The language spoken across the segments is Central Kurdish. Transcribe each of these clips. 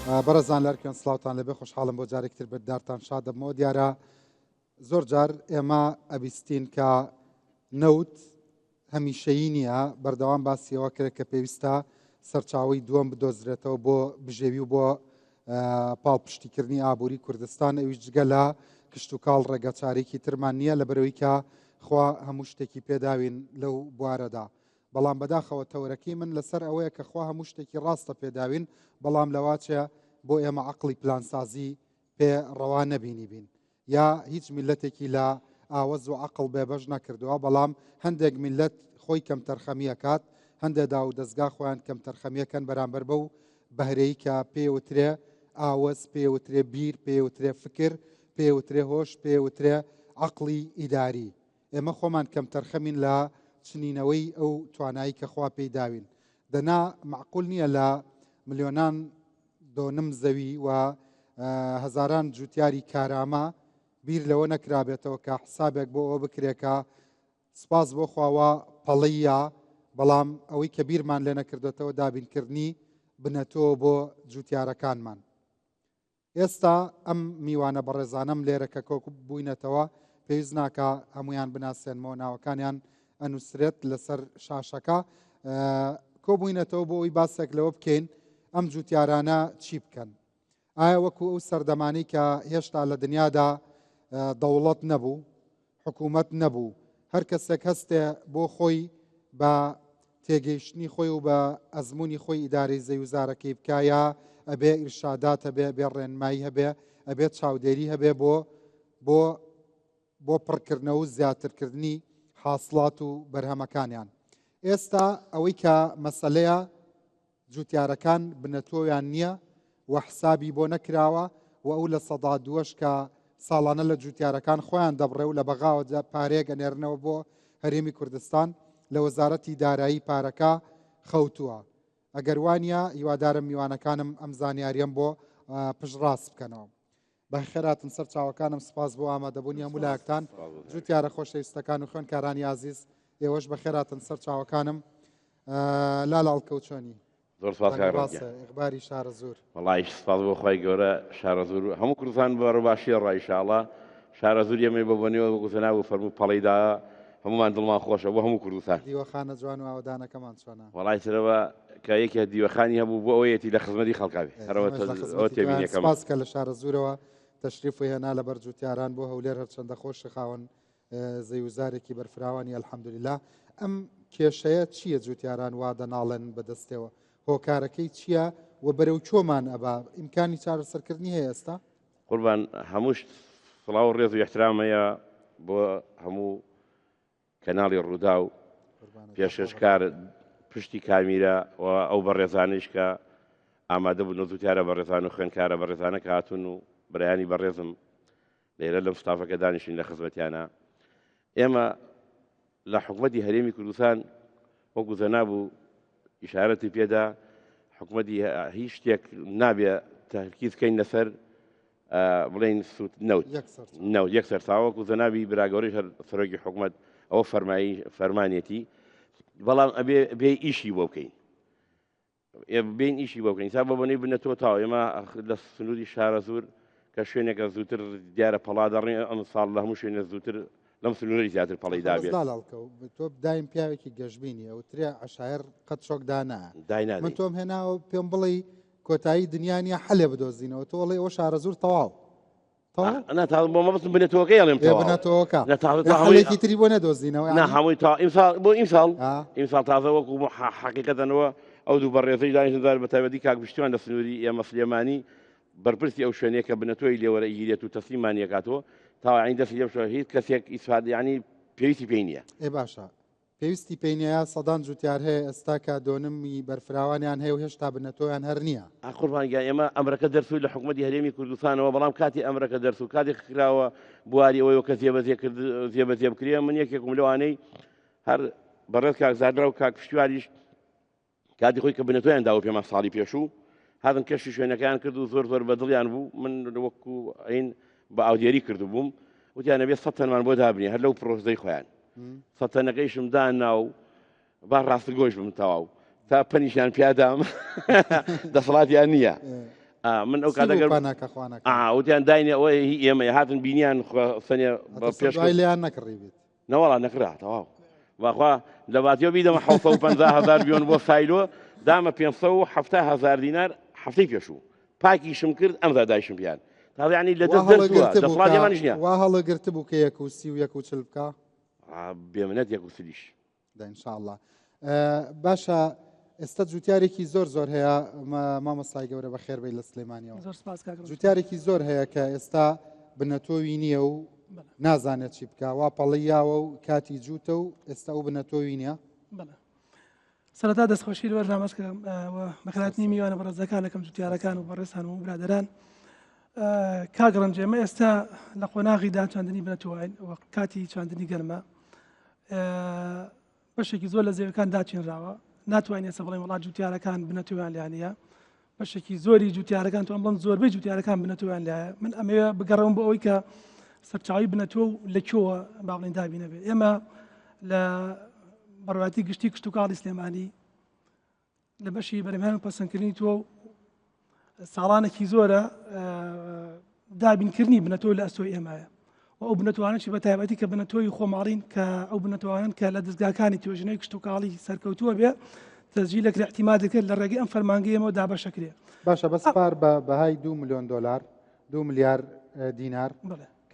بەڕێزان لەرکێن سڵاوتان لەبێ خۆشحاڵم بۆ جارێکتر بەدارتان شاد دەبمەوە دیارە زۆر جار ئێمە ئەبیستین کە نەوت هەمیشەیی نییە بەردەوام باسیەوە کرێت کە پێویستە سەرچاوی دووەم بدۆزرێتەوە بۆ بژێوی و بۆ پاڵپشتیکردنی ئابووری کوردستان ئەویش جگە لە کشت و کاڵ ڕێگە چارێکی ترمان نییە لەبەرەوەی کە خوا هەموو شتێکی پێداوین لەو بوارەدا بەڵام بەداخەوە تەورەکەی من لەسەر ئەوەیە کە خوا هەموو شتێکی ڕاستە پێداوین بەڵام لەواچە بۆ ئێمە عقلی پلانسازی پێ ڕەوا نەبینی بین یا هیچ میلەتێکی لە ئاوەز و عقل بێبەش نەکردووە بەڵام هەندێک میلەت خۆی کەم تەرخەمیەکات هەندێکدا و دەستگا خۆیان کەم تەرخەمیەکەن بەرامبەر بەو بەهرەی کە پێوترێ ئاوەز پێوترێ بیر پێوترێ فکر پێوترێ هۆش پێوترێ عقلی ئیداری ئێمە خۆمان کەم تەرخەمین لە چنینەوەی ئەو توانایی کە خوا پێی داوین دەنا معقول نییە لە ملیۆنان دۆنم زەوی و هەزاران جوتیاری کارامە بیر لەوە نەکرابێتەوە کە حسابێک بۆ ئەوە بکرێکە سپاس بۆ خواوە پەڵەیە بەڵام ئەوەی کە بیرمان لێ نەکردێتەوە دابینکردنی بنەتەوە بۆ جوتیارەکانمان ئێستا ئەم میوانە بەڕێزانەم لێرە کە کۆک بووینەتەوە پێویست ناکە هەمویان بناسێنمەوە ناوەکانیان ئەنووسرێت لەسەر شاشەکە کۆبووینەتەوە بۆ ئەوی باسێک لەوە بکەین ئەم جوتیارانە چی بکەن ئایا وەکو ئەو سەردەمانی کە هێشتا لە دنیادا دەوڵەت نەبوو حکوومەت نەبوو هەر کەسێک هەستێ بۆ خۆی بە تێگەیشتنی خۆی و بە ئەزمموی خۆی ئیدارەی زەوزارەکەی بکایە ئەبێ ئیرشادات هەبێ ئەبێ ڕێنمایی هەبێ ئەبێت چاودێری هەبێ بۆ پڕکردنەوە و زیاترکردنی حاصلات و بەرهەمەکانیان ئێستا ئەوەی کە مەسەلەیە جوتیارەکان بنەتۆیان نییە و حسابی بۆ نەکراوە و ئەو لە سەدا دووەش کە ساڵانە لە جوتیارەکان خۆیان دەبڕێ و لە بەغاوە پارێک ئەنێرنەوە بۆ هەرێمی کوردستان لە وەزارەتی دارایی پارەکە خەوتووە ئەگەر وانە هیوادارم میوانەکانم ئەم زانیاریەم بۆ پشڕاست بکەنەوە بە خێراتن سەر چاوەکانم سپاس بۆ ئامادەبوونی هەموو لایەکتان جوتیارە خۆشەویستەکان و خوێنکارانی عزیز ئێوەش بە خێراتن سەر چاوەکانم لاڵکەوتچۆنی زۆر سپاس ئیغباری شارە زۆر وەڵای سپاس بۆ خۆی گەورە شارە زۆر هەموو کوردستان بەڕێباشی ڕایشاڵە شارە زۆر ئێمە بەبوونەوە گوتنا و فەرموو پەڵەیدا هەمومان دڵمان خۆشە بۆ هەموو کوردستان دیوەخانە جوان و ئاودانەکەمان چۆنە وەڵای ترەوە کە یەکێ دیوەخانی هەبوو بۆ ئەوەیەتی لە خزمەتی خەڵکاوی هەرەوە تێبینیەکەم سپاس کە لە شارە زۆرەوە تەشریف هێنا لە بەر جوتیاران بۆ هەولێر هەرچەندە خۆشی خاوەن زەیوزارێکی بەرفراوانی ئەلحەمدوللا ئەم کێشەیە چییە جوتیاران وا دەناڵێن بەدەستەوە هۆکارەکەی چییە و بەرەو چۆمان ئەبا ئیمکانی چارەسەرکردنی هەیە ئێستا قوربان هەمووش سڵاو ڕێز و احترامەیە بۆ هەموو کەناڵی ڕوودا و پێشکار پشتی کامیرە و ئەو بەڕێزانش کە ئامادە بوون زووتیارە بەڕێزان و خوێنکارە بەڕێزانە کە هاتوون و بەرایانی بەڕێزم لێرە لەم ستافەکە دانیشتین لە خزمەتیانە ئێمە لە حکوومەتی هەرێمی کوردستان وەکو زەنابوو ئیشارەتی پێدا حکوومەتی هیچ شتێک نابێ تەرکیز بکەین لەسەر بڵێن نەوت یەکسەر تاوەکو زەنابی براگەوری سەرۆکی حکوومەت ئەوە فەرمانێتی بەڵام ئەبێ بێ ئیشی بۆ بکەین بین ئیشی بۆ بکەین سا بە بۆنەی بنەتەوە تاوە ئێمە لە سنووری شارە زۆر کە شوێنێکە زووتر دیارە پەڵا دەڕێن ئەم ساڵ لە هەموو شوێنە زووتر لەم سنووری زیاتر پەڵی دابێت تۆ دایم پیاوێکی گەشتبینی ئەوترێ عشایر قەت شۆکدانا من تۆم هێناوە پێم بڵێ کۆتایی دنیاە حەلێ بدۆزینەوە تۆ وڵێ ئەوە شارە زۆر تەواو بۆ مەبستم بنێتەوەکەی ئەڵێم بنەتەوەکەڵێکی تری بۆ نەدۆزینەوە هەمووی تا بۆ ئیمساڵ تازە وەکو حقیقەتەنەوە ئەو دوو بەڕێزەی دانیشتدار بە تایبەتی کاکبشتیوان لە سنووری ئێمە سلێمانی بەرپرسی ئەو شوێنەیە کە بنەتۆی لێوەرە ئیگیرێت و تەسلیمانیەکاتەوە تاوانی دەستی لێم شوە هیچ کەسێک ئیسفاد یعنی پێویستی پێی نییە باشە پێویستی پێینەیە سەدان جوتیار هەیە ئێستا کە دۆنمی بەرفراوانیان هەیە و هێشتا بنەتۆیان هەر نییە قوربانگیان ئێمە ئەمرەکە دەرسوی لە حکوومەتی هەرێمی کوردستانەوە بەڵام کاتی ئەمرەکە دەرس و کاتی کراوە بواری ئەوەی کە زێبەزێ بکرێ من یەکێکم لەوانەی هەر بەڕێز کاکزادرا و کاکپشتیواریش کاتی خۆی کە بنەتۆیان داوە پێمە ساڵی پێشوو هاتن کەشی شوێنەکەیان کرد و زۆر بەدڵیان بوو من وەکو ئەین بە ئاودێری کردو بووم وتیانە بێت 100 تەنمان بۆ دابنی هەر لەو پرۆژدەی خۆیان 100 تەنەکەیشم دان ناو با ڕاستگۆش بم تەواو تا پەنیشیان پیادام دەسەڵاتیان نییە من ئەو کاتەگەر وتیان داینێ ئەوەی هی ئێمە هاتن بینیان سەنێ پێش لیان نەکڕی بێت نەوەڵا نەکرا تەواو واخوا لە باتیەوە بیدەمە 750,000 بیۆن بۆ سایلۆ دامە 570,000 دینار هەفتەی پێشوو پاکیشم کرد ئەمدا دایشم بیان تا یعنی لە دەستڵاتێمانیش نییە وا هەڵەگرتە بوو کە 130 بکە بێمنەت 130 ئینشاءالله. باشە ئێستا جوتیارێکی زۆر هەیە مامۆستای گەورە بە خێربەی لە سلێمانیەوە جوتیارێکی زۆر هەیە کە ئێستا بنەتۆوی نییە و نازانێت چی بکە وا پەڵیاوە و کاتی جووتە و ئێستا ئەو بنەتۆوی نییە. سەرەتا دەستخۆشی وەرنامەسکە بەخاتنی میوانە بەڕێزەکان لەکەم جوتیارەکان و بەڕێستان و برادەران کاگەڕم جێمە ئێستا لە قۆناغیدا چاندنی بنەتۆین و کاتی چاندنی گەرمە بەشێکی زۆر لە زێوەکان داچێنراوە ناتوانێت سە بڵێن وڵات جوتیارەکان بنەتۆیان لیانە بەشێکی زۆری جوتیارەکان تو ئەمڵم زۆربەی جوتیارەکان بنەتۆیان لایە من ئەمەوێ بگەڕەوم بۆ ئەوەی کە سەرچاوی بنەتۆ و لەکوێوە با بڵێن دابینە بێت ئێمە لە بەڕواتی گشتی کشت و کاڵی سلێمانی لە بەشی بەرهەمهێنان و پەسەندکردنی تۆ ساڵانێکی زۆرە دابینکردنی بنەتۆ لە ئەستۆی ئێمایە و ئەو بنەتوانێکی بە تایبەتی کە بنەتۆی خۆماڵین کە ئەو بنەتوانن کە لە دەستگاکانی توێژنەی کشت و کاڵی سەرکەوتووە بێ تەسجیلێک احتیمال دەکرد لە ڕێگەی ئەم فەرمانگەیەمەوە دابەشەکرێ. باشە بەسپار بەهای 2 ملیۆن دلار 2 ملیار دینار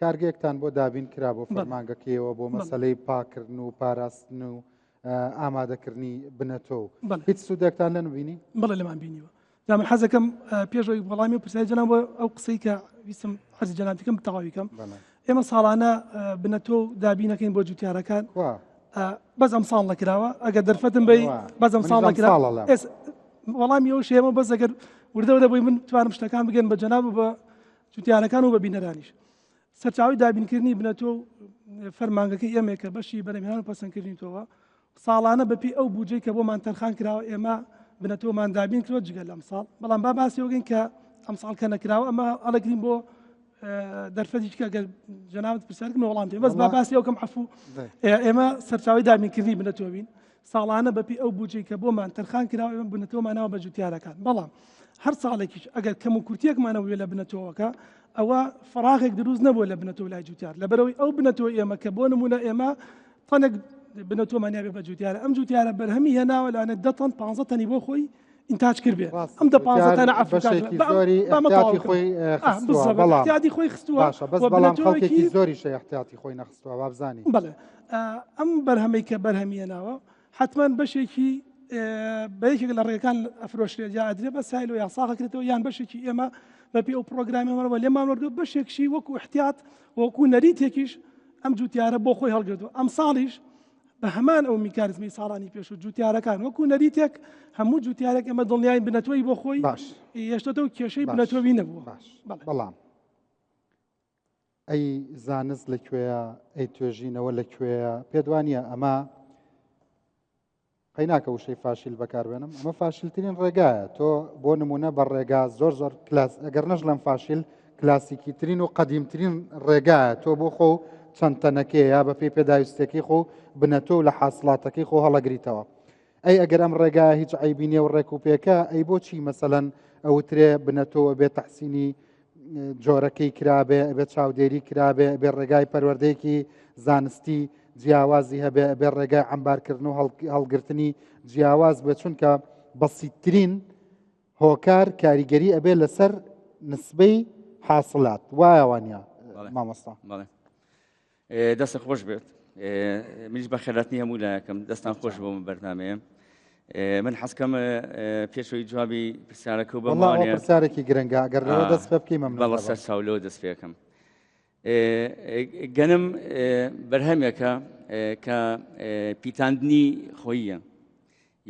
کارگەیەکتان بۆ دابین کرا بۆ فەرمانگەکەیەوە بۆ مەسەلەی پاکردن و پاراستن و ئامادەکردنی بنەتۆ هیچ سوودێکتان لە نبینی؟ بڵێ لەمان بینیوە دا من حەزەکەم پێشەوەی وەڵامی و پرسیاری جەناب ئەو قسەی کە ویستم حەزی جەنابەکەم بتەواویکەم ئێمە ساڵانە بنەتۆ دابینەکەین بۆ جوتیارەکان بەس ئەم ساڵ نەکراوە ئەگەر دەرفەتم بی بەس ئەم ساڵ نەکراوە وەڵامی ئەو شێمە بەس ئەگەر وردەوە بووی من توانم شتەکان بگەن بە جەناب بە جوتیارەکان و بە بینەرانیش سەرچاوی دابینکردنی بنەتۆ فەرمانگەکەی ئێمە کە بەشی بەرهەمهێنان و پەسەندکردنیتەوە ساڵانە بەپی ئەو بودجەی کە بۆمان تەرخان کراوە ئێمە بنەتۆمان دابین کرۆ جگەل ئەم ساڵ بەڵام با باسی وەگەین کە ئەم ساڵ کە نەکراوە ئەمە ئەڵەگرین بۆ دەرفەتیش کە گەر جەنابەت پرسیارکردن وەڵام دێ بەس با باسی ئەوکەم عەفوو ئێمە سەرچاوی دابینکردنی بنەتۆبین ساڵانە بەپی ئەو بودجەی کە بۆمان تەرخان کراوە ئێمە بنەتۆمانەوە بە جوتیارەکان بەڵام هەر ساڵێکیش ئەگەر کەم و کورتێکمانەوە لە بنەتۆوەکە ئەوە فراغێک دروست نەبووە لە بنەتۆ لای جوتیار لەبەرەوەی ئەو بنەتۆ ئێمە کە بۆ نمونە ئێمە تەنێک بنەتۆمانیا بێ بە جوتیارە ئەم جوتیارە بەرهەمی هێناوە لەوانێت 10 تەن 15 تەنی بۆ خۆی ئینتاج کرد بێ ئەم 15 تەنە احتیاطی خۆی خستووە بەس بەڵام خەڵکێکی زۆریش احتیاطی خۆی نەخستووە با بزانی بەڵێ ئەم بەرهەمەی کە بەرهەمی هێناوە حتمما بەشێکی بەیەکێک لە ڕێگەکان ئەفرۆشرێت یا ئەدرێ بە سایل و یا ساغەکرێتەوە یان بەشێکی ئێمە بەپی ئەو پرۆگرامەوە لێمان وەردووە بەشێکشی وەکو احتیاط وەکو نەریتێکیش ئەم جوتیارە بۆ خۆی هەڵگرتووە ئەم ساڵیش بە هەمان ئەو میکانزمی ساڵانی پێش و جوتیارەکان وەکو نەریتێک هەموو جوتیارێک ئەمە دڵنیای بنەتۆی بۆ خۆی هێشتەوە کێشەی بنەتۆوی نەبووە بەڵام ئەی زانست لەکوێیە ئەی توێژینەوە لەکوێیە پێدوانیە ئەمە قەیناکە وشەی فاشیل بەکاربێنم ئەمە فاشیلترین ڕێگایە تۆ بۆ نمونە بە ڕێگا زۆر کلاس ئەگەر نەش لەم فاشیل کلاسیکی ترین و قەدیمترین ڕێگایە تۆ بۆ خۆ چەند تەنەکەی یا بە پێی پێداویستێکی خۆ بنەتۆ لە حاصلاتەکەی خۆ هەڵەگریتەوە ئەی ئەگەر ئەم ڕێگایە هیچ عیبینێ و ڕێکوپێکە ئەی بۆچی مەسەلەن ئەوترێ بنەتۆوە بێت تەحسینی جۆرەکەی کرابێ بێت چاودێری کرابێ بێ ڕێگای پەروەردەیەکی زانستی جیاوازی هەبێ بێ ڕێگای ئەمبارکردن و هەڵگرتنی جیاواز بێت چونکە بەسیترین هۆکار کاریگەری ئەبێ لەسەر نسبەی حاصلات وایەوانە مامۆستا دەستە خۆش بێت منیش بە خێراتنی هەموو لایەکەم دەستان خۆش بۆ من بەرنامەیە من حەزکەم پێشەوەی جوابی پرسیارەکە و بەمانێ پرسیارێکی گرنگە ئەگەر لەوە دەست پێ بکەین بەڵە سەر چاولەوە دەست پێکەم گەنم بەرهەمێکە کە پیتاندنی خۆییە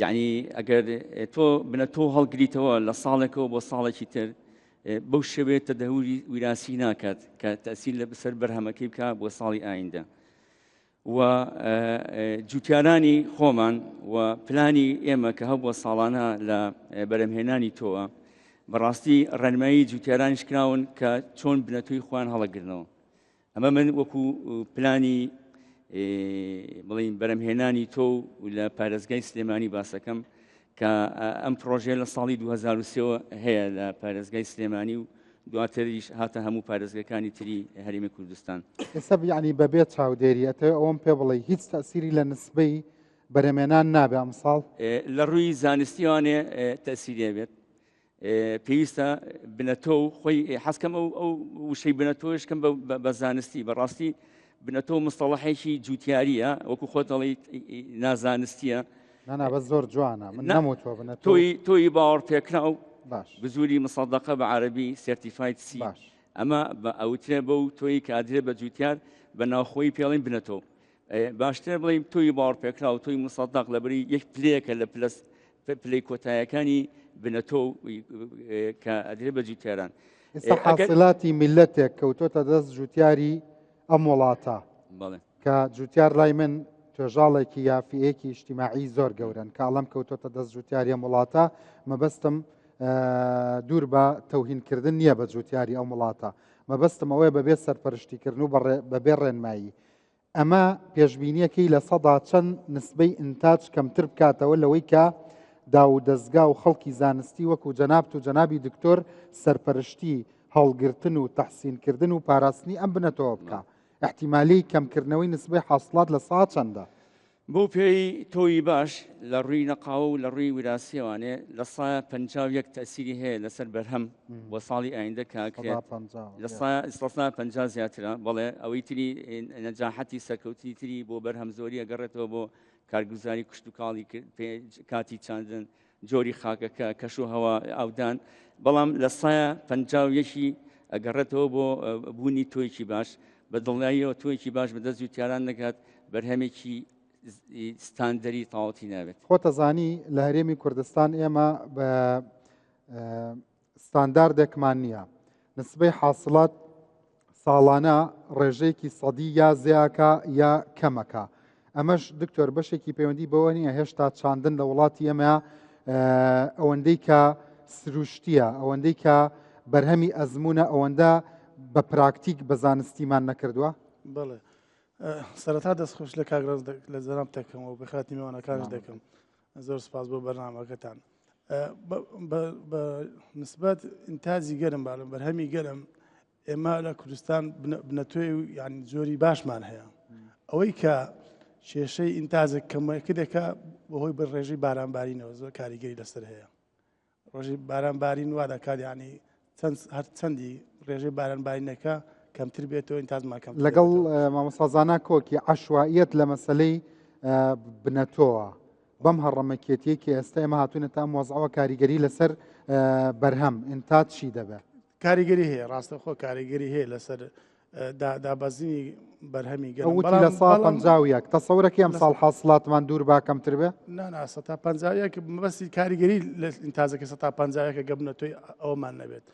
یعنی ئەگەر تۆ بنەتۆ هەڵگریتەوە لە ساڵێکەوە بۆ ساڵێکی تر بەو شەوێت تەدەوری ویراسی ناکات کە تەسیل لە بەسەر بەرهەمەکەی بکە بۆ ساڵی ئایندە و جوتیارانی خۆمان و پلانی ئێمە کە هەبووە ساڵانە لە بەرهەمهێنانی تۆوە بەڕاستی ڕێنمایی جوتیارانیش کراون کە چۆن بنەتۆی خۆیان هەڵەگرنەوە ئەمە من وەکو پلانی بڵین بەرهەمهێنانی تۆ و لە پارێزگای سلێمانی باسەکەم کە ئەم پرۆژێ لە ساڵی 2023 هەیە لە پارێزگای سلێمانی و دواتریش هاتە هەموو پارێزگەکانی تری هەرێمی کوردستان. ئێستا یعنی بەبێت چاودێری ئەتەوە ئەوەم پێ بڵێ هیچ تەسیری لە نسبەی بەرهەمێنان نابێ ئەمساڵ لە ڕووی زانستیوانێ تەسیرێ بێت پێویستە بنەتۆ و خۆی حەزکەم ئەو وشەی بنەتۆشکەم بە زانستی بەڕاستی بنەتۆ مستەڵەحێکی جوتیاریە وەکو خۆت دەڵی نازانستیە نانا بە زۆر جوانە من نەموتوە بنەتۆ تۆی باوەڕ پێکرا و باش بزوری مصدقە بە عەرەبی سێرتیفایت سی ئەمە بە ئەوترێ بە و تۆی کادرێ بە جوتیار بە ناوخۆی پێڵین بنەتۆ باشتر بڵێم تۆی باوەڕ پێکرا و تۆی مصدق لەبەری یەک پلەیەکە لە پلەی کۆتاییەکانی بنەتۆ کە ئەدرێ بە جوتیاران. ئێستا حاصلاتی میلەتێک کەوتۆتە دەست جوتیاری ئەم وڵاتە کە جوتیار لای من توێژاڵێکی یافیەیەکی اجتیماعی زۆر گەورن کاڵم کەوتۆتە دەست جوتیاری ئەم وڵاتە مەبەستم دوور بە تەوهینکردن نییە بە جوتیاری ئەم وڵاتە مەبەستم ئەوەیە بەبێ سەرپەرشتیکردن و بەبێ ڕێنمایی ئەمە پێشبینیەکەی لە سەدا چەند نسبەی ئینتاج کەمتر بکاتەوە لەوەی کە داو دەستگا و خەڵکی زانستی وەکو جەنابت و جەنابی دکتۆر سەرپەرشتی هەڵگرتن و تەحسینکردن و پاراستنی ئەم بنەتەوە بکە احتیمالی کەمکردنەوەی نسبەی حاصلات لە ساعت چەندە بۆ پێی تۆی باش لە ڕووی نەقاوە و لە ڕووی وراثیەوانێ لە سایە 51 تەسیری هەیە لەسەر بەرهەم بۆ ساڵی ئایندە کاکرێت لە سایە 50 زیاترە بەڵێ ئەوەی تری نەجاحەتی سەرکەوتی تری بۆ بەرهەم زۆری ئەگەڕێتەوە بۆ کارگوزاری کشت و کاڵی کاتی چاندن جۆری خاکەکە کەش و هەوا ئاودان بەڵام لە سایە 51 ئەگەڕێتەوە بۆ بوونی تۆیکی باش بە دڵنیاییەوە تۆیکی باش بەدەست جوتیاران نەکات بەرهەمێکی ستاندەری تاوەتی نابێت. خۆتەزانی لە هەرێمی کوردستان ئێمە بە ستانداردێکمان نییە نسبەی حاصلات ساڵانە ڕێژەیەکی سەدی یا زیاکە یا کەمەکە ئەمەش دکتۆر بەشێکی پەیوەندی بەوە نییە هێشتا چاندن لە وڵاتی ئێمە ئەوەندەی کە سروشتیە ئەوەندەی کە بەرهەمی ئەزمونە ئەوەندە بە پراکتیک بە زانستیمان نەکردووە بڵێ سەرەتا دەستخۆش لە کاگڕاز لە زەرام دەکەم و بەخاتی میوانەکانش دەکەم زۆر سپاس بۆ بەرنامەکەتان بە نسبەت ئینتاجی گەرم باڵم بەرهەمی گەرم ئێمە لە کوردستان بنەتۆی و یانی زۆری باشمان هەیە ئەوەی کە کێشەی ئینتاجێک کەمەکە دەکا بەهۆی بە ڕێژەی بارانبارینەوە زۆر کاریگەری لەسەر هەیە ڕۆژی بارانبارین وا دەکات ینی هەر چەندی ڕێژەی بارانبارینەکە کەمتر بێتەوە ئینتاجمان کەم لەگەڵ مامۆستازانە کۆکی عەشوائیەت لە مەسەلەی بنەتۆوە بەم هەڕەمەکێتیەکی ئێستا ئێمە هاتوونەتە ئەم وەزعەوە کاریگەری لەسەر بەرهەم ئینتاج چی دەبێت کاریگەری هەیە ڕاستەخۆ کاریگەری هەیە لەسەر دابەزینی بەرهەمی گەڵوتی لە ساڵ 50 تەسەورەکەی ئەم ساڵ حاصلاتمان دوور با کەمتر بێ نانا 150 مەبەستی کاریگەری لە ئینتاجەکە 150 کە گەبنەتۆی ئەومان نەبێت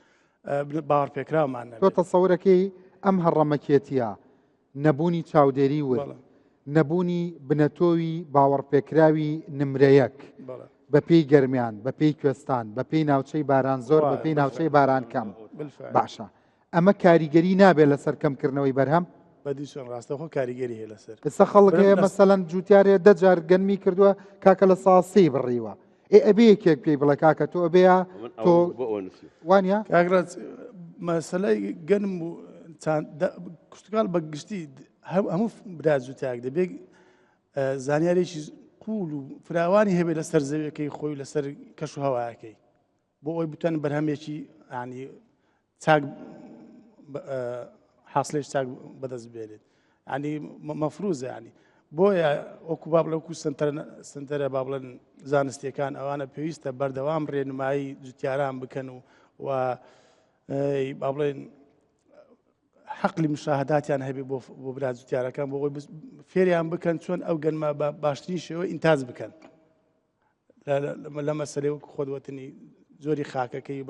باوەڕ پێکراومان نەبێت تۆ تەسەورەکەی ئەم هەڕەمەکێتیە نەبوونی چاودێری ورد نەبوونی بنەتۆوی باوەڕپێکراوی نمرەیەک بەپێی گەرمیان بەپێی کوێستان بەپێی ناوچەی باران زۆر بەپێی ناوچەی باران کەم باشە ئەمە کاریگەری نابێت لەسەر کەمکردنەوەی بەرهەم بەدیشن ڕاستەخۆ کاریگەری هەیە لەسەر ئێستا خەڵک هەیە مەسەلەن جوتیارێ دەجار گەنمی کردووە کاکە لە ساسی بڕیوە ئەبێ یەکێک پێی بڵێ کاکە تۆ ئەبەیە تۆ وانە کاگرات مەسەلەی گەنم و کوشتگاڵ بە گشتی هەموو برا جوتیاک دەبێت زانیارێکی قوول و فراوانی هەبێت لەسەر زەویەکەی خۆی لەسەر کەش و هەوایەکەی بۆ ئەوی بتوان بەرهەمێکی ینی چاک حاصلێک چاک بەدەست بێنێت ینی مەفروزە ینی بۆیە وەکو با بڵێ وەکو سنتەرە با بڵێن زانستیەکان ئەوانە پێویستە بەردەوام ڕێنمایی جوتیاران بکەن و با بڵێن حەقلی مشاهداتیان هەبێ بۆ برا جوتیارەکان بۆ خۆی فێریان بکەن چۆن ئەو گەنمە بە باشترین شێوە ئینتاج بکەن لە مەسەلەی وەکو خۆدوەتنی زۆری خاکەکەی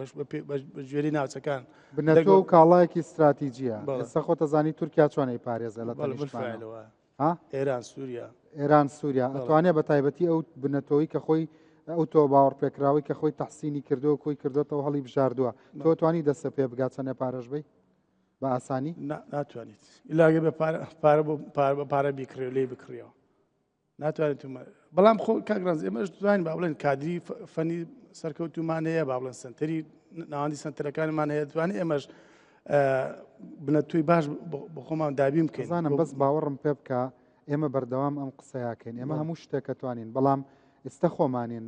بە ژێری ناوچەکان بنەتۆ و کاڵایەکی استراتیجیە ئێستا خۆتەزانی تورکیا چۆنەی پارێزە لە تەلیشمانەوە ئێران سووریا ئێران سووریا ئەتوانێت بە تایبەتی ئەو بنەتۆی کە خۆی ئەو تۆ باوەڕپێکراوی کە خۆی تەحسینی کردو کۆی کردوێتەوە هەڵی بژاردووە تۆ توانی دەستە پێ بگات چەندە پارەش بی بە ئاسانی ناتوانیت ئیلاگە بە پارە بیکڕێ و لێ بکڕیەوە ناتوانێت بەڵام خۆ کاگرانز ئێمەش دوانی با بڵێن کادری فەنی سەرکەوتومان هەیە با بڵێن سنتەری ناوەندی سنتەرەکانمان هەیە دوانی ئێمەش بنەتووی باش بە خۆمان دابین بکەین. زانم بەس باوەڕم پێ بکە ئێمە بەردەوام ئەم قسەیاکەین ئێمە هەموو شتێکە توانین بەڵام ئێستا خۆمانین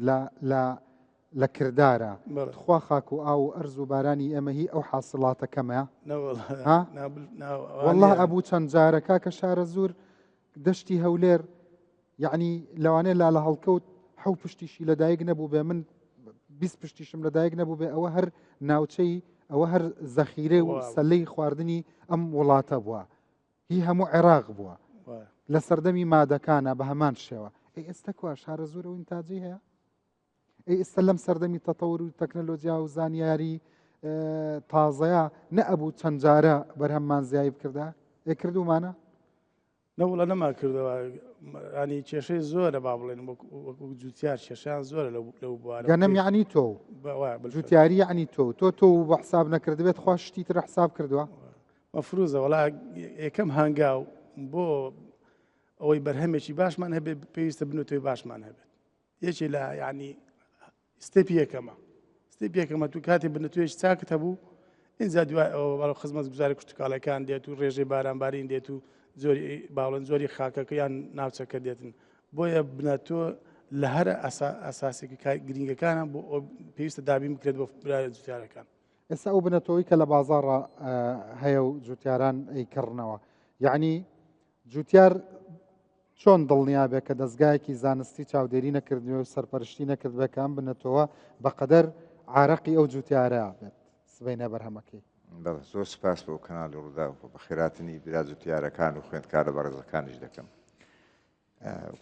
لە کردارە خوا خاک و ئاو و ئەرز و بارانی ئێمە هی ئەو حاصڵاتە کەمە والله ئەبوو چەند جارەکە کە شارە زۆر دەشتی هەولێر یعنی لەوانەیە لا لە هەڵکەوت حەو پشتیشی لەدایک نەبوو بێ من 20 پشتیشم لەدایک نەبوو بێ ئەوە هەر ناوچەی ئەوە هەر زەخیرێ و سەلەی خواردنی ئەم وڵاتە بووە هی هەموو عێراق بووە لە سەردەمی مادەکانە بە هەمان شێوە ئێستا کووا شارە زۆر و ئینتاجی هەیە ئێستا لەم سەردەمی تەتەور و تەکنەلۆجیا و زانیاری تازەیە نەئەبوو چەند جارە بەرهەممان زیایی بکردا کردومانە نەوڵە نەما کردەوە ینی کێشەی زۆرە با بڵێن وەکو جوتیار کێشیان زۆرە لەو بوارە گەنم یعنی تۆ جوتیاری یعنی تۆ بە حساب نەکردبێت خوا شتی ترە حساب کردووە مەفروزە وڵا یەکەم هەنگاو بۆ ئەوەی بەرهەمێکی باشمان هەبێت پێویستە بنوتەوەی باشمان هەبێت یەکی لە یعنی ستێپی یەکەمە تو کاتی بنەتوێش چاکت هەبوو ئینجا دوای ئەوە خزمەت گوزاری کشتتوکالەکان دێت و ڕێژەی بارانبارین دێت و زۆری باڵەن زۆری خاکەکە یان ناوچەکە دێتن بۆیە بنەتۆ لە هەر ئاساسێکی گرنگەکانە بۆ پێویستە دابین بکرێت بۆ برای جوتیارەکان ئێستا ئەو بنەتەوەی کە لە بازاڕە هەیە و جوتیاران ئەیکردنەوە یعنی جوتیار چۆن دڵنیا بێت کە دەستگایەکی زانستی چاودێری نەکردنەوە و سەرپەرشتی نەکرد بێکان بنەتەوە بەقەدەر عارەقی ئەو جوتیارە بێت سبەینە بەرهەمەکەی زۆر سپاس بۆ کەناڵی ڕوودا و بە خێراتنی برا جوتیارەکان و خوێندکارە بەڕێزەکانیش دەکەم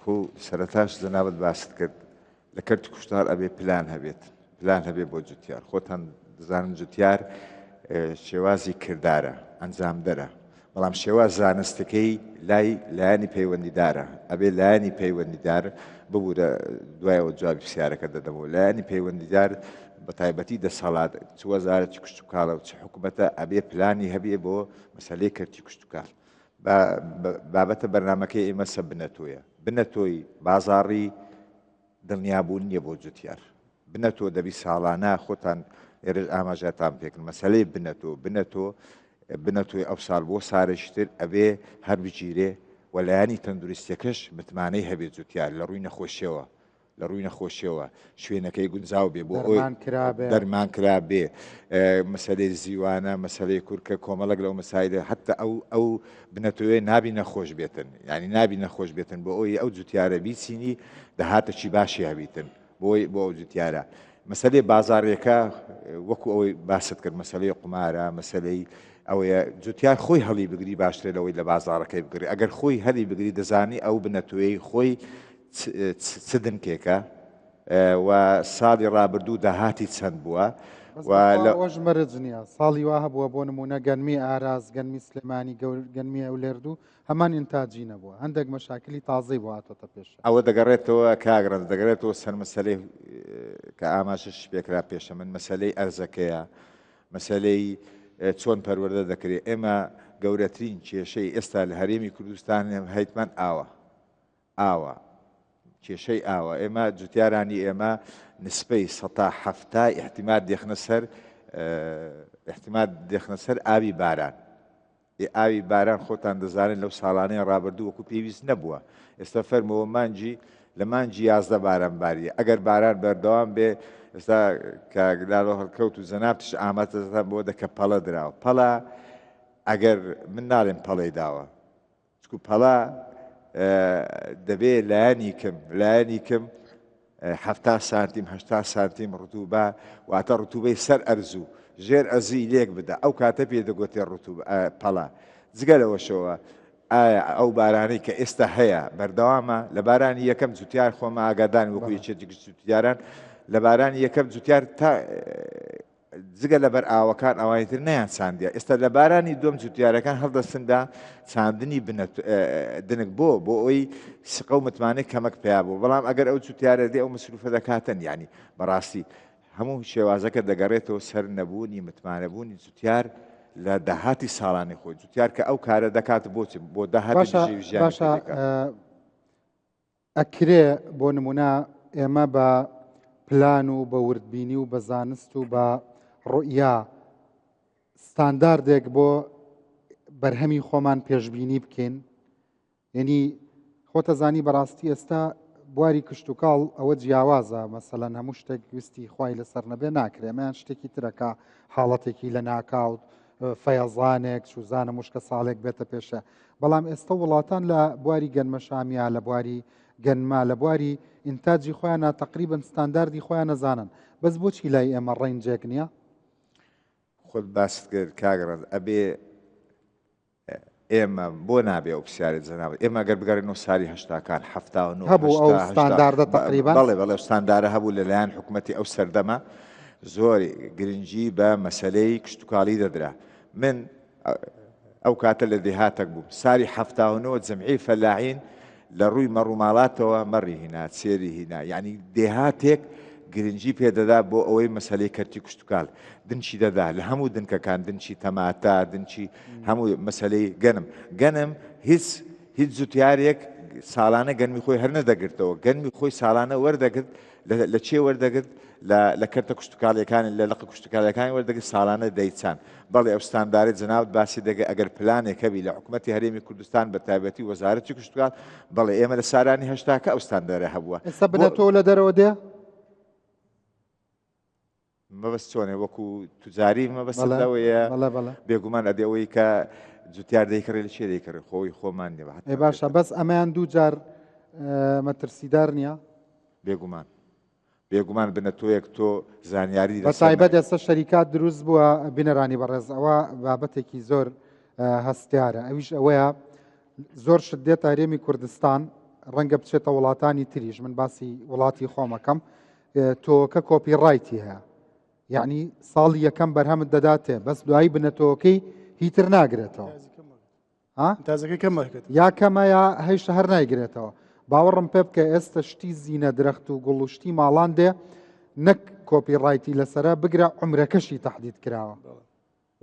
کو سەرەتاش زەنابەت باست کرد لە کەرتی کوشتار ئەبێ پلان هەبێت بۆ جوتیار خۆتان دەزانن جوتیار شێوازی کردارە ئەنجامدەرە بەڵام شێواز زانستەکەی لایانی پەیوەندیدارە ئەبێ لایانی پەیوەندیدار ببوورە دوایەوە جوابی پرسیارەکە دەدەمەوە لایانی پەیوەندیدار بە تایبەتی دەسەڵات چ وەزارەتی کشت و کاڵە و چ حکوومەتە ئەبێ پلانی هەبێ بۆ مەسەلەی کەرتی کشت و کاڵ بابەتە بەرنامەکەی ئێمە سە بنەتۆی بازاڕی دڵنیابوون نییە بۆ جوتیار بنەتۆ دەبی ساڵانە خۆتان ئێرە ئاماژاتان پێکرد مەسەلەی بنەتۆی ئەو ساڵ بۆ سارەشتر ئەبێ هەر بگیرێ وەلایانی تەندروستیەکەش متمانەی هەبێت جوتیار لە ڕووی نەخۆشیەوە شوێنەکەی گونجاو بێ بۆ دەرمان کرا بێ مەسەلەی زیوانە مەسەلەی کورکە کۆمەڵک لەو مەسایلە حتا ئەو بنەتۆی نابی نەخۆش بێتن ینی نابی نەخۆش بێتن بۆ ئەوی ئەو جوتیارە بیچینی دەهاتەکی باشی هەبیتن بۆ ئەو جوتیارە مەسەلەی بازاڕیەکە وەکو ئەوەی باست کرد مەسەلەی قمارە مەسەلەی ئەوەیە جوتیار خۆی هەڵی بگری باشترێت لەوەی لە بازاڕەکەی بگری ئەگەر خۆی هەڵی بگری دەزانی ئەو بنەتۆی خۆی چ دنکێکە و ساڵی ڕابردوو داهاتی چەند بووە ئەوەش مەرج نییە ساڵی وا هەبووە بۆ نمونە گەنمی ئاراز گەنمی سلێمانی گەنمی ئەولێردوو هەمان ئینتاجی نەبووە هەندێک مەشاکلی تازەی بۆ هاتۆتە پێش ئەوە دەگەڕێتەوە کاگرن دەگەڕێتەوە سەر مەسەلەی کە ئاماژش پێکرا پێشە من مەسەلەی ئەرزەکەیە مەسەلەی چۆن پەروەردە دەکرێت ئێمە گەورەترین کێشەی ئێستا لە هەرێمی کوردستان هەیتمان ئاوە کێشەی ئاوە ئێمە جوتیارانی ئێمە نسبەی 1970 احتیمال دێخنە سەر ئاوی باران ئاوی باران خۆتان دەزانن لەو ساڵانەی ڕابردوو وەکو پێویست نەبووە ئێستا فەرمەوە مانجی لە مانجی 11 باران باریە ئەگەر باران بەردەوام بێ ئێستا کاگلالۆ هەڵکەوت و زەنابتش ئامادەتان بۆ دەکە پەڵە دراوە پەڵە ئەگەر من ناڵێن پەڵەی داوە چکو پەڵە دەبێ لایانی کەم 70 سانتیم 80 سانتیم ڕتوبە واتە ڕتوبەی سەر ئەرزوو ژێر ئەزی لێک بدە ئەو کاتە پێ دەگوتێ پەڵە جگە لەوەشەوە ئایا ئەو بارانەی کە ئێستا هەیە بەردەوامە لە بارانی یەکەم جوتیار خۆمە ئاگادان وەکو یەکێکی جوتیاران لە بارانی یەکەم جوتیار تا جگە لەبەر ئاوەکان ئەوانیتر نەیان چاندیە ئێستا لە بارانی دوم جوتیارەکان هەڵدەستندا چاندنی دنگ بۆ ئەوی سقە و متمانەی کەمەک پیا بوو بەڵام ئەگەر ئەو جوتیارە دێ ئەو مسروفە دەکاتن ینی بەڕاستی هەموو شێوازەکە دەگەڕێتەوە سەر نەبوونی متمانەبوونی جوتیار لە داهاتی ساڵانی خۆی جوتیار کە ئەو کارە دەکات بۆ داهاتی ئەکرێ بۆ نمونە ئێمە بە پلان و بە وردبینی و بە زانست و بە ڕوئیا ستانداردێک بۆ بەرهەمی خۆمان پێشبینی بکەین یعنی خۆتە زانی بەڕاستی ئێستا بواری کشت و کاڵ ئەوە جیاوازە مەسەلەن هەموو شتێک ویستی خی لەسەر نەبێ ناکرێ ئەمەیان شتێکی ترەکە حاڵەتێکی لە ناکاوت فەیەزانێک سوزانە مشکە ساڵێک بێتە پێشە بەڵام ئێستا وڵاتان لە بواری گەنمە شامیا لە بواری گەنما لە بواری ئینتاجی خۆیانە تقریبن ستانداردی خۆیان نەزانن بەس بۆچی لای ئێمە ڕێنجێک نییە خۆت باست کرد کاگڕند ئەبێ ئێمە بۆ نابێ ئەو پرسیارێت جەناب ئێمە گەر بگەڕێنەوە ساری هەشتاکان هەبوو ئەو ستانداردە تقریبا بەڵێ بەڵێ ستاندارە هەبوو لەلایەن حکوومەتی ئەو سەردەمە زۆری گرنگی بە مەسلەی کشتتوکاڵی دەدرا من ئەو کاتە لە دێهاتێک بوو ساری هەفتاونەوە جەمعی فەلاعین لە ڕووی مەڕووماڵاتەوە مەڕی هینا سێری هینا یعنی دێهاتێک گرنگی پێدەدا بۆ ئەوەی مەسلەی کەرتی کشتتوکال دنچی دەدا لە هەموو دنکەکان دنچی تەماتا دنچی هەموو مەسلەی گەنم هیچ زوتیارێک ساڵانە گەنمی خۆی هەر نەدەگرتەوە گەنمی خۆی ساڵانە وەردەگرت لە چێ وەردەگرت لە کەرتە کشتتوکالەکانی لە لەق کشتتوکالەکانی وەردەگرت ساڵانە دەیچان بەڵێ ئەو ستاندارێت جەنابەت باسی دەگە ئەگەر پلانێک هەبی لە حکوومەتی هەرێمی کوردستان بە تایبەتی وەزارەتی کشتتوکال بەڵێ ئێمە لە سارانی هەشتاکە ئەو ستاندارە هەبووە ئێستا بنێتەوە لە دەرەوە دێ مەبەست چۆنێ وەکو توجاری مەبەست لەوەیە بێگومان ئەدێ ئەوەی کە جوتیار دەیکڕێ لە چێ دەیکڕێ خۆی خۆمان نیە باشە بەس ئەمەیان دوو جار مەترسیدار نییە بێگومان بنە تۆیەک تۆ زانیاری بە تایبەت ئێستا شەریکات دروست بووە بینەرانی بەڕێز ئەوە بابەتێکی زۆر هەستیارە ئەویش ئەوەیە زۆر شت دێت هەرێمی کوردستان ڕەنگە بچێتە وڵاتانی تریش من باسی وڵاتی خۆمەکەم تۆکە کۆپیڕایتی هەیە یعنی ساڵی یەکەم بەرهەمت دەداتێ بەس دوایی بنەتەوەکەی هیتر ناگرێتەوە یا کەمە یا هەیشە هەر نایگرێتەوە باوەڕم پێ بکە ئێستا شتی زیینە درەخت و گوڵ و شتی ماڵان دێ نەک کۆپیڕایتی لەسرە بگرە عمرەکەشی تەحدید کراوە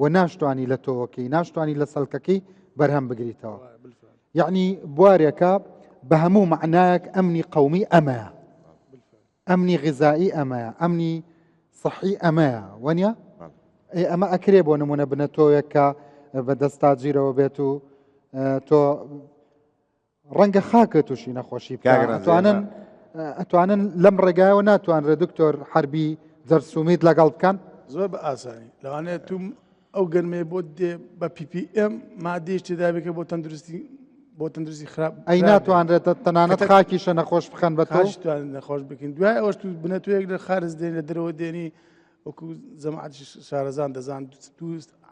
و ناشتوانی لە تۆوەکەی ناشتوانی لە سەلکەکەی بەرهەم بگریتەوە یعنی بوارێکە بە هەموو معنایەک ئەمنی قەومی ئەمەیە ئەمنی غذایی ئەمەیە ئەمنی صحی ئەمەیە وەنیە ئەمە ئەکرێ بۆ نمونە بنەتۆیەک کە بە دەستاگیرەوە بێت و تۆ ڕەنگە خاکە تووشی نەخۆشی ئەتوانن لەم ڕێگایەوە ناتوانرێ دکتۆر حربی جەرسومید لەگەڵ بکەن زۆر بە ئاسانی لەوانەیە توم ئەو گەرمێ بۆ دێ بە PPM مادەیەکی دابێکە بۆ تەندروستی خراپ ئەی ناتوانرێتە تەنانەت خاکیشە نەخۆش بخەن بە تۆشتوان نەخۆش بکەین دوای ئەوەش تو بنەتوەیەک لە خارج دێن لە درەوە دێنی وەکو زەماعەت شارەزان دەزان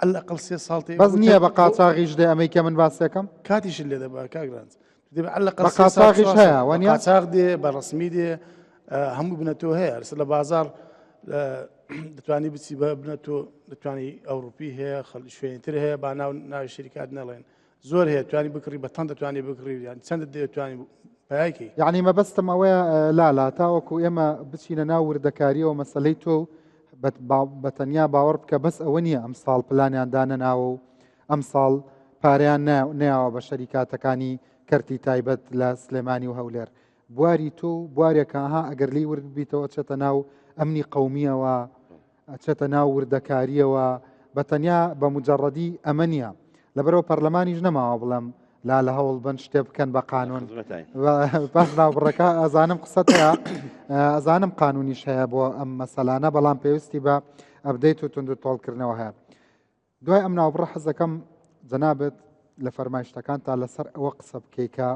ئەلەقەڵ 3 ساڵ بەس نییە بە قاچاغیش دێ ئەمەی کە من باسەکەم کاتیش لێ دەبا کاگرانز قاچاغیش هەیە وەنیە قاچاغ دێ بە ڕسمی دێ هەموو بنەتۆ هەیە لە بازار دەتوانی بچی بە بنەتۆ دەتوانی ئەوروپی هەیە خەڵی شوێنتر هەیە با ناوی شریکات نەڵێن زۆر هەیە توانی بکڕی بە تەن دەتوانی بکڕی یان چەندە دەتوانی پایکی یعنی مەبەستم ئەوەیە لالا تاوەکو ئێمە بچینە ناو وردەکاریەوە مەسلەی تۆ بە تەنیا باوەڕ بکە بەس ئەوە نییە ئەم ساڵ پلانیان دانە ناوە و ئەم ساڵ پاریان نەیەوە بە شەریکاتەکانی کەرتی تایبەت لە سلێمانی و هەولێر بواری تۆ بوارێکە ها ئەگەر لی ورد بیتەوە چێتە ناو ئەمنی قەومیەوە چێتە ناو وردەکاریەوە بە تەنیا بە مجەڕەدی ئەمە نییە لەبەرەوە پەرلەمانیش نەماوە بڵێم لا لە هەوڵ بن شتێ بکەن بە قانون باش ناوبڕەکە ئەزانم قسەت هەیە ئەزانم قانونیش هەیە بۆ ئەم مەسەلانە بەڵام پێویستی بە ئەبدەیت و تونند تۆڵکردنەوە هەیە دوای ئەم ناوبڕە حەزەکەم جەنابێت لە فەرمایشتەکان تا لەسەر ئەوە قسە بکەیکە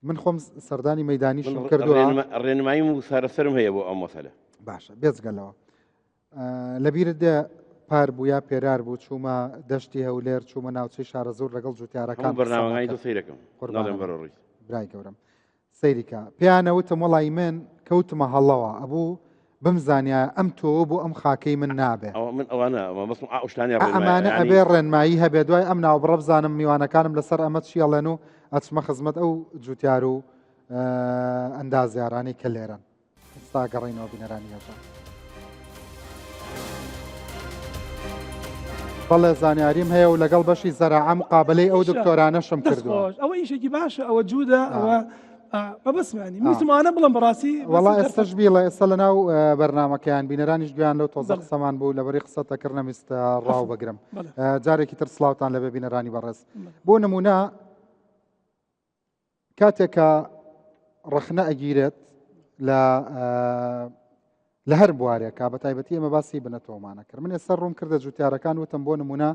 من خۆم سەردانی مەیدانیشم کردووە ڕێنمایی و سارەسەرم هەیە بۆ ئەم مەسەلە باشە بێجگەلەوە لەبیرت دێ پار بوو یا پێرار بوو چوومە دەشتی هەولێر چوومە ناوچەی شارە زۆر لەگەڵ جوتیارەکان بەرنامەکانی تۆ سەیرەکەم بەڕۆڕی برای گەورم سەیریکە پێیانەوتم وەڵی من کەوتمە هەڵەوە ئەبوو بمزانیە ئەم تۆ بۆ ئەم خاکەی من نابێ من ئەوانە ئەمانە ئەبێ ڕێنمایی هەبێ دوای ئەم ناوبڕە بزانم میوانەکانم لەسەر ئەمە چیەڵێن و ئەچمە خزمەت ئەو جوتیار و ئەندازیارانی کە لێرن ئستا گەڕینەوە بینەرانی هێژە بەڵێ زانیاریم هەیە و لەگەڵ بەشی زەراعە مقابلەی ئەو دکتۆرانەشم کردووە ئەوە ئیشێکی باشە ئەوە جوودە ئەوە بەبسمانی میسمانە بڵم بەڕاستی وڵا ئێستش بیڵە ئێستا لە ناو بەرنامەکەیان بینەرانیش گویان لەو تۆزە قسەمان بوو لەبەری قسەتەکرد نەویستە ڕاو بەگرم جارێکی تر سلااوان لەبێ بینەرانی بەڕێز بۆ نمونە کاتێکە ڕخنە ئەگیرێت لە هەر بوارێکە بە تایبەتی ئێمە باسی بنەتەوەمانە کرد من ئێستا ڕوون کردە جوتیارەکان وتم بۆ نمونە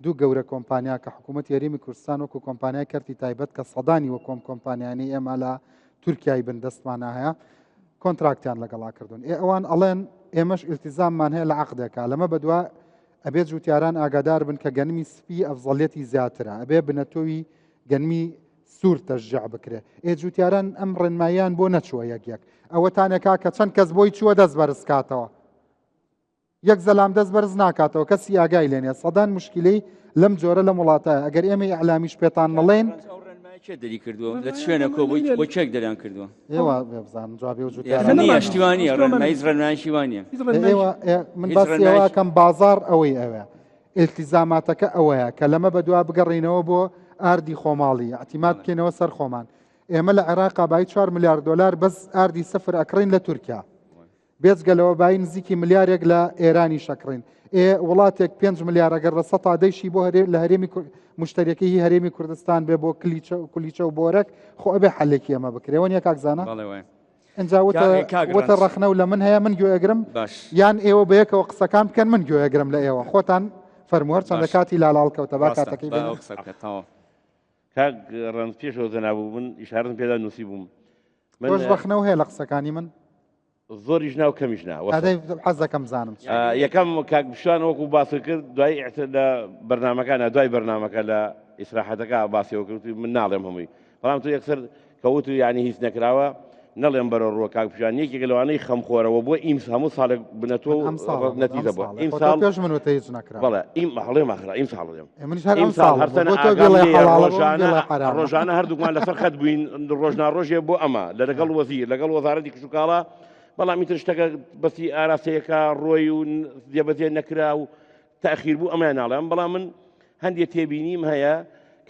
دوو گەورە کۆمپانیا کە حکوومەت یاریمی کوردستان وەکو کۆمپانیای کەرتی تایبەت کە سەدانی وە کۆمپانیانی ئێمە لە تورکیای بندەستمانە هەیە کۆنتراکتیان لەگەڵا کردوون ئەوان ئەڵێن ئێمەش ئیلتیزاممان هەیە لە عقدێکە لەمە بەدووە ئەبێت جوتیاران ئاگادار بن کە گەنمی سپی ئەفزەڵێتی زیاترە ئەبێ بنەتۆوی گەنمی سوور تەشجع بکرێ جوتیاران ئەم ڕێنماییان بۆ نەچووە یەک ئەوەتانێکا کە چەند کەس بۆی چووە دەست بەرز کاتەوە یەک زەلام دەست بەرز ناکاتەوە کەسی ئاگای لێنێ سەدان مشکلەی لەم جۆرە لە وڵاتە ئەگەر ئێمە ئەعلامیش پێتان نەڵێن دەری کردووە لە شوێنە کۆبووی بۆ چێک دەریان کردووە ئێوە بێبزانم جوابێ شتیوانیە ڕێنمایی ڕێنمایشیوانیە من باسیەوە کەم بازار ئەوەی ئەوێ ئیلتیزاماتەکە ئەوەیە کە لەمە بەدوا بگەڕینەوە بۆ ئاردی خۆماڵی ئەتیماد بکەینەوە سەر خۆمان ئێمە لە عێراقا بای 4 ملیارد دلار بەس ئاردی سەفر ئەکڕین لە تورکیا بێجگەلەوە بای نزیکی ملیارێک لە ئێرانی شەکڕین وڵاتێک 5 ملیار ئەگەر لە 100 دەیشی بۆ لە هەرێمی مشتەرەکەی هەرێمی کوردستان بێ بۆ کولیچە و بۆرەك خۆ ئەبێ حەلێکی ئەمە بکرێەوە نیە کاکزانە ئەنجا وتە ڕەخنە و لە من هەیە من گوێگرم یان ئێوە بەیەکەوە قسەکان بکەن من گوێگرم لە ئێوە خۆتان فەرمووەر چەندە کاتی لاڵکەوتە با کاتەکەی کاک ڕەنج پێشەوە زەنابوو من ئیشارەتم پێدا نووسی بووم تۆش ڕەخنەوە هەیە لە قسەکانی من زۆریش ناو کەمیش نا حەز دەکەم زانم یەکەم کاک بشوان وەکو باسی کرد دوای لە بەرنامەکانە دوای بەرنامەکە لە ئیسراحەتەکە باسیەوە کرد من ناڵێم هەمووی بەڵام تو یەکسەر کەوت و یعنی هیچ نەکراوە نەڵێم بەرە ڕووە کاک بشوان یەکێک لەوانەی خەمخۆرەوە بۆ ئیمس هەموو ساڵێک بنەتۆ نەتیجە بووە ئیمساڵ پێش من وتە هیچ نەکرا بەڵێ هەڵێ ماخرا ئیمساڵێم ڕۆژانە هەردووکمان لەسەر خەت بووین ڕۆژناڕۆژێ بۆ ئەمە لە لەگەڵ وەزیر لەگەڵ وەزارەتی کشتتوکاڵە بەڵام ئیتر شتەکە بەسی ئاراسەیەەکە ڕۆی و دێبەتێ نەکرا و تاخیر بوو ئەمە ناڵێم بەڵام من هەندێک تێبینیم هەیە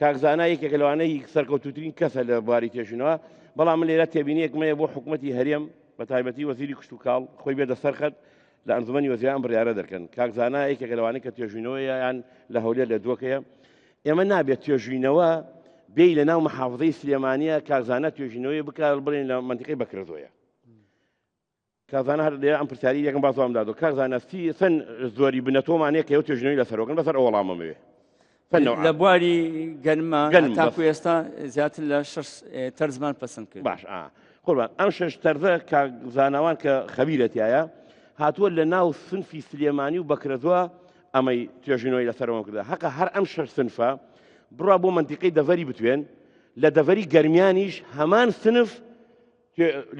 کاکزانە یەکێک لەوانەی سەرکەوتوترین کەسە لە بواری تێژینەوە بەڵام من لێرە تێبینیەکمەیە بۆ حکوومەتی هەرێم بە تایبەتی وەزیری کشتتوکاڵ خۆی بێدە سەرخەت لە ئەنجومەنی وەزیران بڕیارە دەکەن کاکزانە یەکێک لەوانەی کە تێژینەوە یان لە هەولێر لە دووەکەیە ئێمە نابێت تێژینەوە بێی لە ناو مەحافزەی سلێمانیە کاکزانە تێژینەوەی بکار بڵێن لە منتیقەی بەکرێتۆیە کازانە هەر لێ ئەم پرسیاری یەکەم باسوام دادۆ کاکزانە سن زۆری بنەتۆمانەیە کە ئەو تێژینەوەی لەسەرۆکن بەسەر ئەو وەڵامەوێ لە بواری گەنمە تاکو ئێستا زیاتر لە 6 تەرزمان پەسەند کرد باش قوربان ئەم 6 تەرزە کاکزانەوان کە خەبیرەتیایە هاتووە لە ناو سنفی سلێمانی و بەکرێتووە ئەمەی تێژینەوەی لەسەرەوە کردە حەقە هەر ئەم 6 سنفە بڕوا بۆ منتیقەی دەڤەری بتوێن لە دەڤەری گەرمیانیش هەمان سنف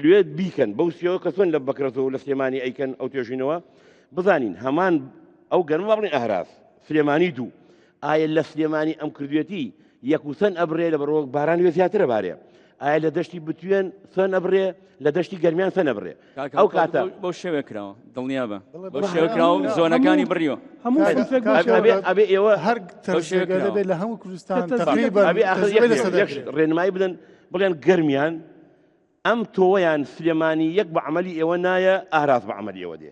لێت بیکەن بەو سیەوە کە چۆن لە بەکرێتەوە لە سلێمانی ئەیکەن ئەو تێژینەوە بزانین هەمان ئەو گەرمە بڵێن ئەهراز سلێمانی دوو ئایا لە سلێمانی ئەم کردوێتی یەکوسەن ئەبرێ لە بەرۆک باران وێ زیاترە بارێ ئایا لە دەشتی بتوێن سەن ئەبرێ لە دەشتی گەرمیان سەن ئەبرێ ئەو کاتە بۆ شێوەکراوە دڵنیا بە بۆ شێوەکراوە زۆنەکانی بڕیوە ئەبێ ئێوە هەر بێت لە هەموو کوردستان ڕێنمایی بدەن بڵێن گەرمیان ئەم تۆوەیان سلێمانی یەک بە عملی ئێوە نایە ئاراز بە عملی ئێوە دێ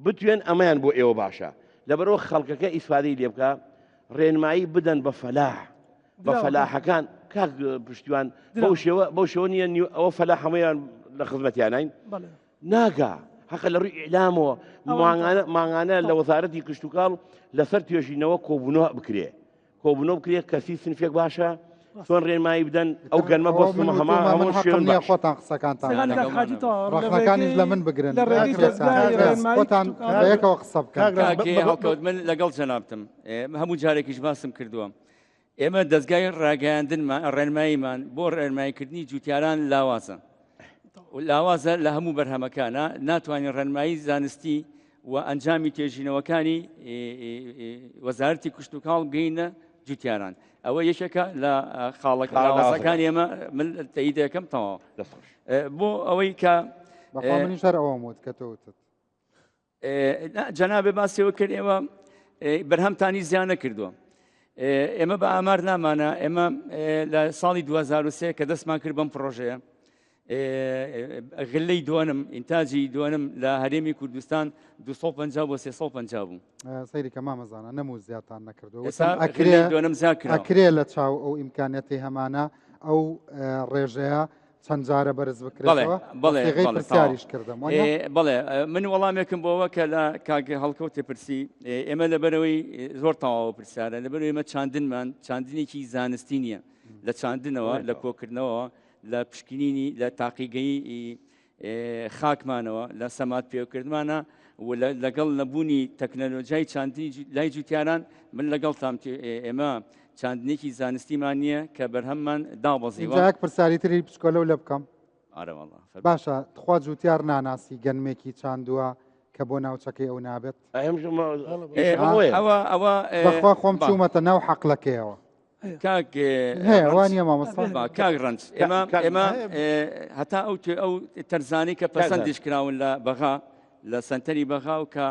بتوێن ئەمەیان بۆ ئێوە باشە لەبەرەوە خەڵکەکە ئیسفادەی لێ بکە ڕێنمایی بدەن بە فەلاح بە فەلاحەکان کاک پشتیوان بەو شێوە نیە ئەوە فەلاح هەمویان لە خزمەتیانین ناگا حەقە لە ڕووی ئیعلامەوە ماڭانە لە وەزارەتی کشتتوکاڵ لەسەر توێژینەوە کۆبوونەوە بکرێ کۆبوونەوە بکرێ کەسی سنفێک باشە چۆن ڕێنمایی بدەن ئەو گەنمە بۆ هەموو شوێن خۆتان قسەکانتان ڕەخنەکانیش لە من بگرن خۆتان بەیەکەوە قسە بکەن من لەگەڵ جەنابتم هەموو جارێکیش باسم کردووە ئێمە دەستگای ڕاگەیاندنمان ڕێنماییمان بۆ ڕێنماییکردنی جوتیاران لاوازە لاوازە لە هەموو بەرهەمەکانە ناتوانین ڕێنمایی زانستی و ئەنجامی تێژینەوەکانی وەزارەتی کشتتوکاڵ بگەینە جوتیاران ئەوە یەکێکە لە خاڵەکە لاوازەکانی ئێمە من تەیید دەکەم تەواو بۆ ئەوەی کە شەر ئەوەموت کە تۆوتت جەنابێ باسیەوە کرد ئێوە بەرهەمتانی زیان نەکردووە ئێمە بە ئامار نامانە ئێمە لە ساڵی 2023 کە دەستمان کرد بەم پرۆژەیە غلەی دوانم ئینتاجی دوانم لە هەرێمی کوردستان 250 بۆ 350 بوو. سەیری کە مامەزانە نەموو زیاتان نەکردو دوانم زیاکرا ئەکرێ لە چاو ئەو ئیمکانەتی هەمانە ئەو ڕێژەیە چەند جارە بەرز بکرێتەوە پرسیاریش کردم بەڵێ من وەڵامێکم بۆەوە کە لە کاگە هەڵکەوتێ پرسی ئێمە لەبەرەوەی زۆر تەواو پرسیارە لەبەر ئێمە چاندنمان چاندنێکی زانستی نییە لە چاندنەوە لە کۆکردنەوە لە پشکنینی لە تاقیگەی خاکمانەوە لە سەمات پێوکردمانە و لەگەڵ نەبوونی تەکنەلۆژیای چاندنی لای جوتیاران من لەگەڵ تام ئێمە چاندنێکی زانستیمان نییە کە بەرهەممان دابەزیوە پرسیاریتری پچکۆلە و لە بکەم ئارەوەڵا باشە تخوا جوتیار ناناسی گەنمێکی چاندووە کە بۆ ناوچەکەی ئەو نابێت بەخوا خۆم چوومەتە ناو حەقلەکەیەوە هەیەوانە مامۆستا کاک ڕەنج ئێمە هەتا ئەو تەرزانی کە پەسەندیش کراون لە بەغا لە سنتەری بەغا و کە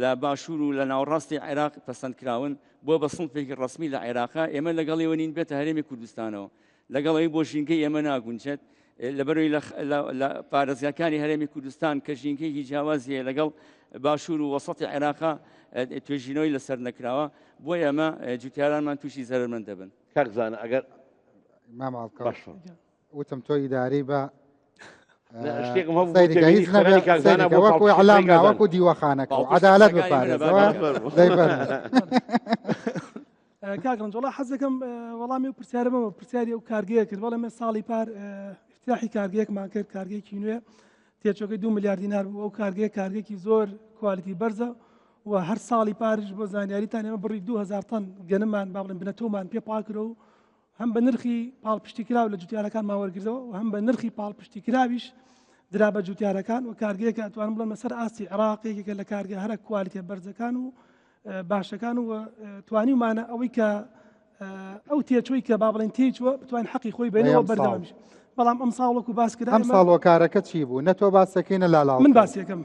لە باشوور و لە ناوڕاستی عێراق پەسەند کراون بۆ بە سڵفێکی ڕسمی لە عێراقا ئێمە لەگەڵیەوە نین بێتە هەرێمی کوردستانەوە لەگەڵەوەی بۆ ژینگەی ئێمە ناگونجێت لەبەرەوەی لە پارێزگاکانی هەرێمی کوردستان کە ژینگەیەکی جیاوازیە لەگەڵ باشوور و وەسەتی عێراقا توێژینەوەی لەسەر نەکراوە بۆ ئێمە جوتیارانمان تووشی زەرمەند دەبن کاکزانە ئەگەر ماماڵکە وتم تۆ ئیداری بە شتێکم هەبوو وەکو عەلام وەکو دیوەخانەکە عەدالەت بپارێزەوە کاک ڕەنج وەڵا حەزەکەم وەڵامی و پرسیارەمەوە پرسیاری ئەو کارگەیە کرد بەڵام ساڵی پار افتتاحی کارگەیەکمان کرد کارگەیەکی نوێ تێچۆکەی 2 ملیار دینار بوو ئەو کارگەیە کارگەیەکی زۆر کوالیتی بەرزە و هەر ساڵی پارش بۆ زانیاریتان ئێمە بڕی 2000 تەن گەنممان با بڵێن بنەتۆمان پێ پاکرەوە و هەم بە نرخی پاڵپشتیکراو لە جوتیارەکان ماوەرگرتەوە و هەم بە نرخی پاڵپشتیکراویش درا بە جوتیارەکان و کارگەیەکە ئەتوانم بڵێن لەسەر ئاستی عێراقێکێکە لە کارگە هەرە کوالیتە بەرزەکان و باشەکان و توانیمانە ئەوەی کە ئەو تێچووی کە با بڵێن تێچووە بتوانین حەقی خۆی بێنەوە بەردەوامیش بەڵام ئەم ساڵ وەکو باس کرا ئەم ساڵ کارەکە چی بوو نەتۆ باسەکەینە لالاو من باسیەکەم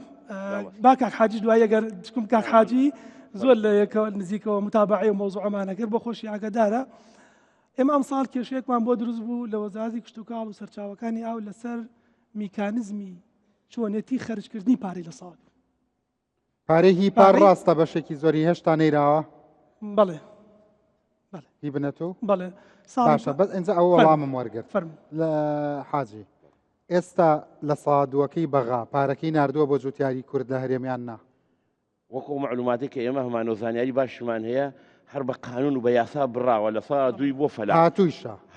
با کاک حاجی دوای ئەگەر چکم کاک حاجی زۆر لە یەکەوە نزیکەوە متابعی و مۆزوعەمانە کرد بۆ خۆشی ئاگادارە ئێمە ئەم ساڵ کێشەیەکمان بۆ دروست بوو لە وەزارەتی کشتوکاڵ و سەرچاوەکانی ئاو لەسەر میکانیزمی چۆنێتی خەرجکردنی پارەی لە ساڵ پارەی پار ڕاستە بەشێکی زۆری هێشتا نەیراوە بەڵێ هی بنێتۆ بەڵێ باشە بەس ئەنجا ئەوە وەڵامم وەرگرت لە حاجی ئێستا لە سادووەکەی بەغا پارەکەی ناردووە بۆ جوتیاری کورد لە هەرێمیان نا وەکو معلوماتی کە ئێمە هەمانە زانیاری باشمان هەیە هەر بە قانون و بە یاسا بڕاوە لە سا دوی بۆ فەلا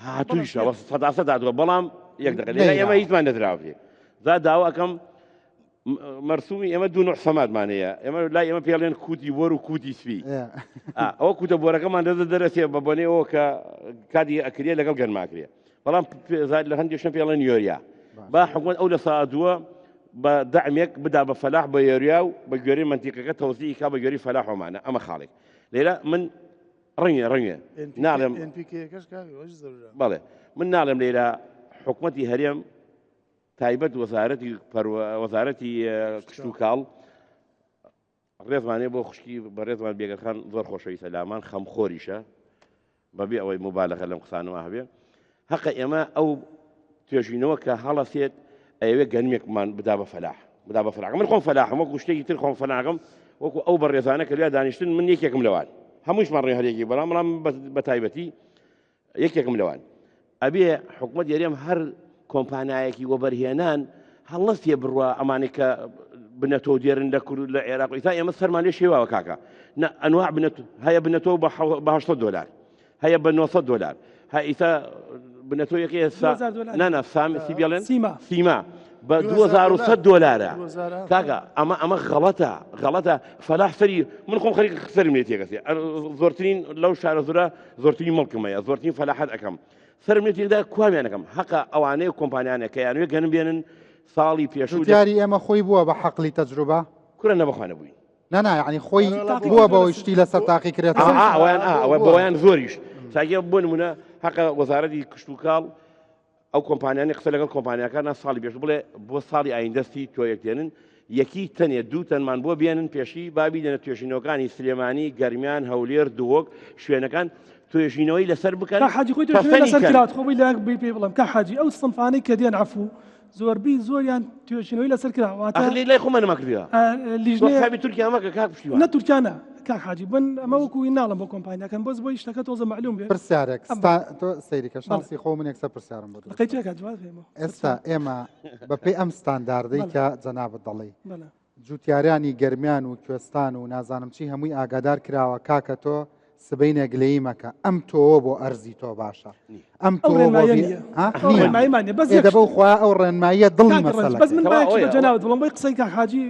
هاتوویشە سەداسە دادووە بەڵام یەک دقیقە ئێمە هیچمان نەدراوێ زا داوا ئەەکەم مەرسومی ئێمە دوو نوع سەماتمان هەیە ئێمە لای ئێمە پێڵێن کوتی وەر و کوتی سوی ئەوە کوتە بۆرەکەمان دەرەچێ بە بۆنەوە کە کاتی ئەکرێ لەگەڵ گەنماکرێ بەڵام لە هەندێکشە پێڵێن یۆریا با حکومەت ئەو لە سادووە بە دەعمێک بدا بە فەلاح بە یۆریا و بە گوێرەی منتیقەکە تەوزیعی کا بە گوێرەی فەلاحۆمانە ئەمە خاڵێک لێرە من ڕەنگە ناڵێم بەڵێ من ناڵێم لێرە حکومەتی هەرێم تایبەت وەزارەتی کشت و کاڵ ڕێزمانێ بۆ خوشکی بە ڕێزمان بێگەرخان زۆر خۆشەوی سەلامان خەمخۆریشە بەبێ ئەوەی مبالەغە لەم قسانەوە هەبێ حەقە ئێمە ئەو توێژینەوە کە هەڵەسێت ئەوێ گەنمێکمان بدا بە فەلاح بدا بە فەلاح من خۆم فەلاحم وەکو شتێکی تر خۆم فەلاحم وەکو ئەو بە ڕێزانە کە لێ دانیشتن من یەکێکم لەوان هەمووشمان ڕێ هەرێکی بەڵام بە تایبەتی یەکێکم لەوان ئەبێ حکومەت هەرێم هەر کۆمپانایەکی وەبەرهێنان هەڵەستێ بڕوە ئەمانێک کە بنەتۆ دێرن لە کورد لە عێراق تا ئێمە سەرمان لێ شێواوە کاکە ئەنواع هەیە بنەتۆ بە 800 دلار هەیە بە 900 دلار هەئیتا بنەتۆ یەکێ نانا سی بێڵێن سیما بە 2100 دلارە کاکە ئەمە غەڵەتە فەلاح سەری من خۆم خەریک سەرم لێ تێگەسێ زۆرترین لەو شارە زۆرە زۆرترین مەڵکمەیە زۆرترین فەلاحەت ئەەکەم سەرم لێ تێدا کووامیانەکەم حەقە ئەوانەیە کۆمپانیانە کە یانوێ گەنم بێنن ساڵی پێشوو دیاری ئێمە خۆی بووە بە حەقلی تەجروبە کورە نەبخوانە بووین نانا یعنی خۆی بووە بەوەی شتی لەسەر تاقی کرێت ئەوە بەوەیان زۆریش ساگە بۆ نمونە حەقە وەزارەتی کشت و کاڵ ئەو کۆمپانیانی قسە لەگەڵ کۆمپانیەکان ساڵی پێش بڵێ بۆ ساڵی ئایندەستی تۆ یەکدێنن یەکی تەنێ دوو تەنمان بۆ بێنن پێشی بابی دێنە توێژینەوەکانی سلێمانی گەرمیان هەولێر دووەک شوێنەکان توێژینەوەی لەسەر بکەن حاجی خۆی توێژینەوەی لەسەر کرات خۆی لە پێ بڵم کە حاجی ئەو سنفانەی کە دێن عەفو زۆربەی زۆریان توێژینەوەی لەسەر کراواتە ئەخلی لای خۆمان نەما کردووە لیژنەیە خابی تورکیا مەکە کاک پشتیوان نە تورکیانە کاک حاجی بن ئەمە وەکوی ناڵم بۆ کۆمپانیەکەن بۆز بۆی شتەکە تۆزە معلوم بێت پرسیارێک تۆ سەیریکە شانسی خۆ من یەکسەر پرسیارم بۆ لەقەی چێکە جواب فێمەوە ئێستا ئێمە بەپێی ئەم ستانداردەی کە جەنابەت دەڵێ بەڵێ جوتیاریانی گەرمیان و کوێستان و نازانم چی هەمووی ئاگادار کراوە کاکە تۆ سبەی نەگلەیی مەکە ئەم تۆوە بۆ ئەرزی تۆ باشە ئەم تۆ دەبە خوا ئەو ڕێنماییە دڵی مەسەلە بەس من باەکی بەجەناوت بڵم بۆی قسەی کاک حاجی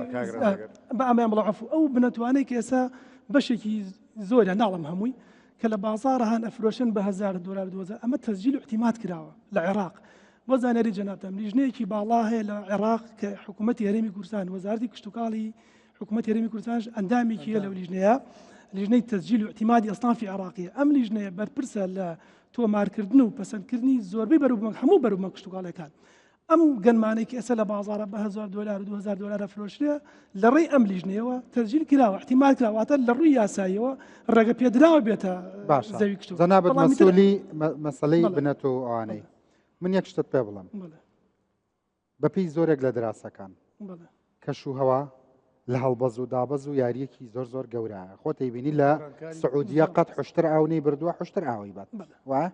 بە ئەمیان بڵ عەفو ئەو بنەتوانەی کە ئێستا بەشێکی زۆریان ناڵم هەمووی کە لە بازاڕە هەن ئەفرۆشن بە $1000 $2000 ئەمە تەسجیل و احتیمات کراوە لە عێراق بۆ زانەری جەنابتەم لیژنەیەکی باڵا هەیە لە عێراق کە حکوومەتی هەرێمی کوردستان وەزارەتی کشتتوکاڵی حکوومەتی هەرێمی کوردستانش ئەندامێکی هەیە لەو لیژنەیە لیژنەی تەسجیل و اعتیمادی ئەسنافی عێراقیە ئەم لیژنەیە بەرپرسە لە تۆمارکردن و پەسەندکردنی زۆربەی بەروبوومە هەموو بەروبوومە کشتتوکاڵەکان ئەم گەنمانێکی ئێستا لە بازاڕە بە $1000 $2000 فرۆشرێ لە ڕێی ئەم لیژنەیەوە تەسجیل کراوە احتیمال کراواتە لە ڕووی یاساییەوە ڕێگە پێدراوە بێتە زەوی کشتتوکاڵ جەنابەت مەسئولی مەسەلەی بنەتۆ ئەوانەی من یەک شتت پێ بڵم بەپێی زۆرێک لە دراسەکان کەش و هەوا لە هەڵبەز و دابەز و یاریەکی زۆر زۆر گەورەیە خۆ تەیبینی لە سعودیە قەت حشتر ئاونەی بردووە حشتر ئاوی بات وایە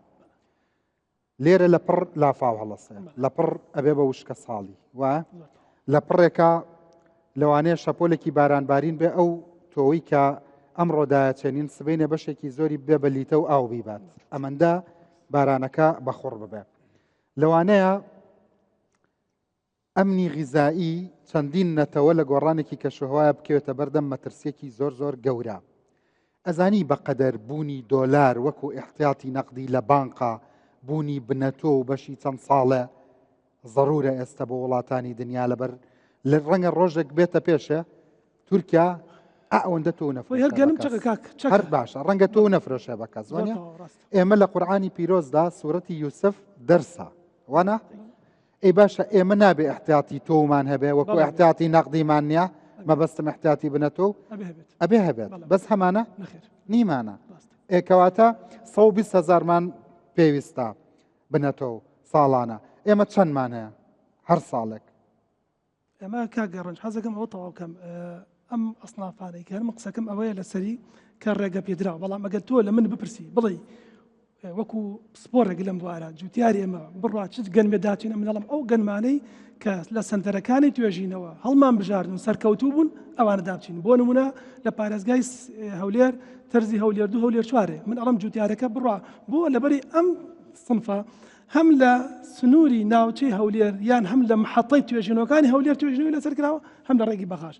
لێرە لە پڕ لافاو هەڵەسێ لە پڕ ئەبێ بە وشکە ساڵی وایە لە پڕێکە لەوانەیە شەپۆلێکی بارانبارین بێ ئەو تۆی کە ئەمڕۆدایە چێنین سبەینە بەشێکی زۆری بێ بە لیتە و ئاو بیبات ئەمەندە بارانەکە بەخۆڕ ببێ لەوانەیە ئەمنی غیزایی چەندین نەتەوە لە گۆڕانێکی کەشوهەوایە بکەوێتە بەردەم مەترسیەکی زۆر زۆر گەورە ئەزانی بەقەدەر بوونی دۆلار وەکو احتیاتی نەقدی لە بانقا بوونی بنەتۆ و بەشی چەند ساڵە ضرورە ئێستا بۆ وڵاتانی دنیا لەبەر لە ڕەنگە ڕۆژێک بێتە پێشە تورکیا ئەوەندە تۆ نەفرۆشە هەر باشە ڕەنگە تۆ نەفرۆشە بە کەس وانە ئێمە لە قورئانی پیرۆزدا سوورەتی یوسف دەرسە وانە ئەی باشە ئێمە نابێ احتیاتی تۆمان هەبێ وەکو احتیاتی نەقدیمان نییە مەبەستم احتیاتی بنەتۆ ئەبێ هەبێت بەس هەمانە نیمانە ئێکەواتە 120,000 مان پێویستە بنەتۆ ساڵانە ئێمە چەندمان هەیە هەر ساڵێک ئەمە کاگەڕنج حەزەکەم ئەوە تەواو بکەم ئەم ئەسنافانەی کە هەرمە قسەکەم ئەوەیە لەسەری کە ڕێگە پێدراوە بەڵام ئەگەر تۆ لە من بپرسی بڵێ وەکو سپۆرێک لەم دوارە جوتیاری ئەمە بڕوا چ گەنمێ داچینە منەڵم ئەو گەنمانەی کە لە سنتەرەکانی توێژینەوە هەڵمان بژاردن سەرکەوتوو بوون ئەوانە دابچین بۆ نمونە لە پارێزگای هەولێر تەرزی هەولێر 2 هەولێر 4 من ئەڵم جوتیارەکە بڕوا بۆ لەبەری ئەم سنفە هەم لە سنووری ناوچەی هەولێر یان هەم لە محەتەی توێژینەوەکانی هەولێر توێژینەوەی لەسەر کراوە هەم لە ڕێگی بەخاش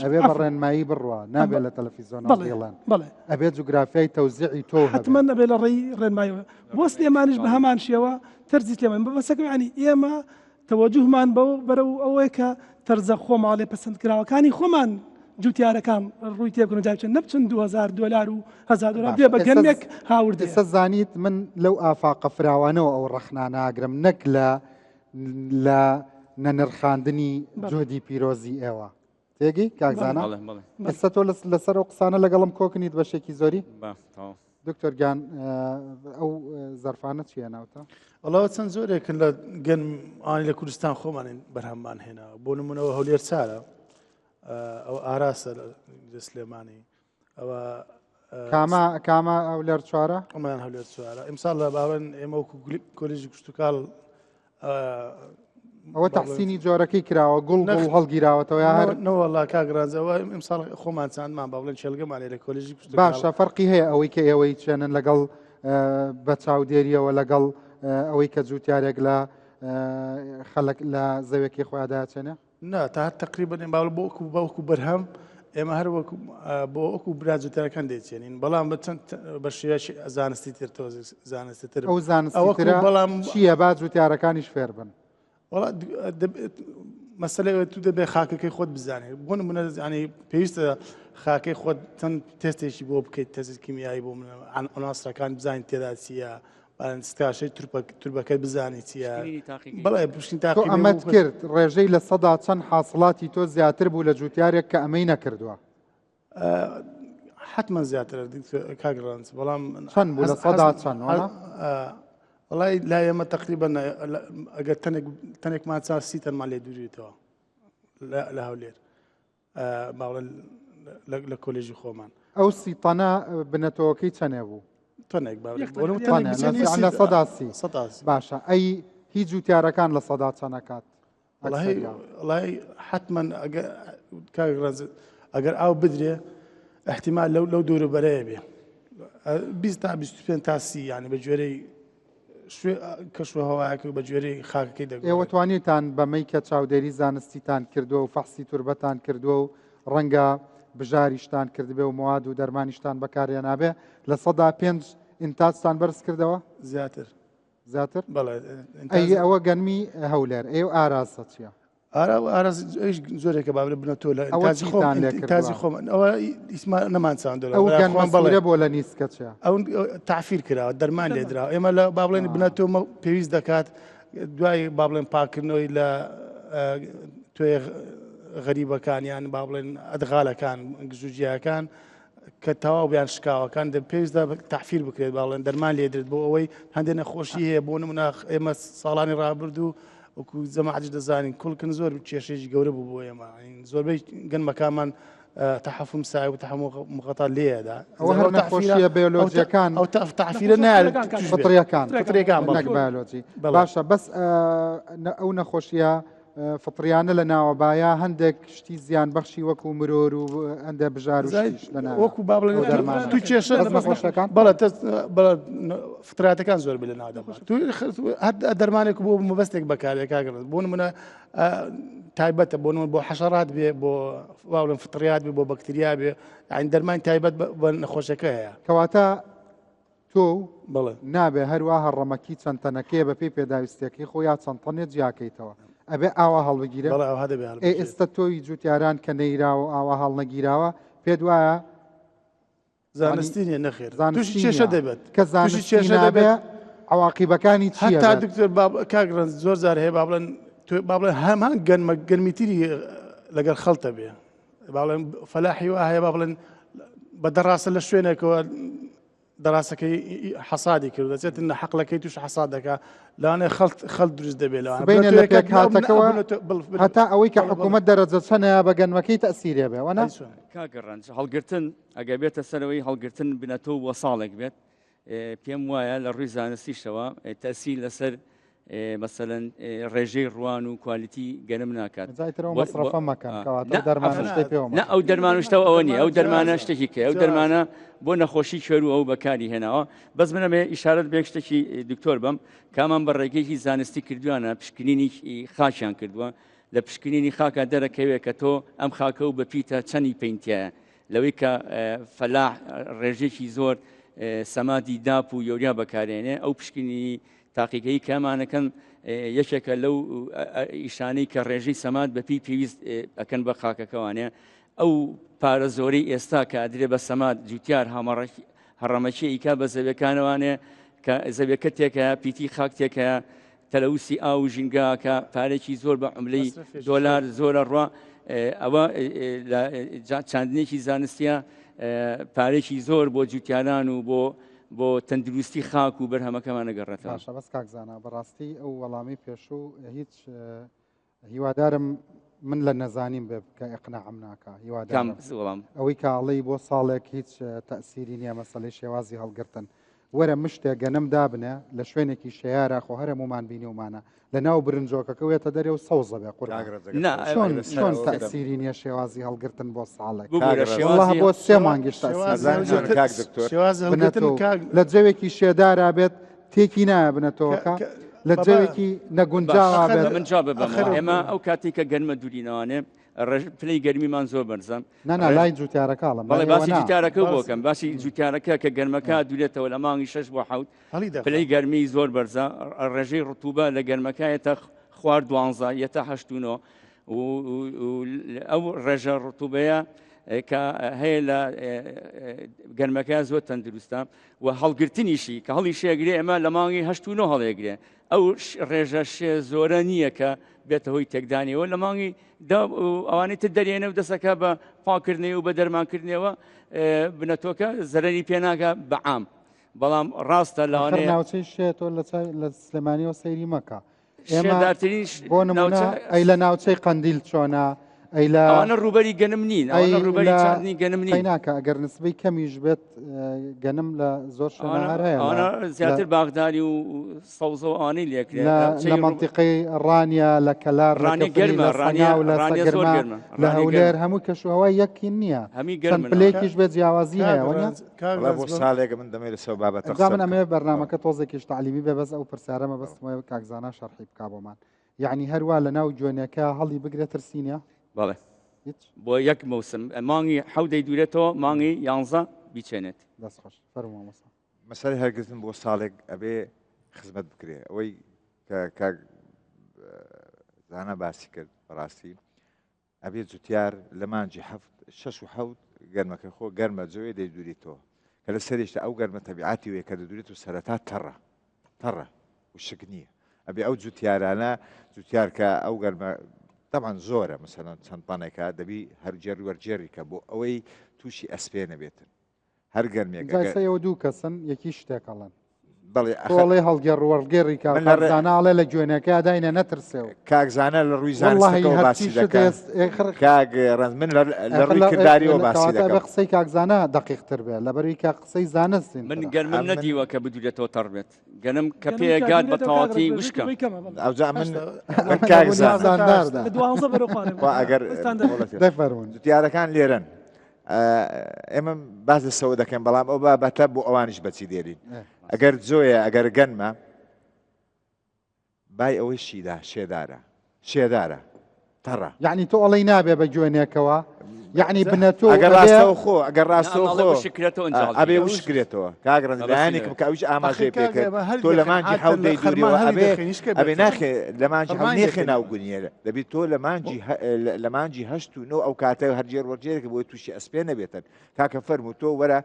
ئەبێ بە ڕێنمایی بڕوە نابێت لە تەلەڤیزۆنەوە بڵێن ئەبێت جوگرافیای تەوزیعی تۆ حتمەن ئەبێ لە ڕێی ڕێنماییەوە بۆ سلێمانیش بە هەمان شێوە تەرزی سلێمان بەسەکەیانی ئێمە تەوەجوهمان بەرەو ئەوەیە کە تەرزە خۆماڵێ پەسەندکراوەکانی خۆمان جوتیارەکان ڕووی تێبگرن جاچن نەبچن $2000 و $1000 بێ بە گەنمێک هاوردە ئێستا زانیت من لەو ئافاقە فراوانەوە ئەو ڕەخنانە ئاگرم نەک لە نەنرخاندنی جۆدی پیرۆزی ئێوە تێگەی کاکزانە ئێستا تۆ لەسەر ئەو قسانە لەگەڵم کۆکنیت بەشێکی زۆری دکتۆر گیان ئەو زەرفانە چیە ناوتە؟ وەڵاوە چەند زۆرێکن لە گەنمانی لە کوردستان خۆمانین بەرهەممان هێنا بۆ نمونەوە هەولێر چارە ئەو ئاراسە لە سلێمانی ئەوە کامە هەولێر 4 ئەمان هەولێر 4 ئیمساڵ لە باوەن ئێمە وەکو کۆلیژی کشتتوکاڵ ئەوە تەحسینی جۆرەکەی کراوە گوڵ هەڵگیراوەتەوە هەر نەوەڵا کاگرانزەوە ئیمساڵ خۆمان چاندمان با بڵێن چێلگەمانێ لە کۆلیژی کشتتوکاڵ باشە فەرقی هەیە ئەوەی کە ئێوەی چێنن لەگەڵ بە چاودێریەوە لەگەڵ ئەوەی کە جوتیارێک لە خەڵک لە زەوێکی خۆیاداچێنێ نا تا تقریبا باوڵ بۆکو بەرهەم ئێمە هەر وەکو بۆ ئەوکو براجوتەرەکان دەیچێنین بەڵام بە چەند بە شێشی زانستی تر زانستتر ئەو زانستیترە بەڵام چییە با جوتیارەکانیش فێر بن مەسەلەی تو دەبێ خاکەکەی خۆت بزانێت بۆ نمونە ینی پێویستە خاکەی خۆت چەند تێستێکی بۆ بکەیت تەست کیمیایی بۆ ئەناسرەکان بزانین تێدا چییە ستاشەی توربەکەی بزانی چییە بەڵێ پشتین تا ئەمەت کرد ڕێژەی لە سەدا چەند حاصڵاتی تۆ زیاتر بوو لە جوتیارێک کە ئەمەی نەکردووە حتمما زیاتر کاگرانس بەڵام چەند بوو لە سەدا چەند والله لا ئێمە تقریبا ئەگەر تەنێکمان چا سی تەنمان لێ دوورێتەوە لە هەولێر باڵێن لە کۆلێژی خۆمان ئەو سیتەنە بنەتەوەکەی چەنێ بوو تەنێک لە سەداسی باشە ئەی هیچ جوتیارەکان لە سەدا چەنەکات وڵی حتمما ئەگەر ئاو بدرێ احتیمال لەو دوورە بەرەیە بێ 20 تا 25 تا 30 یعنی بە گوێرەی کەشوە هەوایەکە بە گوێرەی خاکەکەی دەگوێت ئێوە توانیتان بەمەی کە چاودێری زانستیتان کردووە و فەحسی توربەتان کردووە و ڕەنگە بژاریشتان کردبێ و مواد و دەرمانیشتان بەکارێنابێ لە سەدا 5 ئینتاجتان بەرز کردەوە زیاتر ئەی ئەوە گەنمی هەولێر ئێوە ئارازە چییە؟ زۆرێکە با بنەتۆ لە تازی خۆمان ئەوە ئیسما نەمانچاندەوە ئەو گەنمەڵێ بۆ لە نیسکە چیە؟ ئەو تعفیر کراوە دەرمان لێدرا ئێمە لە با بڵێن بنەتۆمە پێویست دەکات دوای با بڵێن پاکردنەوەی لە توێ غەریبەکانیان با بڵێن ئەدغالەکان گزوجیەکان کە تەواو بیان شکاوەکان پێویستە تعفیر بکرێت باڵێن دەرمان لێدرێت بۆ ئەوەی هەندێک نەخۆشی هەیە بۆ نمونە ئێمە ساڵانی ڕابردوو وەکو زەماعەت دەزانین کوڵکن زۆر کێشێکی گەورە بوو بۆ ئێمە زۆربەی گەنمەکانمان تەحەفم سای و تەحمل مخەتا لێدا ئەوە هەر نەخۆشیە بیۆلۆجیەکان ئەو تعفیرە نایێت فطریەکان نەک بیۆلۆجی باشە بەس ئەو نەخۆشیە فطریانە لە ناوەبایە هەندێک شتی زیان بەخشی وەکو مرۆر و هەندێک بژار و وەکو با بڵێن تو کێشە نەخۆشەکان فتراتەکان زۆر لە ناودەبات دەرمانێک بۆ مەبەستێک بەکارێک کاگرن بۆ نمونە تایبەتە بۆ بۆ حەشەرات بێ بۆ باڵێن فتریات بێ بۆ بەکتریا بێ عین دەرمان تایبەت بە نەخۆشەکە هەیە کەواتە تۆ نابێ هەروە هەڕەمەکی چەند تەنەکەیە بە پێی پێداویستێکی خۆ یا چەند تەنێت جیاکەیتەوە ئەبێ ئاوا هەڵبگیرێت ئێستا تۆی جوتیاران کە نەیراوە ئاوا هەڵ نەگیراوە پێت وایە زانستی نیە نەخێر تووشی کێشە دەبێت کە زانستی نابێ عواقیبەکانی چییە؟ تا دکتۆر کاگرن زۆر زار هەیە با بڵێن هەمان گەرمیتری لەگەر خەڵتە بێ باڵێن فەلاحی وا هەیە با بڵێن بە دەڕاستە لە شوێنێکەوە دەڕاستەکەی حەسادی کرد دەچێت حەقلەکەی توش حەساد دەکا لەوانەیە خەڵ دروست دەبێت بینە لە پێک هاتەکەەوە هەتا ئەوەی کە حکوومەت دەرەجە چەنە بە گەنمەکەی تەسیرێ بێ وەنا کاگەڕان هەڵگرتن ئەگە بێتە سەرەوەی هەڵگرتن بنەتەوە بۆ ساڵێک بێت پێم وایە لە ڕووی زانستیشەوە تەسیل لەسەر مثلەن ڕێژەی ڕوان و کوالیتی گەنم ناکات ئەو دەرمانشتەوە ئەوە نیە ئەو دەرمانە شتێکی کە ئەو دەرمانە بۆ نەخۆشی کوێر و ئەو بەکاری هێناوە بەس منەمێ ئیشارەت بێ شتێکی دکتۆر بم کامان بە ڕێگەیەکی زانستی کردوانە پشکنینی خاچیان کردووە لە پشکنینی خاکە دەرەکەوێت کە تۆ ئەم خاکە و بەپیتە چەندی پێینتیایە لەوەی کە فەلاح ڕێژێکی زۆر سەمادی داپ و یۆریا بەکارێنێ ئەو پشکنینی تاقیگەی کامانەکەن یەکێکە لەو ئیشانەی کە ڕێژەی سەماد بەپی پێویست ئەکەن بە خاکەکەوانێ ئەو پارە زۆرەی ئێستا کە ئەدرێ بە سەماد جوتیار هەڕەمەکی ئیکا بە زەویەکانەوانێ کە زەویەکە تێکە پیتی خاک تێکە تەلەوسی ئاو ژینگاکە پارێکی زۆر بە عملەی دۆلار زۆرە ڕوا ئەوە چاندنێکی زانستیە پارێکی زۆر بۆ جوتیاران و بۆ تەندروستی خاک و بەرهەمەکەمان نەگەڕێتەوە. باشە بەس کاکزانە بەڕاستی ئەو وەڵامی پێشوو هیچ هیوادارم من لە نەزانیم بێ کە ئەقنەعەم ناکە هیوادارم ئەوەی کاڵەی بۆ ساڵێک هیچ تەئسیری نییە مەسەلەی شێوازی هەڵگرتن وەرە مشتێ گەنم دابنێ لە شوێنێکی شێیارە خۆ هەرمومان بینیومانە لە ناو برنجۆکەکە وێتە دەرێ و سەوزە بێ چۆن تەئسیری نییە شێوازی هەڵگرتن بۆ ساڵێک بۆ سێ مانگیش لە جەوێکی شێدارا بێت تێکی نایە بنەتەوەکە لە جەوێکی نەگونجاوە بێت من جا ببەم ئێمە ئەو کاتی کە گەنمە دوورینەوانێ پلەی گەرمیمان زۆر بەرزە نانا لای جوتیارەکەڵم بەڵێ باسی جوتیارەکە بۆکەم باسی جوتیارەکە کە گەرمەکە دوورێتەوە لە مانگی 6 بۆ 7 پلەی گەرمی زۆر بەرزە ڕێژەی ڕتوبە لە گەرمەکەیەتە خوار 12 یەتە 8 ئەو ڕێژە ڕتوبەیە کە هەیە لە گەرمەکە زۆر تەندروستە و هەڵگرتنیشی کە هەڵی شێگرێ ئەمە لە مانگی 8 هەڵێگرێ ئەو ڕێژە شێ زۆرە نییە کە بێتە هۆی تێکدانیەوە لە مانگی ئەوانەی تر دەرێنە و دەسەکە بە پاکردنەوە و بە دەرمانکردنەوە بنەتۆکە زەرەری پێناگە بەعام بەڵام ڕاستە لەوانەیە ناوچەی شێتۆ لە سلێمانیەوە سەیری مەکە شێدارترینش بۆ نمونە ئەی لە ناوچەی قەندیل چۆنە ئەی لە ئەوانە ڕوبەری گەنم نین ئەوانە ڕوبەری چاندنی گەنم نین ناکە ئەگەر نسبەی کەمیش بێت گەنم لە زۆر شوێنە هەیە ئەوانە زیاتر باغداری و سەوزە و ئەوانەی لێکرێت لە منتیقەی ڕانیا لە کەلار ڕانی گەرمە ڕانیا زۆر گەرمە لە هەولێر هەموو کەشوهەوای یەکی نییە چەند پلەیەکیش بێت جیاوازی هەیە بۆ ساڵێک من دەمێت لە سەو بابەتە من ئەمێ بەرنامەکە تۆزێکیش تعلیمی بێ بەس ئەو پرسیارەمە بەستمەوە کاکزانە شەرحی بکا بۆمان یعنی هەروە لە ناو جوێنەکە هەڵی بگرێت ترسینە بەڵێ بۆ یەک مەوسم مانگی حەودەی دوورێتەوە مانگی 11 بیچێنێت دەست خۆش فەرمووە مەسا مەسەلەی هەرگرتن بۆ ساڵێک ئەبێ خزمەت بکرێ ئەوەی کە زانە باسی کرد بەڕاستی ئەبێ جوتیار لە مانجی 6 و 7 گەرمەکە خۆ گەرمە جوێ دەیدوریتەوە کە لە سەرێشتا ئەو گەرمە تەبیعاتی وێ کە دەدوریت و سەرەتا تەڕە و شک نییە ئەبێ ئەو جوتیارانە جوتیار کە ئەو گەرمە طبعا زۆرە مثلا چەند پانێکە دەبی هەرجێر وەرجێریکە بۆ ئەوەی تووشی ئەسپێ نەبێتن هەر گەرمێکەوە دوو کەسن یەکی شتێکەڵەن بەڵێ هەڵگەر وەرگێڕی کارزاناڵێ لە جوێنەکە داینە نەترسێەوە کاکزانە لە ڕووی زانستەکەەوە باسی دەکەن کاک من لە ڕووی کرداریەوە باسی دەکەم بە قسەی کاکزانە دەقیقتر بێت لەبەروی کا قسەی زانستین من گەرمم نەدیوە کە بدوێتەوە تەڕ بێت گەنم کە پێگات بە تەواتی وشکە ئەوجا من کاکزانداردا ئەگەر دەفەرمون جوتیارەکان لێرن ئێمە باز لەسەوە دەکەن بەڵام ئەو بابەتە بۆ ئەوانش بەچی دێرین ئەگەر جۆیە ئەگەر گەنمە بای ئەوەی شێدارە تەڕە یعنی تۆ ئەڵی نابێ بە جوێنێکەوە یعنی بنەتۆ ئەگەر ڕاستەوە خۆ ئەگەر ڕاستەوە ئەبێ وشکرێتەوە کاگڕندیانێکم کە ئەوش ئاماژەی پێکرد تۆ لە مانجی حەودەی دووریەوە ئەبێ ناخێ لە مانجی نێخێ ناوگونیێرە دەبێت تۆ لە مانجی هەشت و نۆ ئەو کاتە هەرجێر وەرجێرێکە بۆی تووشی ئەسپێ نەبێتن کاکە فەرموو تۆ وەرە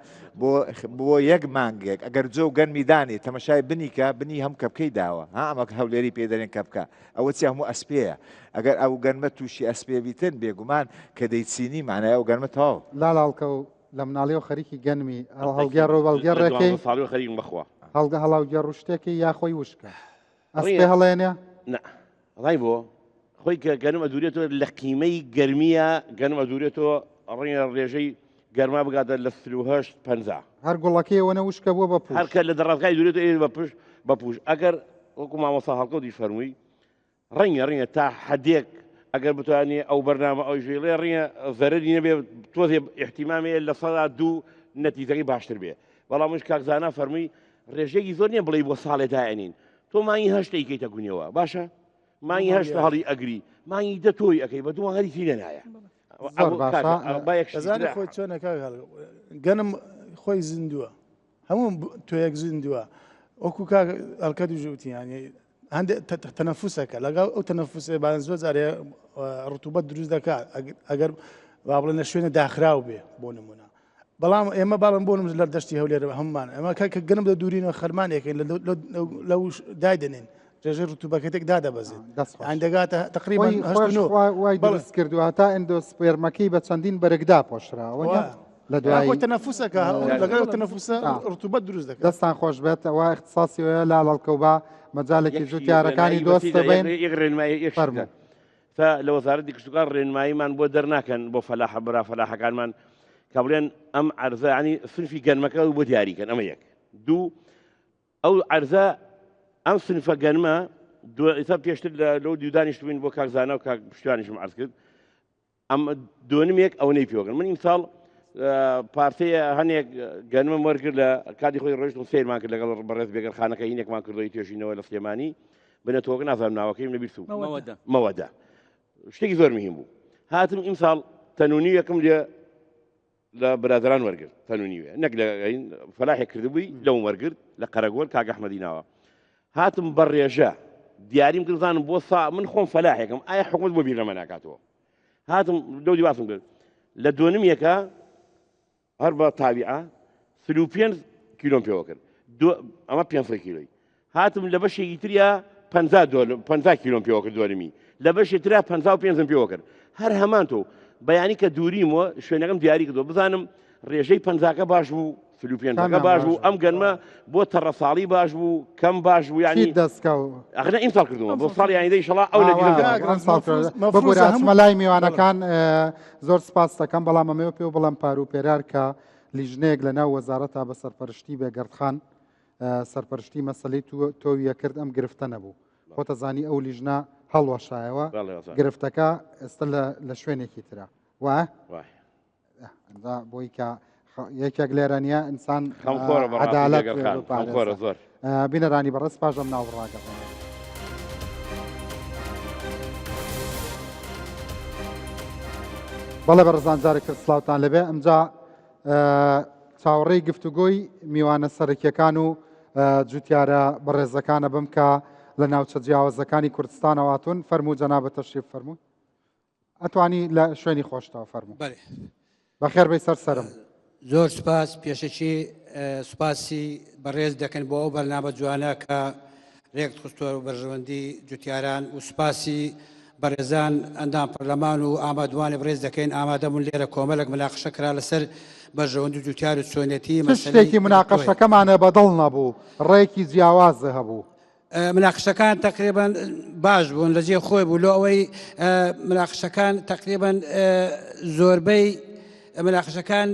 بۆ یەک مانگێک ئەگەر جۆ گەنمی دانی تەمەشای بنیکە بنی هەم کە بکەی داوە ئەمە هەولێری پێدەرێن کە بکە ئەوە چی هەموو ئەسپەیە ئەگەر ئەو گەنمە تووشی ئەسپێ بیتن بێگومان کە دەیچینی مانای ئەو گەنمە تەواو لاڵکە و لە مناڵیەوە خەریکی گەنمی هەڵگەر ڕۆبەڵگەڕێکی خەریک بخوا هەڵاوگەڕ شتێکی یاخۆی وشکە ئەسپێ هەڵێنێ ڕای بۆ خۆی کە گەنم ئەدورێتەوە لە قیمەی گەرمیە گەنم ئەدورێتەوە ڕێنە ڕێژەی گەرما بگاتە لە 50 هەر گوڵەکەیەوە نەوشکە بووە بە پوش هەرکە لە دەڕازگای دوورێت بە پوش ئەگەر وەکو مامۆستا هەڵکەوتی فەرمووی ڕەنگە تا حەدێک ئەگەر بتوانێ ئەو بەرنامە ئەو ژێڵێ ڕێنە زەرەری نەبێ تۆزێ احتیمامەیە لە سەدا دوو نەتیجەکەی باشتر بێ بەڵام مش کاکزانە فەرمووی ڕێژەیەکی زۆر نییە بڵێ بۆ ساڵێ داێنین تۆ مانگی هەشتەی کەیتە گونیەوە باشە مانگی هەشت هەڵی ئەگری مانگی دەتۆی ئەەکەی بە دووە هەریتی لە نایە زانانی خۆی چۆنەکە گەنم خۆی زیندووە هەموو تۆیەک زیندووە وەکو ئەلکەدی ژوتیانی هەندێک تەنەفوسەکە لەگەڵ ئەو تەنەفوسێ بان زۆر جارێ ڕتوبەت دروست دەکات ئەگەر با بڵێن لە شوێنە داخراو بێ بۆ نمونە بەڵام ئێمە باڵم بۆ لە دەشتی هەولێر هەمومان ئەمە کە گەنم لە دوورینەوە خەرمانێکین لەو دایدنێن ڕێژەی ڕتوبەکەتێک دادەبەزێت دەگاتە تقریبان وای دەست کردووە تا ئەندۆسپێرمەکەی بە چەندین بەرەگدا پۆشراوە لە دوای تەنەفوسەکە لەگەڵ تەنەفوسە ڕتوبەت دروست دەکات دەستان خۆش بێت ئەوە اختصاسیەوە لاڵکەوبا مەجالێکی جوتیارەکانی دۆست دەبین ڕێنمایی لە وەزارەتی کشتوکار ڕێنماییمان بۆ دەرناکەن بۆ فەلاح برا فەلاحەکانمان کە بڵێن ئەم عەرزانی سنفی گەنمەکە بۆ دیاریکەن ئەمە یەک دوو ئەو عەرزە ئەم سنفە گەنمە ئێستا پێشتر لەو دیودانیشتبووین بۆ کاکزانە و کاک پشتیوانیشم عەرز کرد ئەم دوێنمێک ئەوەی پێوەگەن من ئیمساڵ پارتەیە هەنێک گەنمم وەرگرت لە کاتی خۆی ڕۆیشتم سیرمان کرد لەگەڵ بەڕێز بێگەرخانەکە هینێکمان کردەوەی توێژینەوە لە سلێمانی بنەتۆکە نازانم ناوەکەیم لەبیر سوو مەوەدە شتێکی زۆر مهم بوو هاتم ئیمساڵ تەنونی یەکەم لە برادران وەرگرت تەنونیوێ نەک لە فەلاحێک کردبووی لەوم وەرگرت لە قەرەگۆر کاک ئەحمەدی ناوە هاتم بە ڕێژە دیاریم کردزانم بۆ من خۆم فەلاحێکم ئایا حکومت بۆ بیر لەمە ناکاتەوە هاتم دەو دیواسم کرد لە دوێنمیەکە هەر بە تابیعە 35 کیلۆم پێوە کرد ئەمە 500 کیلۆی هاتم لە بەشێکی تریا 50 کیلۆم پێوە کرد دوێنمی لە بەشێ تریا 55 پێوە کرد هەر هەمان تۆ بەیانی کە دووریمەوە شوێنەکەم دیاری کردەوە بزانم ڕێژەی 50کە باش بوو فیلیپینەکە باش بوو ئەم گەنمە بۆ تەڕە ساڵی باش بوو کەم باش بوو یعنی دەستکە ئەخنا ئیمساڵ کردووە بۆ ساڵی یانیدەی شەڵا ئەو ببوورە ئەسمەلای میوانەکان زۆر سپاس دەکەم بەڵام ئەمەوە پێ بڵام پار و پێرار کە لیژنەیەک لە ناو وەزارەتا بە سەرپەرشتی بێگەردخان سەرپەرشتی مەسەلەی تۆویە کرد ئەم گرفتە نەبوو خۆتە زانی ئەو لیژنە هەڵوەشایەوە گرفتەکە ئێستا لە شوێنێکی ترە وایە بۆی کە یەکێک لێرەنیە ئینسان عەدالەت زۆر بینەرانی بەڕێز پاژەم ناوڕاگەڕێ بەڵێ بەڕزان جارێک کرد سلااوتان لەبێ ئەمجا چاوەڕێی گفتوگۆی میوانە سەرەکیەکان و جوتیارە بەڕێزەکانە بم کە لە ناوچە جیاوازەکانی کوردستانەواتون فەرموو جەنابە تەشریف فەرمووی ئەتوانی لە شوێنی خۆشتەوە فەرموو بەخێر بەی سەرسەرم زۆر سپاس پێشەکی سوپاسی بەڕێز دەکەن بۆ ئەو بەرنامە جوانە کە ڕێک خستووە و بەرژەوەندی جوتیاران و سوپاسی بەڕێزان ئەندام پەرلەمان و ئامادوانی بڕێز دەکەین ئامادەبوون لێرە کۆمەڵک مناقشە کرا لەسەر بەرژەوەندی جوتیار و چۆنێتی شتێکی مناقشەکەمانە بەدڵ نەبوو ڕێکی جیاوازە هەبوو مناقشەکان تقریبا باش بوون لەجێ خۆی بوو لۆ ئەوەی مناقشەکان تقریبا زۆربەی مناقشەکان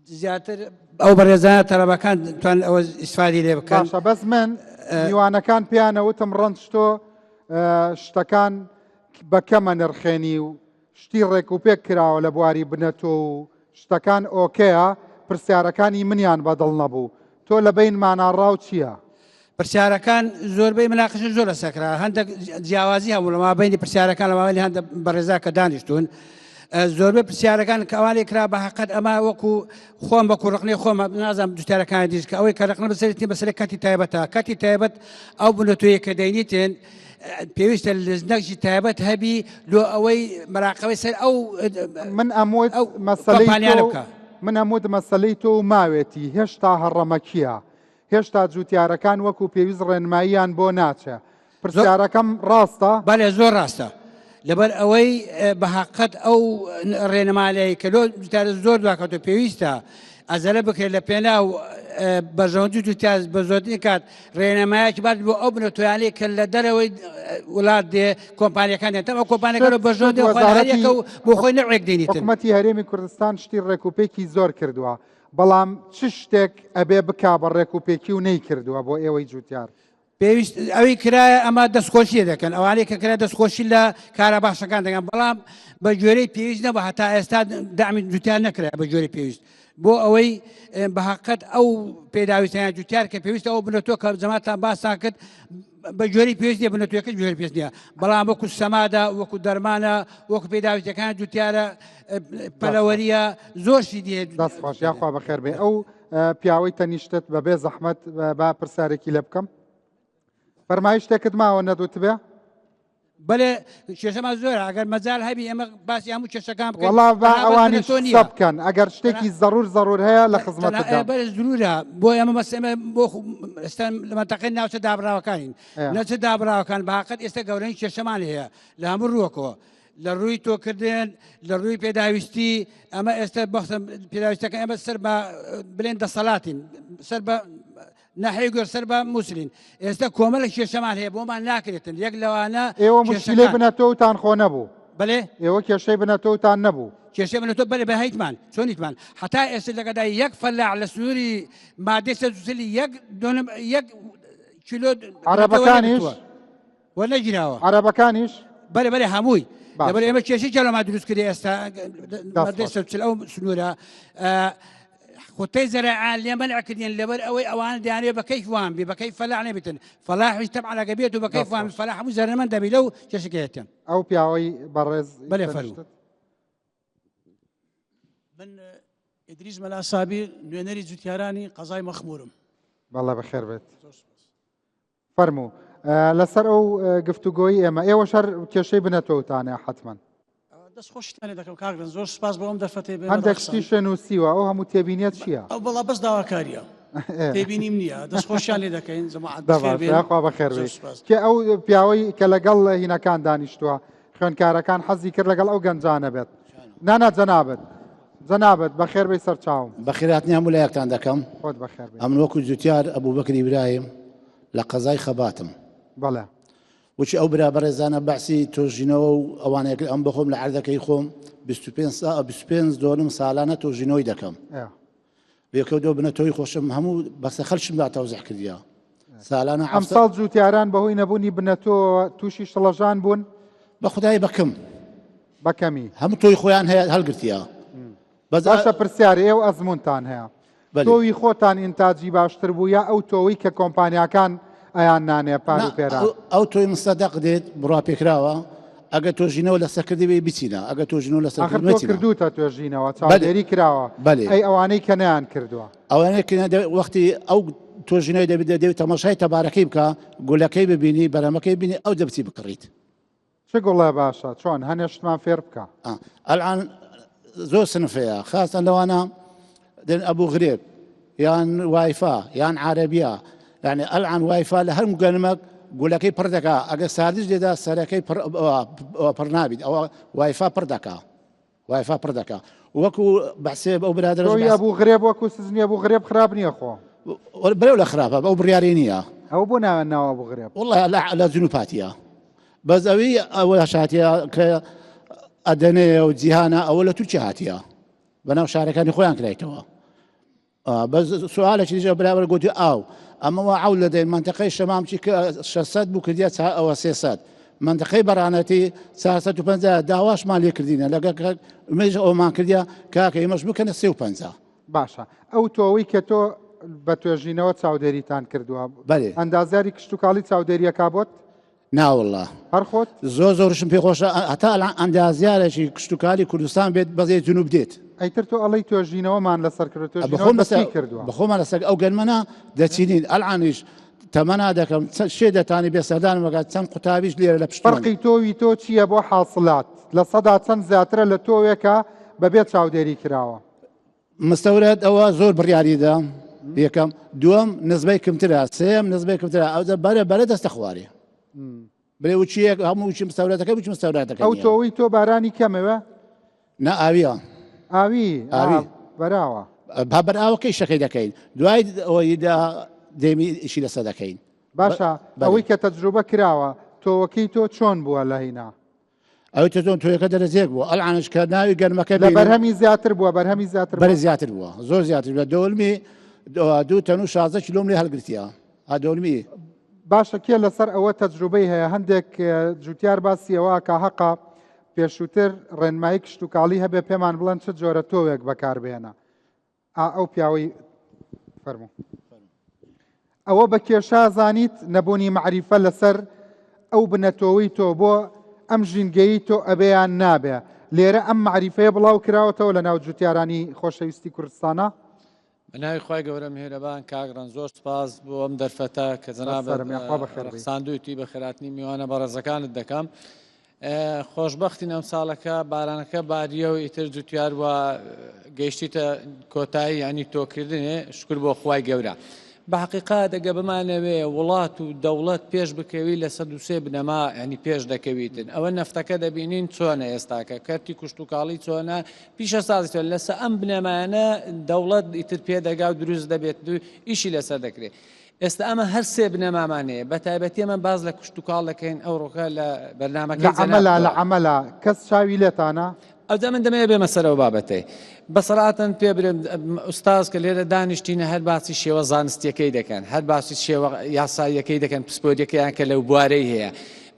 زیاتر ئەو بەڕێزانە تەرەبەکان توان ئەوە ئیسفادی لێ بکەن بەس من میوانەکان پیانەوتم ڕەنجتۆ شتەکان بەکەمە نرخێنی و شتی ڕێک و پێک کراوە لە بواری بنەتۆ و شتەکان ئۆکەیە پرسیارەکانی منیان بەدڵ نەبوو تۆ لە بین ماناڕاو چییە؟ پرسیارەکان زۆربەی مناقش زۆر لە سەکرا هەندێک جیاوازی هەبوو لە مابینی پرسیارەکان لە ماوەی هەندێک بەڕێزا کە دانیشتون زۆربەی پرسیارەکان کەوانی کرا بە حەقەت ئەمە وەکو خۆم بە کوڕقنی خۆم نازانم دوستارەکانی دیش کە ئەوەی کە ڕقنە بەسەرێتی بەسەری کاتی تایبەتە کاتی تایبەت ئەو بنەتۆیە کە دەینیتێن پێویستە لەزنەکشی تایبەت هەبی لۆ ئەوەی مراقبەی سەر ئەو من ئەمۆت مەسەلەی من ئەمۆت مەسەلەی تۆ ماوێتی هێشتا هەڕەمەکیە هێشتا جوتیارەکان وەکو پێویست ڕێنماییان بۆ ناچێ پرسیارەکەم ڕاستە؟ بەڵێ زۆر ڕاستە لەبەر ئەوەی بە حەقەت ئەو ڕێنمالەیە کە لۆ جوتیارە زۆر دواکەوتە پێویستە ئەزەرە بکرێت لە پێناو بەژەوەندی جوتیار بە زۆرترین کات ڕێنەمایەکی بات بۆ ئەو بنەتۆیانەی کە لە دەرەوەی وڵات دێ کۆمپانیەکان دێن تەمە کۆمپانیەکە بەژەوەندی خۆیەکە و بۆ خۆی نەڕێک دێنیتن حکومەتی هەرێمی کوردستان شتی ڕێکوپێکی زۆر کردووە بەڵام چ شتێک ئەبێ بکا بە ڕێکوپێکی و نەی کردووە بۆ ئێوەی جوتیار پێویست ئەوەی کرایە ئەمە دەستخۆشیە دەکەن ئەوانەی کە کرا دەستخۆشی لە کارە باشەکان دەگەن بەڵام بە جۆرەی پێویست نەبە هەتا ئێستا دامی جوتیار نەکرا بە جۆری پێویست بۆ ئەوەی بە حەقەت ئەو پێداویستیان جوتیار کە پێویستە ئەو بنەتۆ کە زەماتان باسان کرد بە جۆری پێویست نیە بنەتۆیەکەش جۆری پێویست نییە بەڵام وەکو سەمادا وەکو دەرمانە وەکو پێداویستەکان جوتیارە پەلەوەریە زۆرشی دێ دەست خۆش یاخوا بەخێر بێ ئەو پیاوەی تەنیشتت بەبێ زەحمەت با پرسیارێکی لێ بکەم فەرمایی شتێکت ماوە نەدوت بێ بەڵێ کێشەمان زۆرە ئەگەر مەجال هەبی ئێمە باسی هەموو کێشەکان بکەین وەڵا بە ئەوانیش سە بکەن ئەگەر شتێکی زەڕور هەیە لە خزمەتدا بەرز ضرورە بۆ ئێمە مەسئمە بۆ ئێستا لە مەنتەقەی ناوچە دابراوەکانین نەچە دابراوەکان بەحەقەت ئێستا گەورەی کێشەمان هەیە لە هەموو ڕووەکەوە لە ڕووی تۆکردن لە ڕووی پێداویستی ئەمە ئێستا بەخسم پێداویستەکە ئێمە سەر بە بڵێن دەسەڵاتین سەر بە ناحەیە گوێر سەر بە مووسین ئێستا کۆمەڵە کێشەمان هەیە بۆمان ناکرێتن یەک لەوانە ئێوە مشکلەی بنەتۆتان خۆ نەبوو بڵێ ئێوە کێشەی بنەتۆتان نەبوو کێشەی بنەتۆ بەێ بە هەیتمان چۆنیتمان حتا ئێستا لەگەدا یەک فەلاع لە سنووری مادەی سەرسلی یەک کیلۆ عەرەبەکانیش وەنەگیراوە عەرەبەکانیش بەێ هەمووی لەبەر ئێمە کێشەی جەڵەما دروست کردی ئێستا ئەو سنوورە خوتەی زەرعان لێ مەنعکردین لەبەر ئەوەی ئەوان دیانێ بە کەیف وان بێ بە کەیف فەلاع نەبێتن فەلاحی تەبعا لەگە بێت و بە کەیف وان فەلاح هەموو زەرمەند دەبی لەو کێشەکەیەتن ئەو پیاوەی بەڕێز بەلێ فەرموو من ئیدریس مەلاسابی نوێنەری جوتیارانی قەزای مەخمورم بەڵێ بەخێر بێت فەرموو لەسەر ئەو گفتوگۆی ئێمە ئێوە شەر کێشەی بنەتۆتانە حتممەن دەست خۆشتانێ دەکەم کاکرن زۆر سپاس بۆ ئەم دەرفەتێ بێ هەندێک شتی شوێنووسیوە ئەو هەموو تێبینێت چییە؟ ئەو بەڵا بەس داواکاریە تێبینیم نییە دەست خۆشیان لێ دەکەین زەماخوا بەخێر کە ئەو پیاوەی کە لەگەڵ هینەکان دانیشتووە خوێندکارەکان حەزی کرد لەگەڵ ئەو گەنجانە بێت نانا جەنابەت جەنابەت بەخێر بێ سەر چاوم بەخێراتنی هەموو لایەکتان دەکەم خۆت بەخێر بێ ئەمن وەکو جوتیار ئەبوو بەکری ئیبراهیم لە قەزای خەباتم بەڵێ وچی ئەو برابەڕێزانە بەعسی تۆژینەوە و ئەوانەیە ئەم بەخۆم لە عەردەکەی خۆم 25 دۆنم ساڵانە تۆژینەوەی دەکەم بێکەوتەوە بنە تۆی خۆشم هەموو بەسە خەلشمدا تەوزیح کردیا ساڵانە ئەم ساڵ جوتیاران بەهۆی نەبوونی بنەتۆ تووشی شڵەژان بوون بە خودای بەکەم بەکەمی هەموو تۆی خۆیان هەیە هەڵگرتیا باشە پرسیاری ئێوە ئەزمونتان هەیە تۆوی خۆتان ئینتاجی باشتر بوو یا ئەو تۆوی کە کۆمپانیاکان ئەیان نانێ پار و پێران ئەو تۆی مستەدەق دێت بڕوا پێکراوە ئەگە تۆژینەوە لە سەرکردی بێ بچینە ئەگە تۆژینەوە لە سەرکردی کردوتە توێژینەوە چاودێری کراوە ئەی ئەوانەی کە نەیان کردووە ئەوانەیە وەختی ئەو تۆژینەوەی دەبێت تەماشای تەبارەکەی بکە گۆلەکەی ببینی بەرەمەکەی بینی ئەو دەبچی بکڕیت چه گوڵە باشە چۆن هەنێشتمان فێر بکە ئەلعان زۆر سنفەیە خاستن لەوانە دێن ئەبوو غرێب یان وایفا یان عارەبیە یعنی ئەلعان وایفا لە هەر مگەنمەک گولەکەی پڕ دەکا ئەگە ساردش دێدا سەرەکەی پڕ نابیت ئەوە وایفا پڕ دەکا وایفا پڕ دەکا وەکو بەحسێ ئەو برادر ئەبوو غرێب وەکو سزنی ئەبوو غرێب خراپ نییە خۆ بەرەو لە خراپە ئەو بڕیاری نییە ئەو بۆ ناوە ناوە ئەبوو غرێب وڵڵا لە جنوپاتیە بەس ئەوی ئەوە شاتیە کە ئەدەنێ و جیهانە ئەوە لە تورکی هاتیە بەناو شارەکانی خۆیان کرایتەوە بەس سوالێکی دیژە بەرابەر گوتی ئاو ئەمەوە ئاو لە دەین منتەقەی شەمامچی کە 600 بوو کردیا ئەوە 300 منتەقەی بەڕانەتی 450 داواشمان لێ کردینە لەگە مێژ ئەومان کردیا کاکە ئێمەش بکەنە 350 باشە ئەو تۆوەی کە تۆ بە توێژینەوە چاودێریتان کردووە بەێ ئەندازیاری کشتتوکاڵی چاودێریەکە بۆت ناوەڵڵا هەرخۆت زۆرشم پێخۆشە هەتا ئەندازیارێکی کشتتوکالی کوردستان بێت بەزێ جنوب دێت ئەیتر تۆ ئەڵی توێژینەوەمان لەسەر کردو کردووە بەخۆمان لەسەر ئەو گەرمەە دەچینین ئەلعانیش تەمەنا دەکەم شێ دەتانی بێسەردان وەگات چەند قوتابیش لێرە لە پشت فەرقی تۆوی تۆ چییە بۆ حاصلات لە سەدا چەند زیاترە لە تۆوێکە بەبێت چاودێری کراوە مستەورەت ئەوە زۆر بڕیاریدا یەکەم دووەم نزبەی کمترە سێم نزبەی کمترە ئەو بەرە دەستە خوارێ برێ وچیەک هەموو وچی مستەورەتەکە وچ مستەورەتەکە ئەو تۆوی تۆ بارانی کەمەوە نا ئاویە ئاوی بەراوە بەراوەکەی شەکەی دەکەین دوای ئەوەیدا دێمی ئیشی لەسە دەکەین باشە ئەوەی کە تەجروبە کراوە تۆوەکەی تۆ چۆن بووە لە هینا ئەوەی تۆن تۆیەکە دەرەجێک بووە ئەلعانش کە ناوی گەرمەکە لە بەرهەمی زیاتر بووە بەرهەمی زیاتر بەرە زیاتر بووە زۆر زیاتر بووە دەوڵمی 2 تەن و 16 کیلۆم لێ هەڵگرتیە دەوڵمی باشە کێ لەسەر ئەوە تەجروبەی هەیە هەندێک جوتیار باسیەوە کە حەقا پێشووتر ڕێنمایی کشتتوکاڵی هەبێ پێمان بڵێن چ جۆرە تۆوێک بەکاربێنە ئەو پیاوەی فەرموو ئەوە بە کێشا زانیت نەبوونی معریفە لەسەر ئەو بنەتۆوەی تۆ بۆ ئەم ژینگەیی تۆ ئەبێیان نابێ لێرە ئەم معریفەیە بڵاو کراوەتەوە لە ناو جوتیارانی خۆشەویستی کوردستانە بەناوی خی گەورە میهرەبان کاگڕان زۆر سپاس بۆ ئەم دەرفەتە کە جەنابساندویتی بە خێراتنی میوانە بە ڕێزەکانت دەکەم خۆشببختین ئەم ساڵەکە بارانەکە باریە و ئیتر جوتیار وە گەیشتیتە کۆتایی ینی تۆکردنێ شکر بۆ خی گەورە بە حقیقات ئەگە بمانەوێ وڵات و دەوڵەت پێش بکەوی لە 103 بنەما ینی پێش دەکەویتن ئەوە نەفتەکە دەبینین چۆنە ئێستاکە کەرتی کوشتتوکاڵی چۆنە پیشە سازیتۆ لەسەر ئەم بنەمانە دەوڵەت ئیتر پێدەگا و دروست دەبێت و ئیشی لەسەر دەکرێت ئێستا ئەمە هەر سێ بنەمامانەیە بە تایبەتی ئەمە باز لە کوشتتوکاڵ دەکەین ئەو ڕۆکە لە بەرنامەکە لە عمەلا کەس چاوی لێتانە ئەودا من دەمەوێت بێ مەسەرەوە بابەتەی بەسەراتەن پێ برێن ئوستاز کە لێرە دانیشتینە هەر باسی شێوە زانستیەکەی دەکەن هەر باسی شێوە یاساییەکەی دەکەن پسپۆریەکەیان کە لەو بوارەی هەیە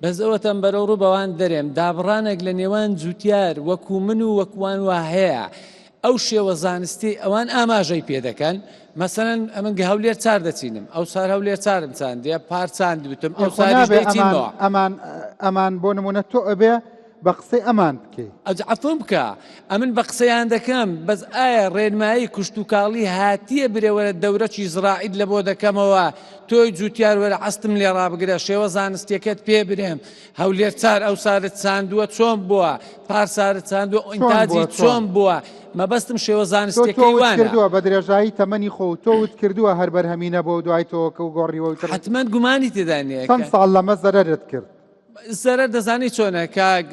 بەس ئەوەتەن بەرەو ڕوو بەوان دەرێم دابڕانێک لە نێوان جوتیار وەکو من و وەکوان وا هەیە ئەو شێوە زانستی ئەوان ئاماژەی پێ دەکەن مەسەرەن ئەمن هەولێر چار دەچینم ئەو سار هەولێر چارم چاندێ پارچاند بتم ئەو ساریش دەچینەوە ئەمان بۆ نمونە تۆ ئەبێ بە قسەی ئەمان بکەی ئەفم بکە ئەمن بە قسەیان دەکەم بەس ئایا ڕێنمایی کوشتتوکاڵی هاتیە برێوەرە دەورەکی زراعید لە بۆ دەکەمەوە تۆی جوتیار وەرە عستم لێ ڕابگرە شێوە زانستیەکەت پێ برێم هەولێر چار ئەو سارت چاندووە چۆن بووە پارسارت چاندووە ئینتاجی چۆن بووە مەبەستم شێوە زانستیەکەی وانە کردووە بە درێژایی تەمەنی خۆ تۆوت کردووە هەر بەرهەمینە بۆ دوای تۆکە و گۆڕیەوە حتمما گومانی تێدانەیە چەند ساڵ لەمە زەرەرت کرد زەرەر دەزانی چۆنە کاگ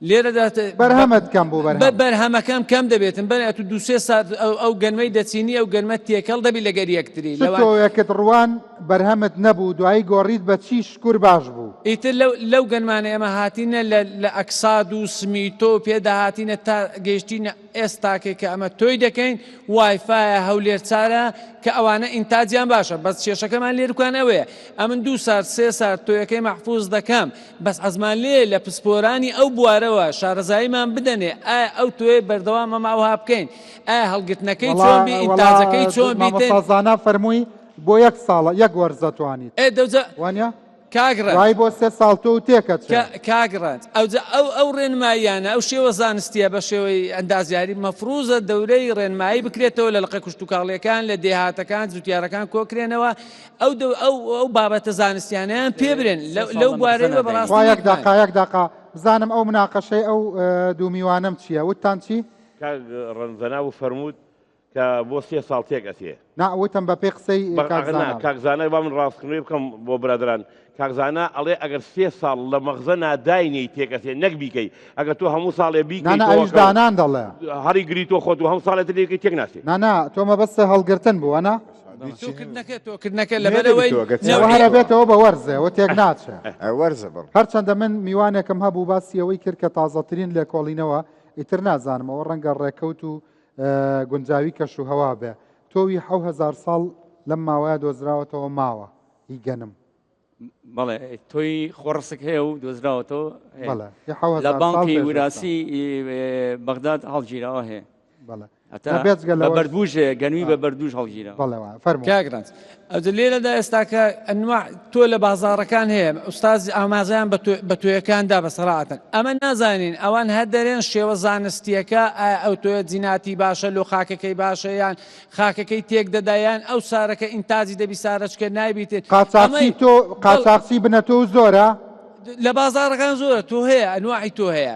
لێرەدا بەرهەمت کەم بوو بەرهەمەکەم کەم دەبێتن بەرێت و 2-3 ساعت ئەو گەنمەی دەچینی ئەو گەنمە تێکەڵ دەبی لەگەر یەکتری لەوەکت ڕوان بەرهەمت نەبوو دوایی گۆڕیت بە چی شکور باش بوو ئیتر لەو گەنمانە ئێمە هاتینە لە ئەکساد و سمیتۆ پێدا هاتینە تا گەیشتینە ئێستاکێک کە ئەمە تۆی دەکەین وایفایە هەولێر چارە کە ئەوانە ئینتاجیان باشە بەس کێشەکەمان لێرکوان ئەوەیە ئەمن 2 ساعت 3 ساعت تۆیەکەی محفوظ دەکەم بەس ئەزمان لێ لە پسپۆرانی ئەو بوارەوە شارەزاییمان بدەنێ ئایا ئەو توێ بەردەوام ئەماوها بکەین ئایا هەڵگرتنەکەی چۆن بی ئینتاجەکەی چۆن بیتەزانە فەرمووی بۆ 1 ساڵە 1 وەرزە توانیت وانە کاگڕای بۆ 3 ساڵ تۆ تێکەت کاگڕات ئەو ڕێنماییانە ئەو شێوە زانستیە بە شێوەی ئەندازیاری مەفروزە دەورەی ڕێنمایی بکرێتەوە لە لەقە کوشت و کاڵیەکان لە دێهاتەکان جوتیارەکان کۆکرێنەوە ئەو بابەتە زانستیانیان پێ برێن لەو بوارەی بەڕاستیەک داقا بزانم ئەو مناقەشەی ئەو دوو میوانم چییە وتان چی ڕەنزەنا و فەرمووت کە بۆ 3 ساڵ تێکەتێ ناوتم بە پێ قسەی کاکزانای با من ڕاستکردنی بکەم بۆ برادران کاکزانە ئەڵێ ئەگەر 3 ساڵ لە مەغزە ناداینی تێکەسێ نەک بیکەی ئەگەر تۆ هەموو ساڵێ بیکەیدانان دەڵێ هەری گری تۆ خۆت و هەم ساڵێت لێکی تێک ناسی نانا تۆمە بەستە هەڵگرتن بووە تۆکردنەکە لەبەرەوەی هەرە بێتەوە بە وەرزەوە تێک ناچێ وەرزە بڵ هەرچەندە من میوانێکم هەبوو باسی ئەوەی کرد کە تازەترین لێ کۆڵینەوە ئیتر نازانمەوە ڕەنگە ڕێکەوت و گونجاوی کەش و هەوا بێ تۆوی 1000 ساڵ لەم ماوەیە دۆزراوەتەوە ماوە هی گەنم بەڵێ تۆی خۆڕسک هەیە و دۆزراوەتەوە لە بانکی وراسی بەغداد هەڵگیراوە هەیە بەردوژ گەنووی بە بەردوژ هەڵگیرە کاگرانس ئەو لێرەدا ئێستاکە ئەنواع تۆ لە بازاڕەکان هەیە ئوستاز ئامازیان بە توێەکاندا بەسەڕاتن ئەمە نازانین ئەوان هەر دەرێن شێوە زانستیەکە ئەو تۆە جیناتی باشە لۆ خاکەکەی باشە یان خاکەکەی تێک دەدایان ئەو سارەکە ئینتاجی دەبی سارەچکە نایبیتێت قاچاقچی بنەتۆ زۆرە لە بازارەکان زۆرە تۆ هەیە ئەنواعی تۆ هەیە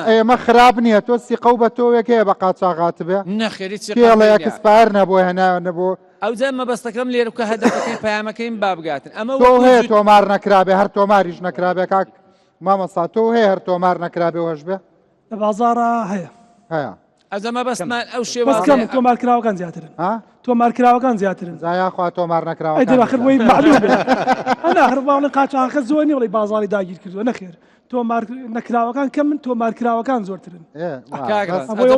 ئێمە خراپ نییە تۆ سیقە و بە تۆوێک هەیە بە قاچاغات بێ نەخێریڵەیەکسپار نەبووە هەنا نەبوو ئەو جە مەبەستەکەم لێرە بکە هەدەفەکەی پەیامەکەیم بابگاتن ئەمە تۆ هەیە تۆمار نەکرابێ هەر تۆماریش نەکرابێ کاک مامەسا تۆ هەیە هەر تۆمار نەکرابێ وەش بێ لە بازارە هەیە ئەزەمە بەستمان ئەو شێوە تۆمارکراوەکان زیاترن تۆمارکراوەکان زیاترن زایاخوا تۆمار نەکراوە ئەخر بۆی معلوم ئەخر باڵی قاچاقەکە زۆر نیوەڵی بازاری داگیر کردووە نەخێر تۆمار نەکراوەکان کەم من تۆمارکراوەکان زۆرترن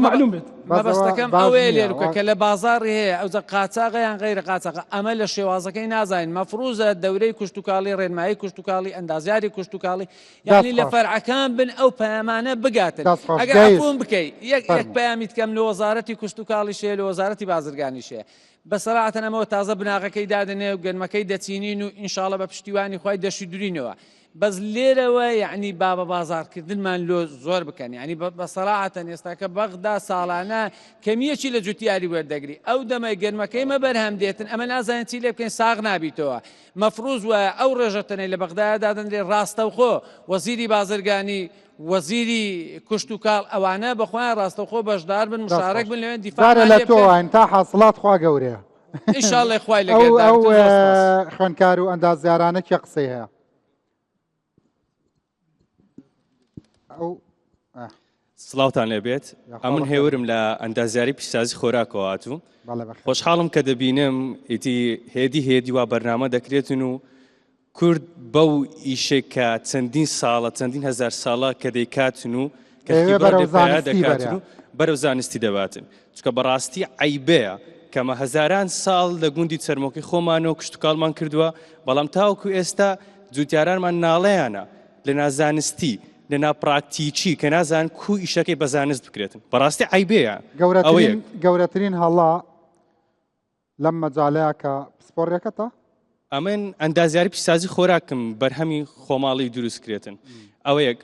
معلوم بێت مەبەستەکەم ئەوەیە لێرکە کە لە بازاری هەیە ئەوزە قاچاقیان غیرە قاچاقە ئەمە لە شێوازەکەی نازانین مەفروزە دەورەی کوشتتوکاڵی ڕێنمایی کوشتتوکاڵی ئەندازیاری کوشتتوکاڵی یعنی لە فەرعەکان بن ئەو پەیامانە بگاتن ئەگەر ئەفۆم بکەیت یەک پەیامیت کەم لە وەزارەتی کوشتتوکاڵی شێ لە وەزارەتی بازرگانی شێ بەسەراحەتەن ئەمەوە تازە بناغەکەی دادنێ و گەنمەکەی دەچینین و ئینشاڵە بە پشتیوانی خۆی دەشی دوورینەوە بەس لێرەوە یعنی بابە بازارکردنمان لۆ زۆر بکەن ینی بەسەراحەتەن ئێستاکە بەغدا ساڵانە کەمیەکی لە جوتیاری وەردەگری ئەو دەمەی گەنمەکەی مە بەرهەم دێتن ئەمە نازانین چی لێ بکەین ساغ نابیتەوە مەفروز وایە ئەو ڕێژەتەنەی لە بەغدایە دادەنرێ ڕاستەوخۆ وەزیری بازرگانی وەزیری کوشت و کاڵ ئەوانە بەخۆیان ڕاستەوخۆ بەشدار بن مشارەک بن لەوێن دیفاع لە تۆین تا حاصلات خوا گەورەیە ئینشاڵڵی خوای لەگەڵ ئەو خوێندکار و ئەندازیارانە کێ قسەی هەیە سڵاوتان لێبێت ئەمن هێورم لە ئەندازیاری پیشسازی خۆراکەوە هاتوو خۆشحاڵم کە دەبینم ئیتی هێدی وا بەرنامە دەکرێتن و کورد بەو ئیشێک کە چەندین ساڵە چەندین هەزار ساڵە کە دەیکاتن و کە دەکاتن و بەرەو زانستی دەباتن چکە بەڕاستی عیبەیە کەمە هەزاران ساڵ لە گوندی چەرمۆکی خۆمانەوە کشتتوکاڵمان کردووە بەڵام تاوەکو ئێستا جوتیارانمان ناڵەیانە لە نازانستی لە ناپراکتیکی کە نازان کو ئیشەکەی بەزانست بکرێتن بەڕاستی عیبەیە گەورەترین هەڵا لەم مەجاالەیە کە پسپۆڕێکەتە ئەمن ئەندازیاری پیشسازی خۆراکم بەرهەمی خۆماڵی دروست کرێتن ئەوە یەک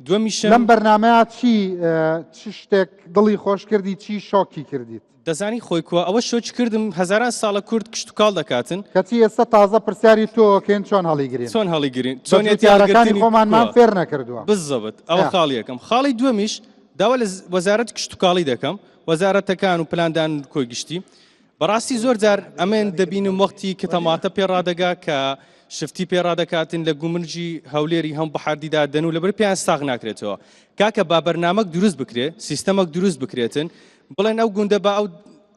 دووەمیشم لەم بەرنامەیە چی شتێک دڵی خۆش کردی چی شۆکی کردیت دەزانی خۆی کووە ئەوە شۆچ کردم هەزاران ساڵە کورد کشتتوکاڵ دەکاتن کەچی ئێستا تازە پرسیاری تۆکەین چۆن هەڵیگرین چۆن هەڵیگرین چۆنێتیارەکانی خۆمانمان فێر نەکردووە بزەبت ئەوە خاڵی یەکەم خاڵی دووەمیش داوا لە وەزارەت کشتتوکاڵی دەکەم وەزارەتەکان و پلاندان کۆی گشتی بەڕاستی زۆر جار ئەمێن دەبینم وەختی کە تەماتە پێڕادەگا کە شفتی پێڕادەکاتن لە گومرجی هەولێری هەم بەحاردیدا دەن و لەبەر پێیان ساغ ناکرێتەوە کاکە با بەرنامەک دروست بکرێت سیستەمەک دروست بکرێتن بڵێن ئەو گوندە بە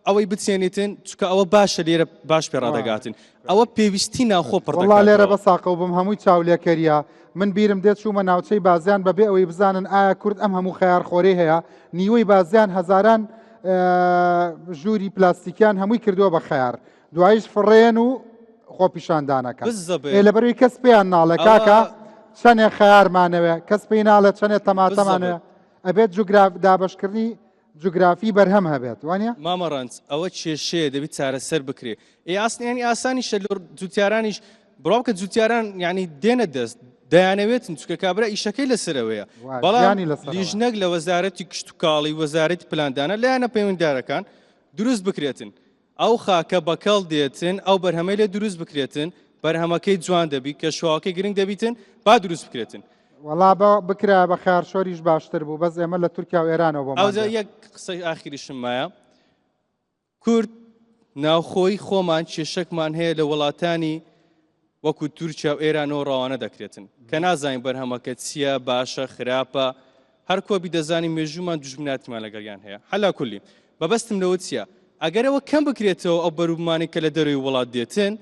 ئەوەی بچێنێتن چکە ئەوە باشە لێرە باش پێڕادەگاتن ئەوە پێویستی ناخۆ پڕ لێرە بە ساقە بم هەمووی چاولێکەریە من بیرم دێت چوومە ناوچەی بازیان بەبێ ئەوەی بزانن ئایا کورد ئەم هەموو خەیارخۆرەی هەیە نیوەی بازیان هەزاران ژووری پلاستیکیان هەمووی کردووە بە خەیار دوایش فڕێن و خۆ پیشاندانەکە لەبەروی کەس پێیان ناڵێ کاکە چەندێک خەیارمانەوێ کەس پێی ناڵێت چەندێک تەماتەمانەوێ ئەبێت دابشکردنی جوگرافی بەرهەم هەبێت وانە مامەڕەنج ئەوە کێشەیە دەبێت چارەسەر بکرێ ئاسنیانی ئاسانیشە لە جوتیارانیش بڕاو کە جوتیاران یعنی دێنە دەست دەیانەوێتن چکە کابرا ئیشەکەی لەسەرەوەیە بەڵام لیژنەک لە وەزارەتی کشت و کاڵی وەزارەتی پلاندانە لایەنە پەیوەنددارەکان دروست بکرێتن ئەو خاکە بەکەڵ دێتن ئەو بەرهەمەی لێ دروست بکرێتن بەرهەمەکەی جوان دەبی کە شواکەی گرنگ دەبیتن با دروست بکرێتن وەڵا بکرا بە خیارشۆریش باشتر بوو بەس ئێمە لە تورکیا و ئێرانەوە بۆ ئەوجا یەک قسەی ئاخریشم وایە کورد ناوخۆی خۆمان کێشەکمان هەیە لە وڵاتانی وەکو تورکیا و ئێرانەوە ڕەوانە دەکرێتن کە نازانین بەرهەمەکە چییە باشە خراپە هەر کۆبی دەزانین مێژومان دوژمناتیمان لەگەڵیان هەیە حەلا کولی بەبەستم لەوە چییە ئەگەرەوە کەم بکرێتەوە ئەو بەروبمانی کە لە دەروی وڵات دێتن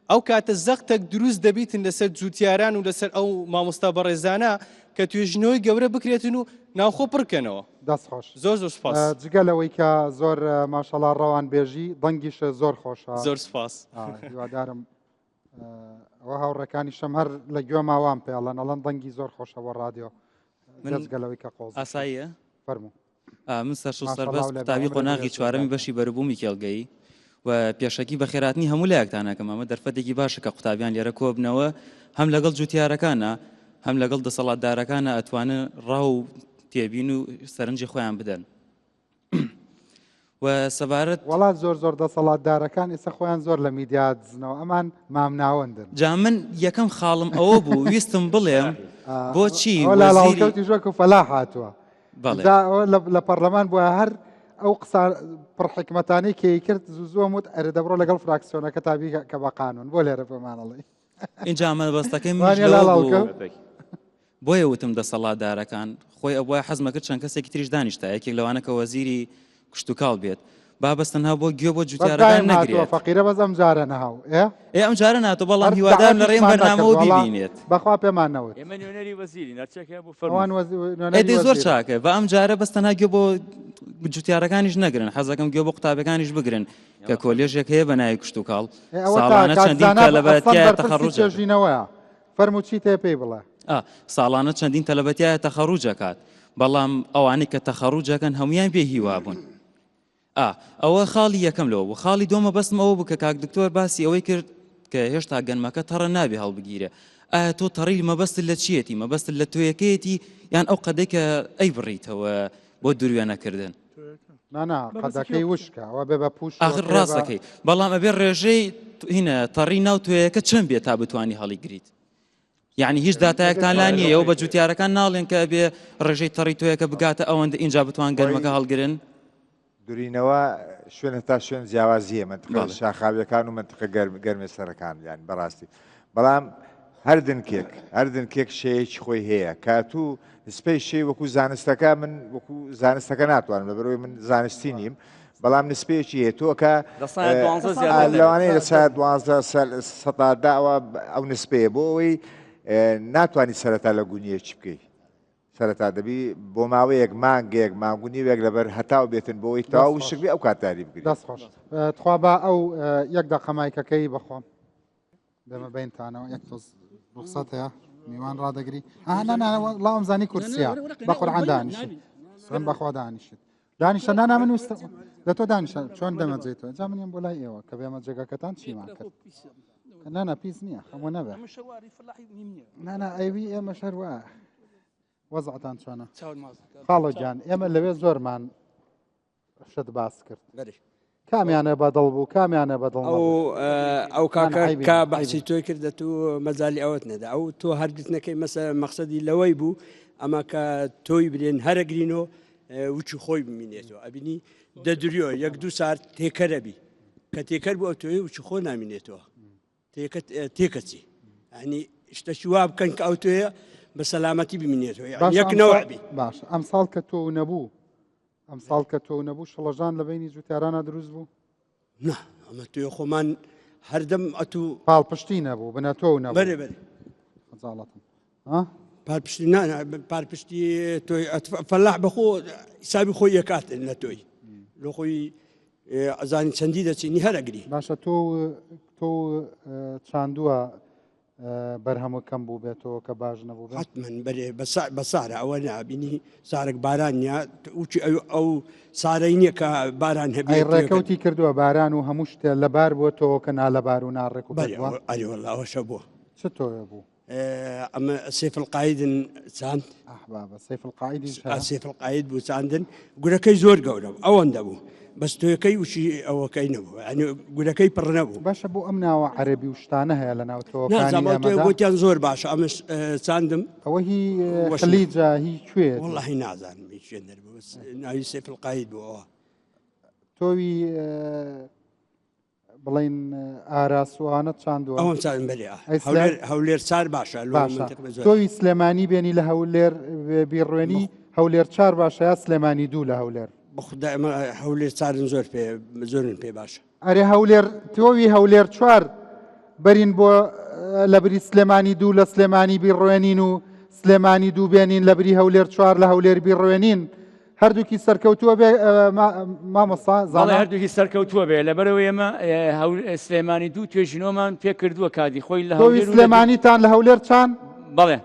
ئەو کاتە زەختێک دروست دەبیتن لەسەر جوتیاران و لەسەر ئەو مامۆستا بەڕێزانە کە توێژنەوەی گەورە بکرێتن و ناوخۆ پڕکەنەوە دەستخۆش زۆر زۆر سپاس جگەلەوەی کە زۆر ماشەڵا ڕەوان بێژی دەنگیشە زۆر خۆشە زۆر سپاس هیوادارم ئەوە هاوڕەکانی شەم هەر لە گوێ ماوان پێڵەن ئەڵەن دەنگی زۆر خۆشە بۆ ڕادیۆ دەستگەلەوەی کە قۆز ئاساییە فەرموو من سەرش سەربەست قوتابی قۆناغی چوارەمی بەشی بەروبوومی کێڵگەی و پێشەکی بە خێراتنی هەموو لایەکتانەکەم ئەمە دەرفەتێکی باشە کە قوتابیان لێرە کۆبنەوە هەم لەگەڵ جوتیارەکانە هەم لەگەڵ دەسەڵاتدارەکانە ئەتوانن ڕاو و تێبین و سەرنجی خۆیان بدەن و سەبارەت وڵات زۆر دەسەڵاتدارەکان ئێستا خۆیان زۆر لە میدیا دزنەوە ئەمان مامناوەندن جا من یەکەم خاڵم ئەوە بوو ویستم بڵێم بۆچی وەزیری ژۆک و فەلا هاتووە لە پەرلەمان بووە هەر ئەو قسە پڕحکمەتانی کێی کرد زووم وت ئەرە دەبڕۆ لەگەڵ فراکسیۆنەکە تابی کە بە قانون بۆ لێرە پێمانەڵی اینجا مەبەستەکەی بۆیە وتم دەسەڵاتدارەکان خۆی ئەوە حەزمە کرد چەند کەسێکی تریش دانیشتا یەکێک لەوانە کە وەزیری کشت و کاڵ بێت بابەستنها بۆ گوێ بۆ جوتیارەکان نەگرێت فەقیرە بەس ئەم جارە نەهاو ئەم جارە ناتۆ بەڵام هیوادارم لە ڕێم بەرنامەوە ببینێت بەخوا پێمانەوت ئەدەی زۆر چاکە بە ئەم جارە بەستەنها گوێ بۆ جوتیارەکانیش نەگرن حەزەکەم گوێ بۆ قوتابەکانیش بگرن کە کۆلێژێک هەیە بە ناوی کشت و کاڵ ساڵانە چەندین تەلەبەتیایە تەخەڕوجێژینەوەیە فەرموچی تێ پێی بڵێ ساڵانە چەندین تەلەبەتیایە تەخەڕوجەکات بەڵام ئەوانەی کە تەخەڕوجەکەن هەمویان پێ هیوا بوون ئەوە خاڵی یەکەم لەوە بوو خاڵی دۆمە بەستم ئەوە بوو کە کاک دکتۆر باسی ئەوەی کرد کە هێشتا گەنمەکە تەڕە نابێ هەڵبگیرێ ئایا تۆ تەڕی مەبەستت لە چیەتی مەبەستت لە تۆیەکەیەتی یان ئەو قەدەی کە ئەی بڕیتەوە بۆ دووریانەکردن قەدەکەی وشکە ئەوە بێ بە پوش ئاخر ڕاستەکەی بەڵام ئەبێ ڕێژەی هینە تەڕی ناو توێیەکە چەند بێت تا بتوانی هەڵی گریت یعنی هیچ داتایەکتان لا نییە ئەو بە جوتیارەکان ناڵێن کە ئەبێ ڕێژەی تەڕی توێیەکە بگاتە ئەوەندە اینجا بتوان گەرمەکە هەڵگرن دوورینەوە شوێنە تا شوێن جیاوازیە منتقە شاخاویەکان و منتقە گەرمێ سەرەکان یان بەڕاستی بەڵام هەردن کێک شەیەکی خۆی هەیە کاتوو نسپەی شەی وەکو زانستەکە من وەکو زانستەکە ناتوانم لەبەرەوەی من زانستی نیم بەڵام نسپەیەکی هەیە تۆکە لەوانەیە لە سایە 12 سەداەوە ئەو نسپەیە بۆ ئەوەی ناتوانانی سەرەتا لە گونیەکی بکەیت سەرەتا دەبی بۆ ماوەیەک مانگێک ماگونیوێک لەبەر هەتاو بێتن بۆەوەی تاو شکبی ئەو کاتاری بگری دەستخۆش تخوا بە ئەو یەک دەقەمایکەکەی بخۆم دەمە بینتانەوە یەک تۆز ڕوخسەت هەیە میوان ڕادەگری لاوم زانی کورسیا بە قورعان دانیشت من بەخوا دانیشت دانیشە نانا من وستە لە تۆ دانیشە چۆن دەمەجێتەوە جا منیم بۆ لای ئێوە کە بێمە جێگەکەتان چیمان کرد نانا پیس نییە هەموو نەبێ نانا ئەوی ئێمە شەروە وەزعتان چۆنە خاڵۆ گیان ئێمە لەوێ زۆرمان شت باس کرد کامیانە بەدڵ بوو کامیانە بەدڵ ئەو کاکە بەحسی تۆی کردە تو مەزالی ئەوت نەدا ئەو تۆ هەرگرتنەکەی مەسە مەقسەدی لەوەی بوو ئەمە کە تۆی برێن هەرەگرینەوە وچی خۆی بمینێتەوە ئەبینی دەدوریەوە یەک دوو ساعت تێکەرەبی کە تێکەر بوو ئەو تۆی وچی خۆ نامینێتەوە تێکەچی يعني شتە شوا بکەن کە ئەو توێ بە سەلامەتی بمینێتەوە یعنی یەک نەوع بێ باش ئەم ساڵ کە تۆ نەبوو ئەم ساڵ کە تۆ نەبوو شڵەژان لە بینی جوتیارانە دروست بوو نا ئەمە توێ خۆمان هەردەم ئەتوو پاڵپشتی نەبوو بنە تۆ نەبوو بەرێ بەرێ خەجاڵەتم پارپشتی پارپشتی تۆی فەلاح بەخۆ حسابی خۆی یەکات لە تۆی لە خۆی ئەزانی چەندی دەچینی هەرەگری باشە تۆ چاندووە بەرهەمەکەم بوو بێتەوە کە باش نەبوو حتمما بەرێ بە سارە ئەوە نابینی سارێک باران نیە وچی ئەو سارەی نییە کە باران هەبێ ڕێکەوتی کردووە باران و هەموو شتێ لەبار بووە تۆ کە نالەبار و ناڕێک و ئەوەڵ ئەوەشە بووە چ تۆە بوو ئەمە سێف القاعدن چاند سێف القاعد سێف القاعد بوو چاندن گورەکەی زۆر گەورە ئەوەندە بوو بەس تۆیەکەی وشی ئەوەکەی نەبوو ینی گورەکەی پڕ نەبوو باشە بۆ ئەم ناوە عەرەبی و شتانە هەیە لە ناوتۆ بۆتیان زۆر باشە ئەمەش چاندم ئەوە هی خەلیجە هی کوێ وەڵڵاهی نازانم هیچ دەربوو بەس ناوی سێف القاعد بووەوە تۆوی بڵین ئاراسوانە چاندووە ئەوم چاند بەرێ هەولێر چار باشە تۆوی سلێمانی بێنی لە هەولێر بیڕوێنی هەولێر چار باشە یا سلێمانی دوو لە هەولێر بخدا ئەمە هەولێر چارن زۆرن پێ باشە ئەرێ هەولێر تۆوی هەولێر چوار بەرین بۆ لە بری سلێمانی دوو لە سلێمانی بیڕوێنین و سلێمانی دوو بێنین لە بری هەولێر چوار لە هەولێر بیڕوێنین هەردووکی سەرکەوتووە بێ مامۆستا زانڵی هەردووکی سەرکەوتووە بێ لەبەرەوەی ئێمە سلێمانی دوو توێژینەوەمان پێ کردووە کادی خۆی لە تۆوی سلێمانیتان لە هەولێر چان بەڵێ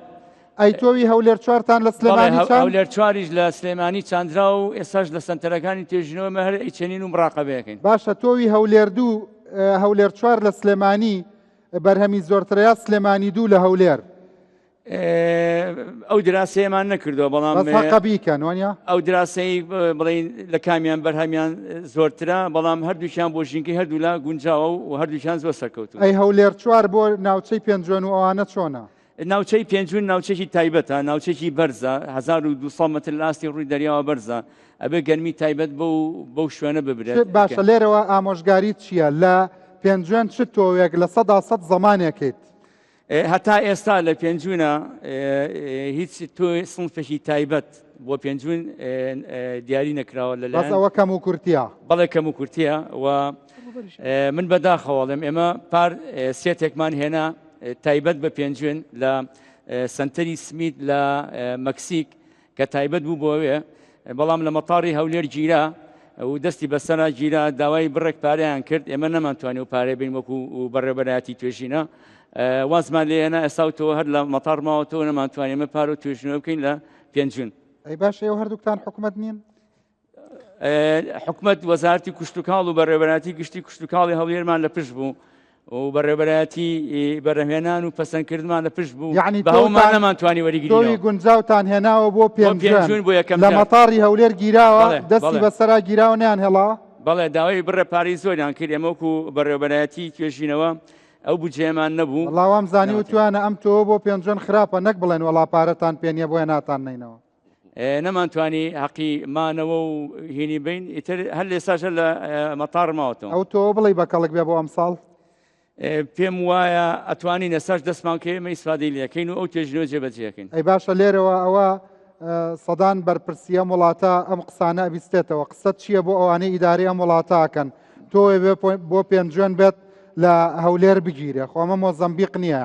ئەی تۆوی هەولێر چوارتان لە سلێمانی چان هەولێر چواریش لە سلێمانی چاندرا و ئێساش لە سنتەرەکانی توێژینەوە هەر ئیچەنین و مراقەبەیەکەین باشە تۆوی هەولێر دوو هەولێر چوار لە سلێمانی بەرهەمی زۆرترەیە سلێمانی دوو لە هەولێر ئەو دراسەیەمان نەکردووە بەڵام قەبیکەن وانیا ئەو دراسی بڵین لە کامیان بەرهەمیان زۆرترە بەڵام هەردووشیان بۆ ژینکەی هەردوو لا گونجاوە و هەردووشیان زۆر سەرکەوتووە ئەی هەولێر چوار بۆ ناوچەی پێنجۆن و ئەوانە چۆنە ناوچەی پێنجون ناوچەکی تایبەتە ناوچەکی بەرزە 1200 متر لاستی ڕووی دەریاوە بەرزە ئەبێ گەرمی تایبەت بەو شوێنە ببرێت باشە لێرەوە ئامۆژگاریت چییە لە پێنجوێن چ تۆوێک لە 100 زمانێکیت هەتا ئێستا لە پێنجونە هیچ تۆ سنفێکی تایبەت بۆ پێنجون دیاری نەکراوە بەس ئەوە کەم و کورتیە بەڵێ کەم و کورتیە و من بەداخەوەڵم ئێمە پار سێتێکمان هێنا تایبەت بە پێنجوێن لە سنتەری سمیت لە مەکسیک کە تایبەت بوو بۆوێ بەڵام لە مەتاڕی هەولێر گیرا و دەستی بەسەرا گیرا داوای بڕێک پارەیان کرد ئێمە نەمانتوانێت و پارێ بین وەکو و بەڕێبەرایەتی توێژینە وازمان لێنە ئێساوتەوە هەر لە مەتار ماوەتەوە نەمانتوانێت ئێمە پارە و توێژینەوە بکەین لە پێنجون ئەی باشە ئێوە هەردووکتان حکوومەت نین حکوومەت وەزارەتی کوشتتوکاڵ و بەڕێبەراتی گشتی کوشتتوکاڵی هەولێرمان لە پشت بوو و بەڕێبەرایەتی بەرهێنان و پەسەندکردمان لە پشت بوو بەهەومان نەمانتوانی وەریگرین تۆی گونجاوتان هێناوە بۆ پێنجون لە مەتاڕی هەولێر گیراوە دەستی بەسەرا گیراوە نیان هێڵا بەڵێ داوای بڕێ پارەی زۆریان کرد ئێمە وەکو بەڕێبەرایەتی توێژینەوە ئەو بودجەیەمان نەبوو وەڵاوام زانی وتوانە ئەم تۆ بۆ پێنجۆن خراپە نەک بڵێن وەڵا پارەتان پێنیە بۆیە ناتان نینەوە نەمانتوانی حەقی مانەوە و هینی بین ئیتر هەر لێساشە لە مەتاڕ ماوەتەوە ئەو تۆ بڵێ بە کەڵک بێ بۆ ئەمساڵ پێم وایە ئەتوانی نەساش دەستمان کە ئێمە ئیسفادەی لەکەین و ئەو توێژینەوە جێبەجێەکەین ئەی باشە لێرەوە ئەوە سەدان بەرپرسیە وڵاتە ئەم قسانە ئەبیستێتەوە قسەت چییە بۆ ئەوانەی ئیداری ئەم وڵاتاکەن تۆ بۆ پێنجوێن بێت لە هەولێر بگیرێ خۆمە مۆزەمبیق نییە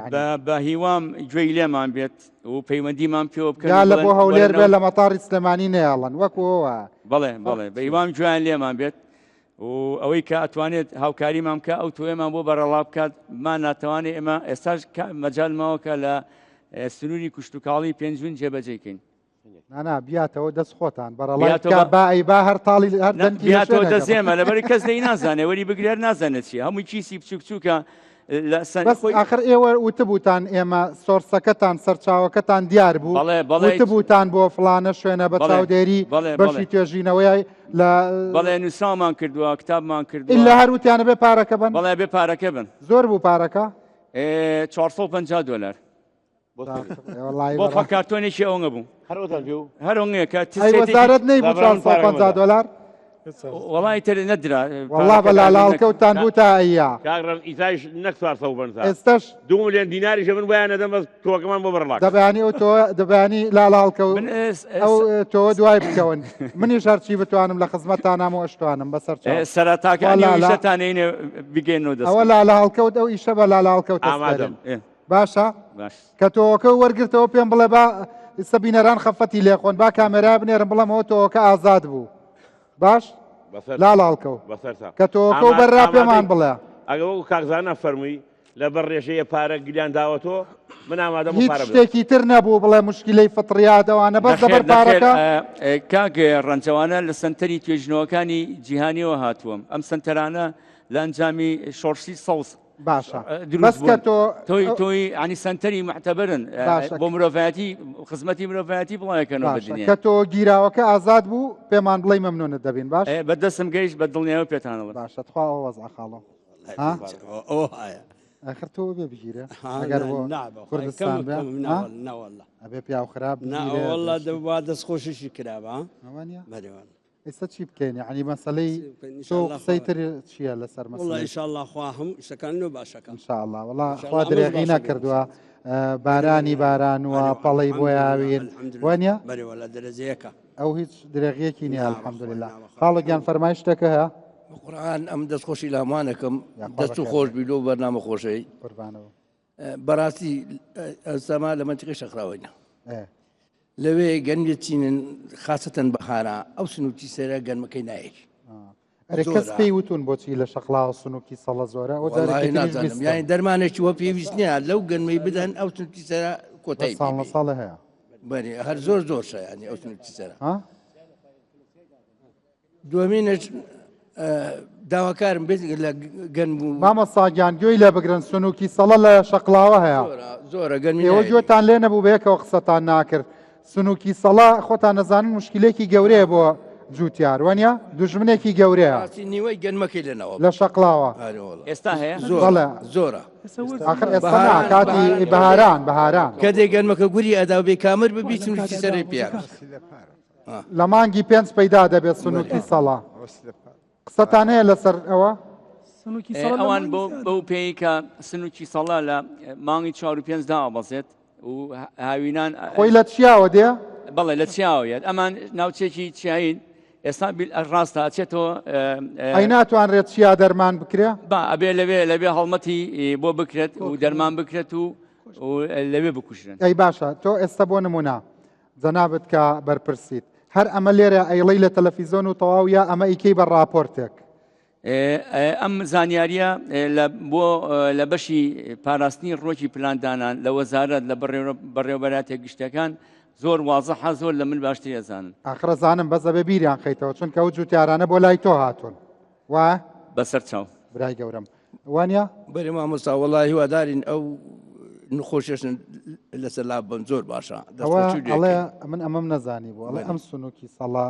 بە هیوام گوێی لێمان بێت و پەیوەندیمان پێوە بکەن یا لە بۆ هەولێر بێت لە مەتاڕی سلێمانی نەیاڵن وەکوەوە بەڵێ بە هیوام گویان لێمان بێت و ئەوەی کە ئەتوانێت هاوکاریمان بکە ئەو توێمان بۆ بەرەڵا بکات مان ناتوانێت ئێمە ئێستاش مەجالماوەکە لە سنووری کوشتتوکاڵی پێنجون جێبەجێکەین نانا بیاتەوە دەست خۆتان بەڕەڵات با هەر تاڵی هەردەنگیاتەوە دەزێمە لەبەری کەس دەی نازانێ وەری بگرێر نازانێت چی هەمووی چیسی بچووکچووکە آخر ئێوە وتبووتان ئێمە سۆرسەکەتان سەرچاوەکەتان دیار بوو وتبووتان بۆ فلانە شوێنە بە چاودێری بەشی توێژینەوەی لە بەڵێ نووسامان کردووە کتابمان کردو لە هەروتیانە بێ پارەکە بن بەڵێ بێ پارەکە بن زۆر بوو پارەکە $450 بۆ کارتۆنێکی ئەوە بوو هەرۆنگەیە کە وەزارەت نەی بوو $450 وڵی تر نەدرا والله بەلا لاڵکەوتان بوو تا ئەییا کاغڕم ئیتایش نەکسوار سەو بنسا ئێستش 2 ملیۆن دیناریشە من بۆیان نەدەم بەس تۆکەمان بۆ بڕلاک دەبیانی ئەو تۆ دەبیانی لاڵکەوت ئەو تۆ دوای بکەون منیش هەرچی بتوانم لە خزمەتتانام و ئەشتوانم بەسەر سەراتاکەشتانێنێ بگەینەوە دەست ئەوە لاڵکەوت ئەو ئیشە بە لاڵکەوت ئامادەم باشە کە تۆکە وەرگرتەوە پێم بڵێ با سەبینەران خەفەتی لێخۆن با کامێرا بنێرم بڵەمەوە تۆکە ئازاد بوو باش لاڵکەوت کە تۆکە و بەرا پێمان بڵێ ئەگە وەکو کاغزانە فەرمووی لە بەر ڕێژەیە پارە گلیان داوەتەوە من ئامادەم هیچ شتێکی تر نەبوو بڵێ مشکلەی فطریاتەوانە بەس دەبەر پارەکە کاگە ڕەنجەوانە لە سنتەری توێژنەوەکانی جیهانیەوە هاتووەم ئەم سنتەرانە لە ئەنجامی شۆرسی سەوس باشە بەس کە تۆی عنی سنتەری معتەبرن بۆ مرۆڤایەتی خزمەتی مرۆڤایەتی بڵایەکەنەوە بەدنیا کە تۆ گیراوەکە ئازاد بوو پێمان بڵێ مەمنونت دەبین باش بەدەستم گەیشت بە دڵنیاوە پێتانەوە باشە تخوا ئەوە وەزع خاڵەوە آخر تۆ بێ بگیرە ئەگەر بۆ کوردستان بێ ئەبێ پیا و خراپ والله دەبوا دەستخۆشیشی کرابە ئێستا چی بکەین یعنی مەسەلەی تۆ قسەی تر چییە لەسەر مەسەلەی والله ئینشاءالله خوا هەموو شتەکان باشەکەن ئینشاءالله والله خوا درێغی نەکردووە بارانی بارانوە پەڵەی بۆ یاوین وانە بەرەوە لە دەرەجەیەکە ئەو هیچ درێغیەکی نییە الحەمدولله خاڵێکیان فەرمای شتێکە هەیە قورآن ئەم دەستخۆشی لە هەمووانەکەم دەست و خۆش بی لەو بەرنامە خۆشەی بەڕاستی ئەسەما لە منتیقی شەقراوەینە لەوێ گەنجە چینن خاستەن بەهارە ئەو سنووکی سێرە گەنمەکەی نایەک کەس پێی وتون بۆچی لە شەقلا و سنووکی سەڵە زۆرە نازانم یانی دەرمانێکی وە پێویست نییە لەو گەنمەی بدەن ئەو سنووکی سێرە کۆتایی ساڵە هەیە بەێ هەر زۆر زۆرشە ینی ئەو سنووکی سێرە دومینش داواکارم بێت لە گەن بوو مامەساگیان گوێی لێ بگرن سنووکی سەڵە لە شەقلاوە هەیە زۆرە گەنمی ئێوە گوێتان لێ نەبوو بەیەکەوە قسەتان ناکرد سنووکی سەڵا خۆتان نەزانن مشکلێکی گەورەیە بۆ جوتیار وانە دوژمنێکی گەورەیە نیوەی گەنمەکەی لێنەوە لە شەقلاوە ئێستا هەیە زۆرە آخر ئێستا کاتی بەهاران کە دێ گەنمەکە گوری ئەدا بێ کامر ببی سنووکی سەرەی پێ لە مانگی 5 پەیدا دەبێت سنووکی سەڵا قسەتان هەیە لەسەر ئەوە ئەوان بەو پێی کە سنووکی سەڵا لە مانگی 4 و 5 ئابەزێت و هاوینان خۆی لە چیاوە دێ بەڵێ لە چیاوەیە ئەمان ناوچێکی چیاین ئێستا ڕاستە ئەچێتەوە ئەی ناتوانرێت چیا دەرمان بکرێ با ئەبێ لەوێ هەڵمەتی بۆ بکرێت و دەرمان بکرێت و لەوێ بکوشرن ئەی باشە تۆ ئێستا بۆ نمونە جەنابەت کە بەرپرسیت هەر ئەمە لێرە ئەیڵی لە تەلەڤیزۆن و تەواویە ئەمە ئیکەی بە ڕاپۆرتێک ئەم زانیاریە بۆ لە بەشی پاراستنی ڕۆکی پلاندانان لە وەزارەت لە بەڕێوەبەراتێک گشتەکان زۆر وازەحە زۆر لە من باشتر ئەزانن ئاخرە زانم بەزە بە بیریان خەیتەوە چونکە ئەو جوتیارانە بۆ لای تۆ هاتوون وایە بەسەر چاو برای گەورم وانە بەری مامۆستا وەڵی هیوادارین ئەو نخۆشێشن لەسەر لا بم زۆر باشە ئەڵێ من ئەمەم نەزانی بوو ئەڵێ ئەم سنووکی سەڵا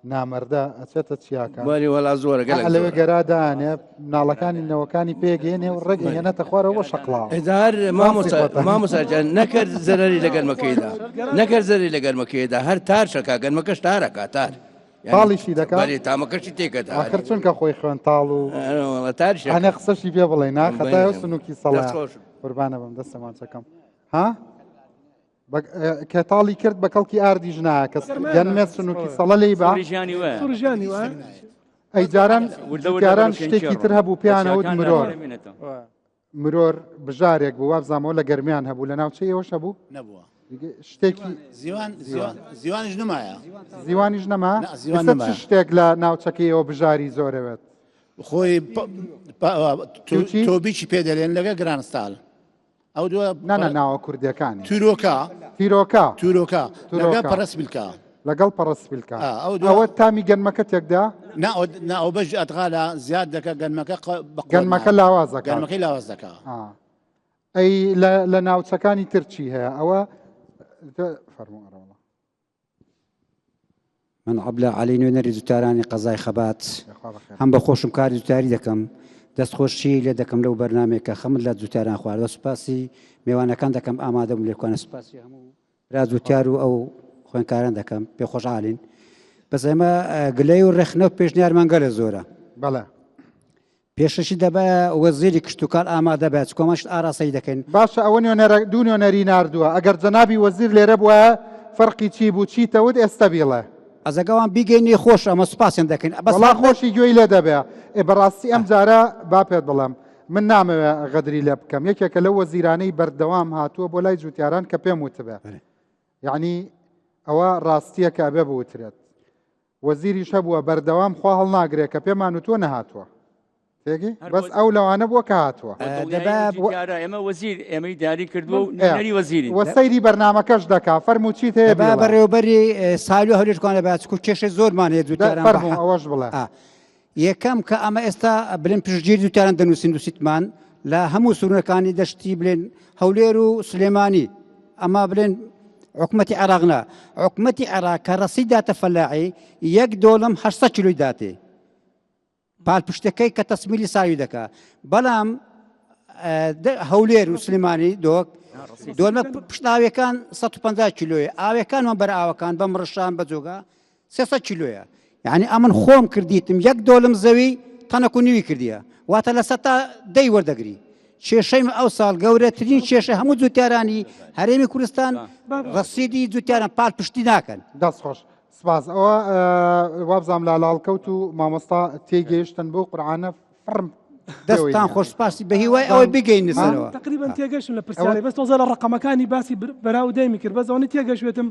نامەردە ئەچێتە چیاکە بەری وەلا زۆرە لەوێ گەرادانێ مناڵەکانی نەوەکانی پێگەێنێ و ڕێگەێنێتە خوارەوە بۆ شەقڵاو هزار مامۆساجان نەکرد زەرری لە گەرمەکەیدا نەکرد زەری لە گەرمەکەیدا هەر تار شەکە گەرمەکەش تارەکە تار پاڵیشی دەکات تامەکەشی تێکەدا آخر چونکە خۆی خوێنتاڵ و هەنێ قسەشی پێ بڵێ ناخەتای سنووکی سەڵا قوربانە بم دەستەمان چەکەم ها کە تاڵی کرد بە کەڵکی ئاردی ژنایە کەس گەنمێت سنووکی سەڵە لێی بە ئەی جاران شتێکی تر هەبوو پیانەوت مرۆر بژارێک بوو وابزانەوە لە گەرمیان هەبوو لە ناوچەی ئێوەش هەبوو نەبووە شتێکی زیوانیش نمایە زیوانیش نەما شتێک لە ناوچەکەیەوە بژاری زۆرەوێت خۆی تۆبیی پێدەێن لەگە گرانستال ئەو نانە ناوە کوردەکانی تورۆکە لەگە پەرسبیلکە لەگەڵ پەرسبیلکە ئەوە تامی گەنمەکە تێکدا ئەو بەش ئەتغالە زیاد دەکە گەنمەکە لاوازەکە گەنمەکەی لاواز دەکە ئەی لە ناوچەکانی ترچی هەیە ئەوە فەرمووەڕەوە من عەبلە عەلی نوێنەری زوتارانی قەزای خەبات هەم بە خۆشم کاری زوتاری دەکەم دەستخۆشی لێ دەکەم لەو بەرنامێکە خەمت لە زوتاران خواردە سوپاسی میوانەکان دەکەم ئامادەم لێکوانە سوپاسی هەموو را زوتار و ئەو خوێنکاران دەکەم پێخۆشحاڵین بەس ئێمە گلەی و ڕێخنە و پێشنیارمان گەلە زۆرە بەڵێ پێشەشی دەبە وەزیری کشتتوکار ئامادە بێت کۆمەشت ئاراسایی دەکەین باشە ئەوە دوو نوێنەری ناردووە ئەگەر جەنابی وەزیر لێرە بووە فەرقی چی بوو چیتەوت ئێستا بیڵێ ئەزەگەوان بیگەینی خۆش ئەمە سوپاسیان دەکەین بەڵا خۆشی گوێی لێ دەبێ بەڕاستی ئەم جارە با پێت بڵم من نامەوێ غەدری لێ بکەم یەکێکە لەو وەزیرانەی بەردەوام هاتووە بۆ لای جوتیاران کە پێم وتبێ یعنی ئەوە ڕاستیە کە ئەبێ بوترێت وەزیریش هەبووە بەردەوام خوا هەڵناگرێت کە پێمان وتووە نەهاتووە تێگی بەس ئەو لەوانە بووە کە هاتووە ئێمە وەزیر ئێمەی دیاری کردو نەری وەزیری وە سەیری بەرنامەکەش دەکا فەرموو چیت هەیە بەڕێوەبەری سالی هەولێرکوانە بات و کێشە زۆرمان هەیە جوتیاران ئەوەش بڵێ یەکەم کە ئەمە ئێستا بلێن پشتگیری جوتیاران دەنووسین دووسیتمان لە هەموو سوورونەکانی دەشتی بلێن هەولێر و سلێمانی ئەمە بلێن حکومەتی عێراقنا حکومەتی عێراق کە ڕەسی داتە فەلاعی $1.8 کیلۆی داتێ پاڵپشتەکەی کە تەسمیلی ساوی دەکا بەڵام هەولێر و سلێمانی دۆک دۆلمە پشتاویەکان 150 کیلۆیە ئاوەکانمان بەرە ئاوەکان بەم ڕەشان بە جۆگا 300 کیلۆیە یعنی ئەمن خۆم کردیتم $1 زەوی تەنەک و نیوی کردیە واتە لە 110 وەردەگری کێشەی ئەو ساڵ گەورەترین کێشە هەموو جوتیارانی هەرێمی کوردستان ڕەسیدی جوتیاران پاڵپشتی ناکەن دەست خۆش سپاس ئەوە وابزانام لاڵکەوت و مامۆستا تێگەیشتن بۆ قورعانە فڕم دەستان خۆش سپاسی بە هیوای ئەوەی بگەین نسەرەوە تقریبان تێگەشتم لە پرسیارەی بەس تۆزە لە ڕقەمەکانی باسی بەراو دەیمی کرد بەزەوەی تێگەشتم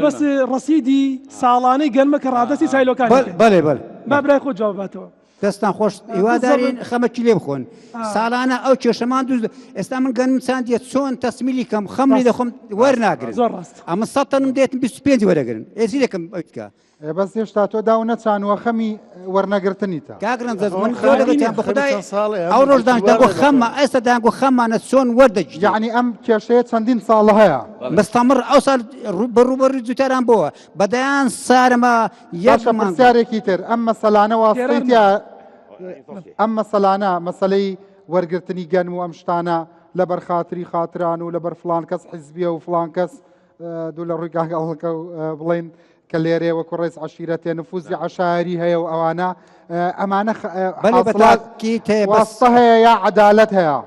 بەس ڕەسیدی ساڵانەی گەنمە کە ڕادەستی سایلۆکانی بەڵێ بەڵێ با برای خۆ جواباتەوە دەستان خۆش هیوادارین خەمەکی لێ بخۆن ساڵانە ئەو کێشەمان دوو ئێستا من گەنم چاندیە چۆن تەسمیلی کەم خەمری دەخۆم وەرناگرن زۆر ڕاست ئەمە 100 تەنم دێتم 25 وەرەگرن ئێزی دەکەم ئەوکە بەس هێشتا تۆ داو نەچانوە خەمی وەرنەگرتنیتە کاگرن من خۆدەگەتیان بە خدای ئەو ڕۆژدان دەگۆ خەممە ئێستا داگۆ خەممانە چۆن وەردەگی یعنی ئەم کێشەیە چەندین ساڵ هەیە مستەمر ئەو ساڵ بەڕوبەری جوتیاران بووە بەدەیان سارمە یەکمانسیارێکی تر ئەم مەسەلانە واستیتیا ئەم مەسەلانە مەسەلەی وەرگرتنی گەنم و ئەم شتانە لە بەرخاتری خاتران و لەبەر فلان کەس حیزبیە و فلان کەس دوو لە ڕووی کاگەڵەکە بڵێن کە لێرێ وەکو ڕێز عەشیرەتێ نفوزی عەشاری هەیە و ئەوانە ئەمانە واستە هەیە یا عەدالەت هەیە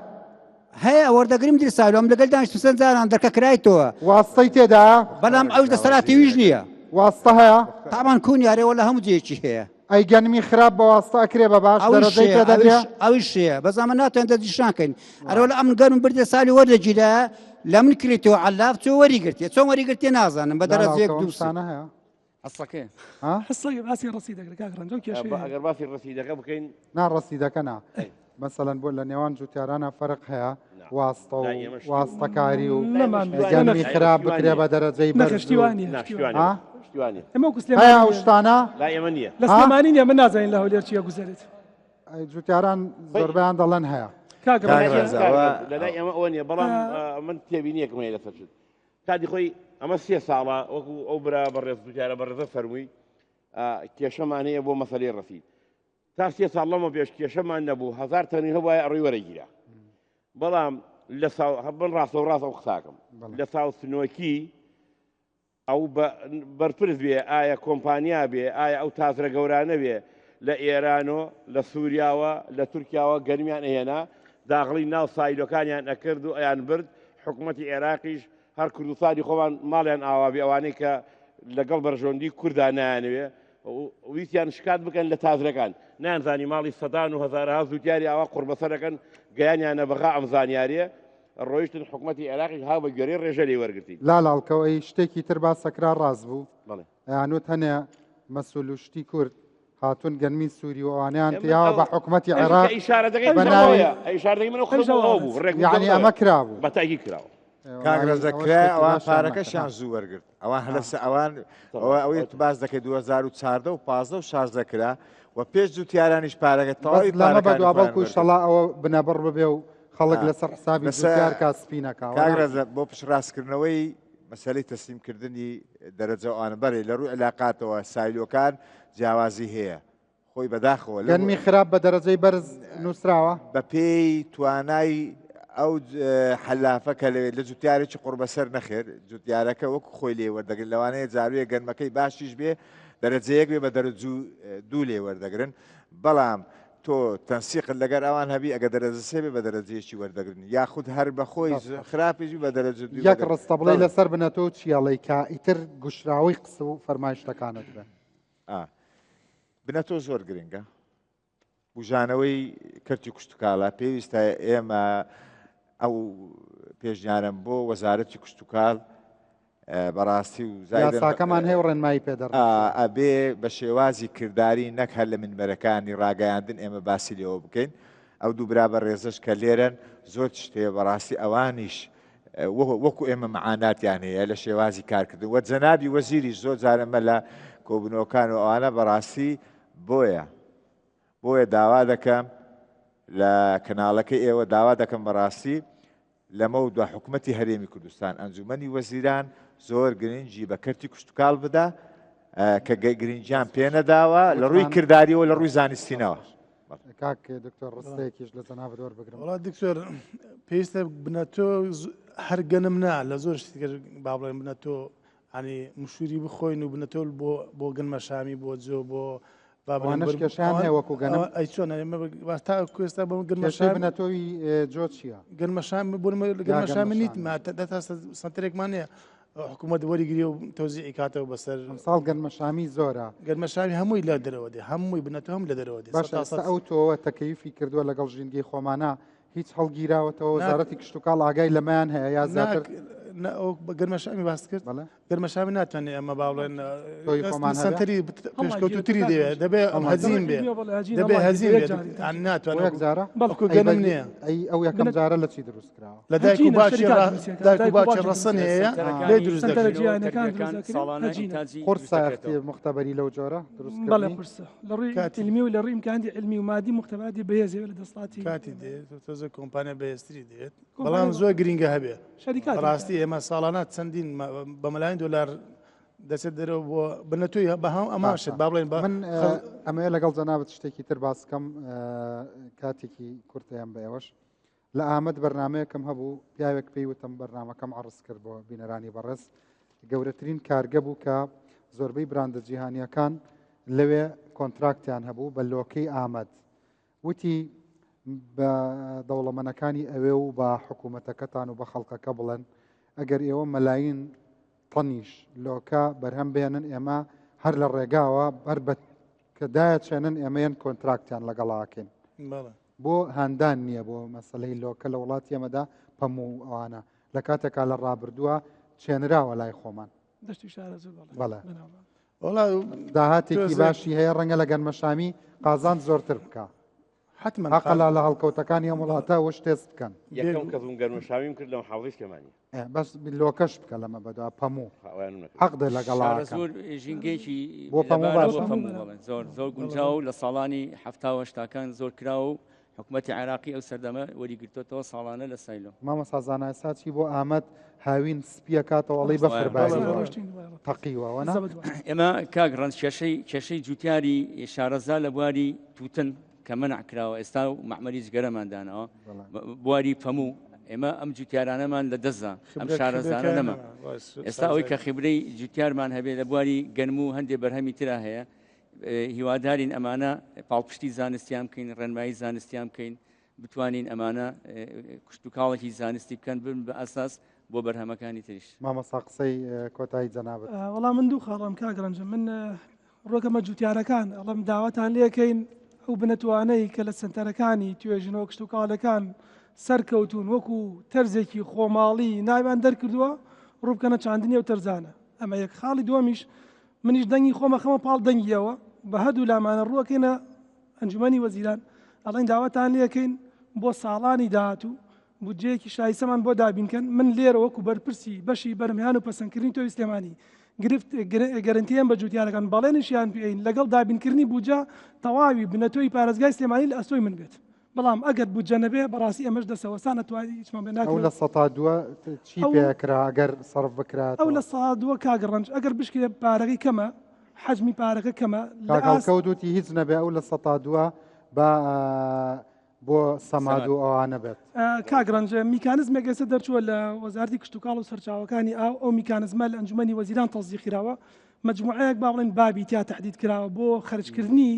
هەیە وەردەگریم دیساالۆم لەگەل دانیشت سەر جاران دەرکە کرایتەوە واستەی تێدا بەڵام ئەوش دەسەراتی ویژ نییە واستە هەیە تامان کون یارێەوە لە هەموو جێکی هەیە ئەی گەنمی خراپ بە واستە ئەکرێ بە باش دەرەجەی پێ دەدرێت ئەوی شەیە بەزانمە ناتوان دەدیشانکەین ئەرەوە لە ئەم گەرم بردە سالی وەردەگیرە لە من کریتەوە عەلاف چۆ وەریگرتێ چۆن وەریگرتێ نازانم بە دەرەجەیەک دووسانە هەیە حەسەکەی حەسەی باسی ڕەسی دەکرێت کاکڕەنجە کێشەیە ئەگەر باسی ڕەسیدەکە بکەین نا ڕەسیدەکە نا مەسەلەن بۆ لە نێوان جوتیارانە فەرق هەیە واستە و واستەکاری و گەنمی خراپ بکرێ بە دەرەجەی نەخشتیوانیە ئەمە شتانە لا ئێمە نییە لە سلێمانی نیە من نازانین لە هەولێر چیە گوزارێت جوتیاران زۆربیان دەڵێن هەیە لەلای ئێمە ئەوە نیە بەڵام من تێبینیەکم هەیە لە سەرچێت کاتی خۆی ئەمە 3 ساڵە وەکو ئەو برا بەڕێز دوجارە بەڕێزە فەرمووی کێشەمان هەیە بۆ مەسەلەی ڕەسید تا 3 ساڵ لەمە پێش کێشەمان نەبوو 1000 تەنی هەبوایە ئەڕووی وەرەگیرە بەڵام لە بن ڕاستە و ڕاست ئەو قساکەم لە ساوسنۆکی ئەو بەرپرس بێ ئایا کۆمپانیا بێ ئایا ئەو تازرە گەورانە بێ لە ئێرانۆ لە سووریاوە لە تورکیاوە گەرمیان ئەهێنا داغڵی ناو سایلۆکانیان ئەکرد و ئەیان برد حکوومەتی عێراقیش هەر کوردستانی خۆمان ماڵیان ئاوابی ئەوانەی کە لەگەڵ بەرژۆندی کوردان نایانوێ ویسیان شکات بکەن لە تازرەکان نانزانی ماڵی سەدان و هەزارها زووتیاری ئاوا قوربەسەرەکەن گەیانیانە بەغا ئەم زانیاریە ڕۆیشتن حکوومەتی عێراقی ها بە گوێرەی ڕێژە لێ وەرگرتی لاڵکەوە ئەی شتێکی تر با سەکرا ڕاست بوو یانوت هەنێ مەسئول شتی کورد هاتون گەنمی سووری و ئەوانیان تیاوە بە حکوومەتی عێراق یعنی ئەمە کرابوو بەتاگی کراوە کاگرەزەکرا ئەوان پارەکەشیان زوو وەرگرت ئەوان هەلەسە ئەوان ئەوەی تو باز دەکەی 2014 و 15 و شارزەکرا و پێش جوتیارانیش پارەکە تەواوی لەمە بە دوابەڵکو شەڵا ئەوە بنەبڕ ببێ و خەڵک لەسەر حسابی زوتیار کاسپینەکە کاگرەزە بۆ پشڕاستکردنەوەی مەسەلەی تەسلیمکردنی دەرەجە ئەوانبەرێ لە ڕووی علاقاتەوە سایلۆکان جیاوازی هەیە خۆی بەداخەوە گەنمی خراپ بە دەرەجەی بەرز نووسراوە بە پێی توانای ئەو حەلافەکە لەوێت لە جوتیارێکی قوربەسەر نەخێر جوتیارەکە وەکو خۆی لێ وەردەگرن لەوانەیە جارویە گەنمەکەی باشیش بێ دەرەجەیەک بێ بە دەرەجوو دوو لێ وەردەگرن بەڵام تۆ تەنسیقت لەگەر ئەوان هەبی ئەگە دەرەجە سێ بێ بە دەرەجەیەکی وەردەگرن یاخود هەر بەخۆی خراپێژی بە دەرەجە دوو یەک ڕستە بڵێ لەسەر بنەتەوە چیاڵی کە ئیتر گوشراوی قسە و فەرمایشتەکانت بن بنەتۆ زۆر گرنگە بژانەوەی کەرتی کوشتتوکاڵە پێویستە ئێمە ئەو پێشنیارم بۆ وەزارەتی کوشتتوکاڵ بەڕاستی و یاساکەمان هەیە ڕێنمایی پێدەڕ ئەبێ بە شێوازی کردداری نەک هەر لە منبەرەکانی ڕاگەیاندن ئێمە باسی لێەوە بکەین ئەو دوو برا بە ڕێزش کە لێرن زۆر شتەیە بەڕاستی ئەوانیش وەکو ئێمە معاناتیان هەیە لە شێوازی کارکردن وە جەنابی وەزیریش زۆر جارەمە لە کۆبنەوەکان و ئەوانە بەڕاستی بۆیە داوا دەکەم لە کەناڵەکەی ئێوە داوا دەکەم بەڕاستی لەمە و دو حکوومەتی هەرێمی کوردستان ئەنجومەنی وەزیران زۆر گرنگی بە کەرتی کوشتتوکاڵ بدا کە گرنگیان پێنەداوە لە ڕووی کردداریەوە لە ڕووی زانستینەوە کاک دکتۆر ڕستەیەکیش لە جەنابەت وەربگرم وڵات دکتۆر پێویستە بنەتۆ هەرگەنم نا لە زۆر شتێک با بڵێن بنەتۆ ینی مشوری بخۆین و بنەتۆ بۆ گەنمە شامی بۆ جۆ بۆ کێشیان هەیە وەکو گەنم ئەی چۆن تا کوێستا بە گەنمەشای بنەتۆی جۆ چییە؟ گەنمەشام بۆ گەنمەشامی نیتمە دەتا سنتەرێکمان هەیە حکوومەت وەریگری و تەوزیعی کاتەوە بەسەر ساڵ گەنمەشامی زۆرە گەنمەشامی هەمووی لە دەرەوە دێ هەمووی بنەتۆ هەم لە دەرەوە دێ باش ئەو تۆوە تەکەیفی کردووە لەگەڵ ژینگەی خۆمانە هیچ هەڵگیراوەتەوە وەزارەتی کوشتتوکاڵ ئاگای لەمایان هەیە یا زیاتر گەرمەشامی باس کرد گەرمەشامی ناتوانێت ئەمە با بڵێن سنتەری پێشکەوتوتری دەوێت دەبێ ئەم هەزیم بێ دەبێ هەزیم ناتوانێت بەڵکو گەنم نییە ئەو یەکەم جارە لە چی دروست کراوە لە دایک و باچی ڕەسەن هەیە لێ دروست قورسایەتی مختبەری لەو جۆرە بەڵێ قورسە لە ڕووی علمی و لە ڕووی ئیمکانی علمی و مادی مختبەری بەهێزێ لە دەسڵاتی کاتی دێت تۆزە کۆمپانیا بەهێزتری دێت بەڵام زۆر گرنگە هەبێ ڕاستی ئێمە ساڵانات چەندین بە مەلایەن دۆلار دەچێت دەرەوە بۆ بنەتوی بەهام ئەماشت با بڵێن من ئەمەیە لەگەڵ جەنابەت شتێکی تر باسکەم کاتێکی کورتیان بە ئێوەش لە ئامەد بەرنمەیەکەم هەبوو پیاوێک پێی وتم بەرنمەکەم عرض کرد بۆ بینەرانی بەڕێز گەورەترین کارگە بوو کە زۆربەی براندە جیهانیەکان لەوێ کۆنتراکتیان هەبوو بە لۆکەی ئامەد وتی بە دەوڵەمەنەکانی ئەوێ و بە حکوومەتەکەتان و بە خەڵکەکە بڵێن ئەگەر ئێوە مەلاین تەنیش لۆکە بەرهەم بێنن ئێمە هەر لە ڕێگاوە هەر بە کەدایە چێنن ئێمەیان کۆنتراکتیان لەگەڵاکەین بۆ هاندان نییە بۆ مەسلەی لۆکە لە وڵاتی ئێمەدا پەموو ئەوانە لە کاتێکا لە ڕابردووە چێنراوە لای خۆمان داهاتێکی باشی هەیە ڕەنگە لە گەنمەشامی قازان زۆرتر بکە حقلا لە هەڵکەوتەکانی ئەم وڵاتە وەش تێست بکەن یەکەم کەزم گەرمەشاویم کرد لەم حاڵی کەمانی بەس لۆکەش بکە لەمە بەدا پەموو حەق دێ لەگەڵا زۆر ژینگەیەکی بۆ پەموو زۆر گونجاو لە ساڵانی هەفتاوەشتاکان زۆر کراوە و حکوومەتی عێراقی ئەو سەردەمە وەریگرتوەوە ساڵانە لە سایلۆ مامەستا زانایساچی بۆ ئامەد هاوین سپیە کاتەوەڵی بەفرباری تەقیوەوە ئێمە کاگڕەن کێشەی جوتیاری شارەزا لە بواری توتن کە منع کراوە ئێستا و مەحمەری جگەرەماندانەوە بواری پەموو ئێمە ئەم جوتیارانەمان لە دەستدا ئەم شارەزانە نەما ئێستا ئەوەی کە خیبرەی جوتیارمان هەبێت لە بواری گەنم و هەندێک بەرهەمی ترا هەیە هیوادارین ئەمانە پاڵپشتی زانستیان بکەین ڕێنمایی زانستیان بکەین بتوانین ئەمانە کوشتتوکاڵێکی زانستی بکەن بن بە ئەساس بۆ بەرهەمەکانی تریش مامەستا قسەی کۆتایی جەنابەت وەڵام من دوو خاڵم کاگڕەنجە من ڕۆکەمە جوتیارەکان ئەڵم داواتان لێکەین ئەو بنەتوانەی کە لە سنتەرەکانی توێژنەوە کشتتوکاڵەکان سەرکەوتون وەکو تەرزێکی خۆماڵی ناویان دەرکردووە ڕووبکەنە چاندنی و تەرزانە ئەمە یەک خاڵی دووەمیش منیش دەنگی خۆمە خەمە پاڵ دەنگیەوە بە هەردوو لامانە ڕووەکەینە ئەنجومەنی وەزیران ئەڵێن داواتان لێکەین بۆ ساڵانی داهاتوو بودجەیەکی شایسەمان بۆ دابینکەن من لێرە وەکو بەرپرسی بەشی بەرهەمیان و پەسەندکردنی تۆی سلێمانی گرفت گەرنتیان بە جوتیارەکان بەڵێنشیان پێین لەگەڵ دابینکردنی بوجە تەواوی بنەتۆی پارێزگای سلێمانی لە ئەستۆی من بێت بەڵام ئەگەر بوجە نەبێ بەڕاستی ئەمەش دەسەوەسان نەتوانێت هیچمان بێ ناکرێت ئەو لە سەتا دووە چی پێکرا ئەگەر سەرف بکرات ئەو لە سەتا دووە کاگەڕەنج ئەگەر بشکێ پارەکەی کەمە حجمی پارەکە کەمە کاکەوتوتی هیچ نەبێ ئەو لە سەتا دووە بە بۆ سەماد و ئەوانە بێت کاگڕەنج میکانزمێک ئێستا دەرچووە لە وەزارەتی کشتتوکاڵ و سەرچاوەکانی ئەو میکانزمە لە ئەنجومەنی وەزیران تەزیقیراوە مجموعەیەک با بڵێن بابی تیا تهدید کراوە بۆ خەرجکردنی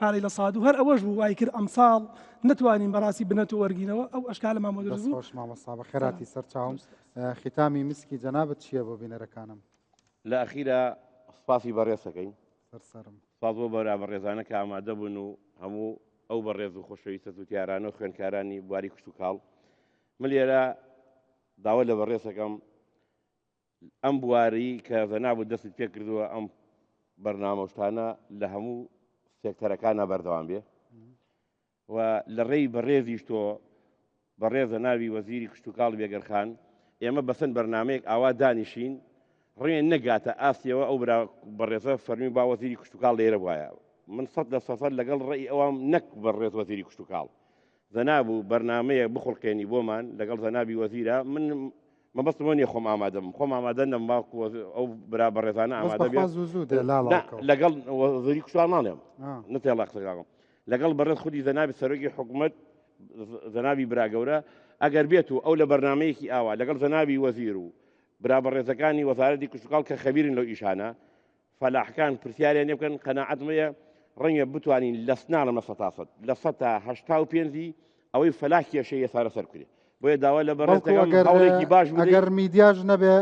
پارەی لە ساد و هەر ئەوەش بوو وای کرد ئەمساڵ نتوانین بەڕاستی بنەتە وەرگینەوە ئەو ئەشکالە مامۆ دەست بوو. خۆش مامۆستا بە خێراتی سەرچاوم ختامی مسکی جەنابەت چییە بۆ بینەرەکانم؟ لە ئەخیرە سپاسی بەڕێزەکەین سەرسەرم سپاس بۆ بەڕێزانە کە ئامادە بوون و هەموو ئەو بەڕێز و خۆشەویستە زووتیارانە و خوێندکارانی بواری کوشت و کاڵ من لێرە داوا لە بەڕێزەکەم ئەم بواری کە زەنابوو دەست پێ کردووە ئەم بەرنامەشتانە لە هەموو سێکتەرەکانە بەردەوام بێ و لە ڕێی بەڕێزیش تۆ بەڕێزە ناوی وەزیری کشت و کاڵ بێگەرخان ئێمە بەسەند بەرنمەیەک ئاوا دانیشین ڕێن نەگاتە ئاسیەوە ئەو بەڕێزە فەرمی با وەزیری کشت و کاڵ لێرە وایە من 100% لەگەڵ ڕێی ئەوام نەک بەڕێز وەزیری کشت و کاڵ زەنابوو بەرنمەیە بخڵقێنی بۆمان لەگەڵ زەنابی وەزیرە من مەبەستمە نیە خۆم ئامادەم خۆم ئامادە نەماکو ئەو برا بەڕێزانە ئامادە لەگەڵ وەزیری کوشت و کاڵ ناڵێم نتێڵا قسەکەم لەگەڵ بەڕێز خودی زەنابی سەرۆکی حکوومەت زەنابی براگەورە ئەگەر بێت و ئەو لە بەرنمەیەکی ئاوا لەگەڵ زەنابی وەزیر و برا بەڕێزەکانی وەزارەتی کشت و کاڵ کە خەبیرن لەو ئیشانە فەلاحەکان پرسیاریان لێ بکەن قەناعەتمەیە ڕەنگە بتوانین لە سناڵەمە 100% لە 185 ئەوەی فەلاح کێشەیە سارە سەر بکرێت بۆیە داوا لە بەڕێزەکەڵێکی باش ئەگەر میدیاژ نەبێ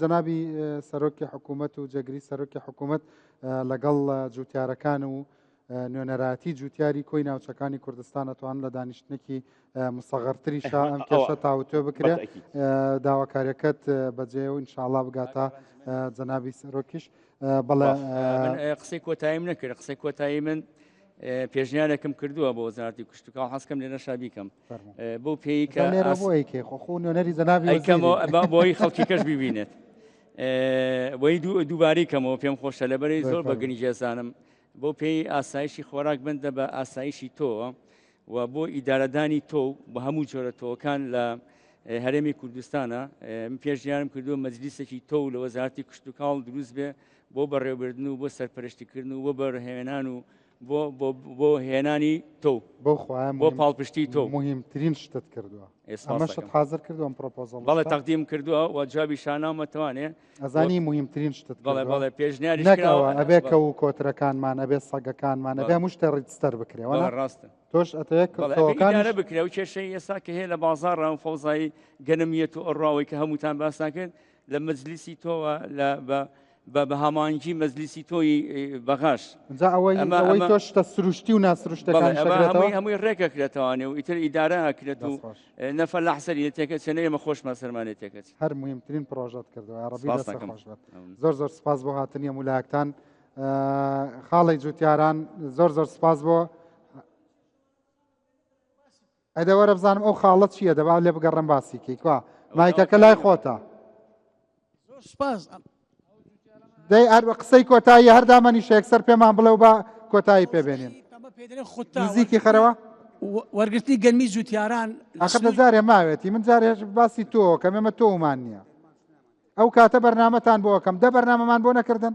جەنابی سەرۆکی حکوومەت و جەگری سەرۆکی حکوومەت لەگەڵ جوتیارەکان و نوێنەراتی جوتیاری کۆی ناوچەکانی کوردستان ئەتوان لە دانیشتنێکی مستەغەرتریشە ئەم کێشە تاوتوێ بکرێت داواکاریەکەت بەجێ و ئینشاءڵڵا بگاتە جەنابی سەرۆکیش بەڵێ قسەی کۆتاییم نەکرد قسەی کۆتایی من پێشنیارێکم کردووە بۆ وەزارەتی کشت و کاڵ حەزکەم لێرە شابیکەم بۆ پێی کە نوێنەری جەنابی بۆی خەڵکی کەش ببینێت بۆی دووباری کەمەوە پێم خۆشە لەبەرەی زۆر بە گەنیجێزانم بۆ پێی ئاسایشی خۆراک بندە بە ئاسایشی تۆوە و بۆ ئیدارەدانی تۆ بە هەموو جۆرە تۆکان لە هەرێمی کوردستانە من پێشنیارم کردووە مەجلیسێکی تۆ لە وەزارەتی کشت و کاڵ دروست بێ بۆ بەڕێوەبردن و بۆ سەرپەرشتیکردن و بۆ بەڕێهێنان و بۆ هێنانی تۆ بۆ پاڵپشتی تۆ مهمترین شتت کردووە ئەمەشت حاضر کردووە ئەم پرۆپۆزەڵ بەڵێ تەقدیم کردووە و جوابی شاناومەتوانێ ئەزانی مهمترین شتت بەڵێ پێشنیاری نەکەوە ئەبێ کە و کۆترەکانمان ئەبێ سەگەکانمان ئەبێ هەموو ڕیجستەر بکرێەوە ڕاستە تۆش ئەتەیەکانە بکرێ و کێشەی ئێستا کە هەیە لە بازاڕ فەوزایی گەنمیەت و ئەڕاوی کە هەمووتان باسان کرد لە مەجلیسی تۆوە بە هەمانگی مەجلیسی تۆی بەغاش ئەوەی تۆ شتە سروشتی و ناسروشتەکان هەمووی ڕێکەکرێتەوانێ و ئیتر ئیدارە ئەکرێت و نەفە لە حسەری تێکە چێنە ئێمە خۆشمان سەرمانێت تێکەچ هەر مهمترین پرۆژەت کردەوە ڕەبی خۆش بێت زۆر سپاس بۆ هاتنی مولایەکتان خاڵی جوتیاران زۆر سپاس بۆ ئەدە وەرە بزانم ئەو خاڵەت چییە دەبا لێ بگەڕم باسی کەیکوا مایکەکە لای خۆتە سپاس دەی قسەی کۆتایی هەردامەنی شێکسەر پێمان بڵێ و بە کۆتایی پێبێنین نزیکی خەرەوە وەرگرتنی گەرمی جوتیاران ئاخر دەجارێ ماوێتی من جارێ باسی تۆ کە مێمە تۆمان نییە ئەو کاتە بەرنامەتان بۆکەم دە بەرنامەمان بۆ نەکردن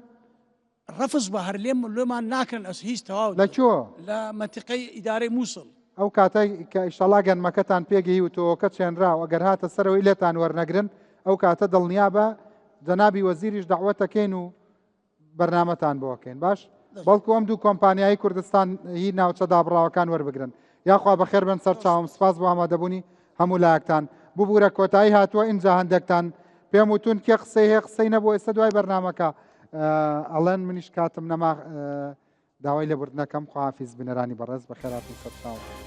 ڕفز بە هەر لێمان ناکەن ئەس هیچ تەواو لەکوێ لە مەنتیقەی ئیدارەی مووسڵ ئەو کاتەی کە ئیشەڵا گەنمەکەتان پێگەی و تۆکە چێنراوە ئەگەر هاتە سەرەوەی لێتان وەرنەگرن ئەو کاتە دڵنیا بە جەنابی وەزیریش دەعوەتەکەین و بەرنامەتان بۆکەین باش بەڵکو ئەم دوو کۆمپانیایی کوردستان هی ناوچە دابڕاوەکان وەربگرن یاخوا بەخێر بن سەر چاوم سپاس بۆ ئامادەبوونی هەموو لایەکتان ببوورە کۆتایی هاتووە ئینجا هەندێکتان پێم وتون کێ قسەی هەیە قسەی نەبوو ئێستا دوای بەرنامەکە ئەڵێن منیش کاتم نەما داوای لێبوردنەکەم خواحافیز بنەرانی بەڕێز بەخێراتی سەر چاوم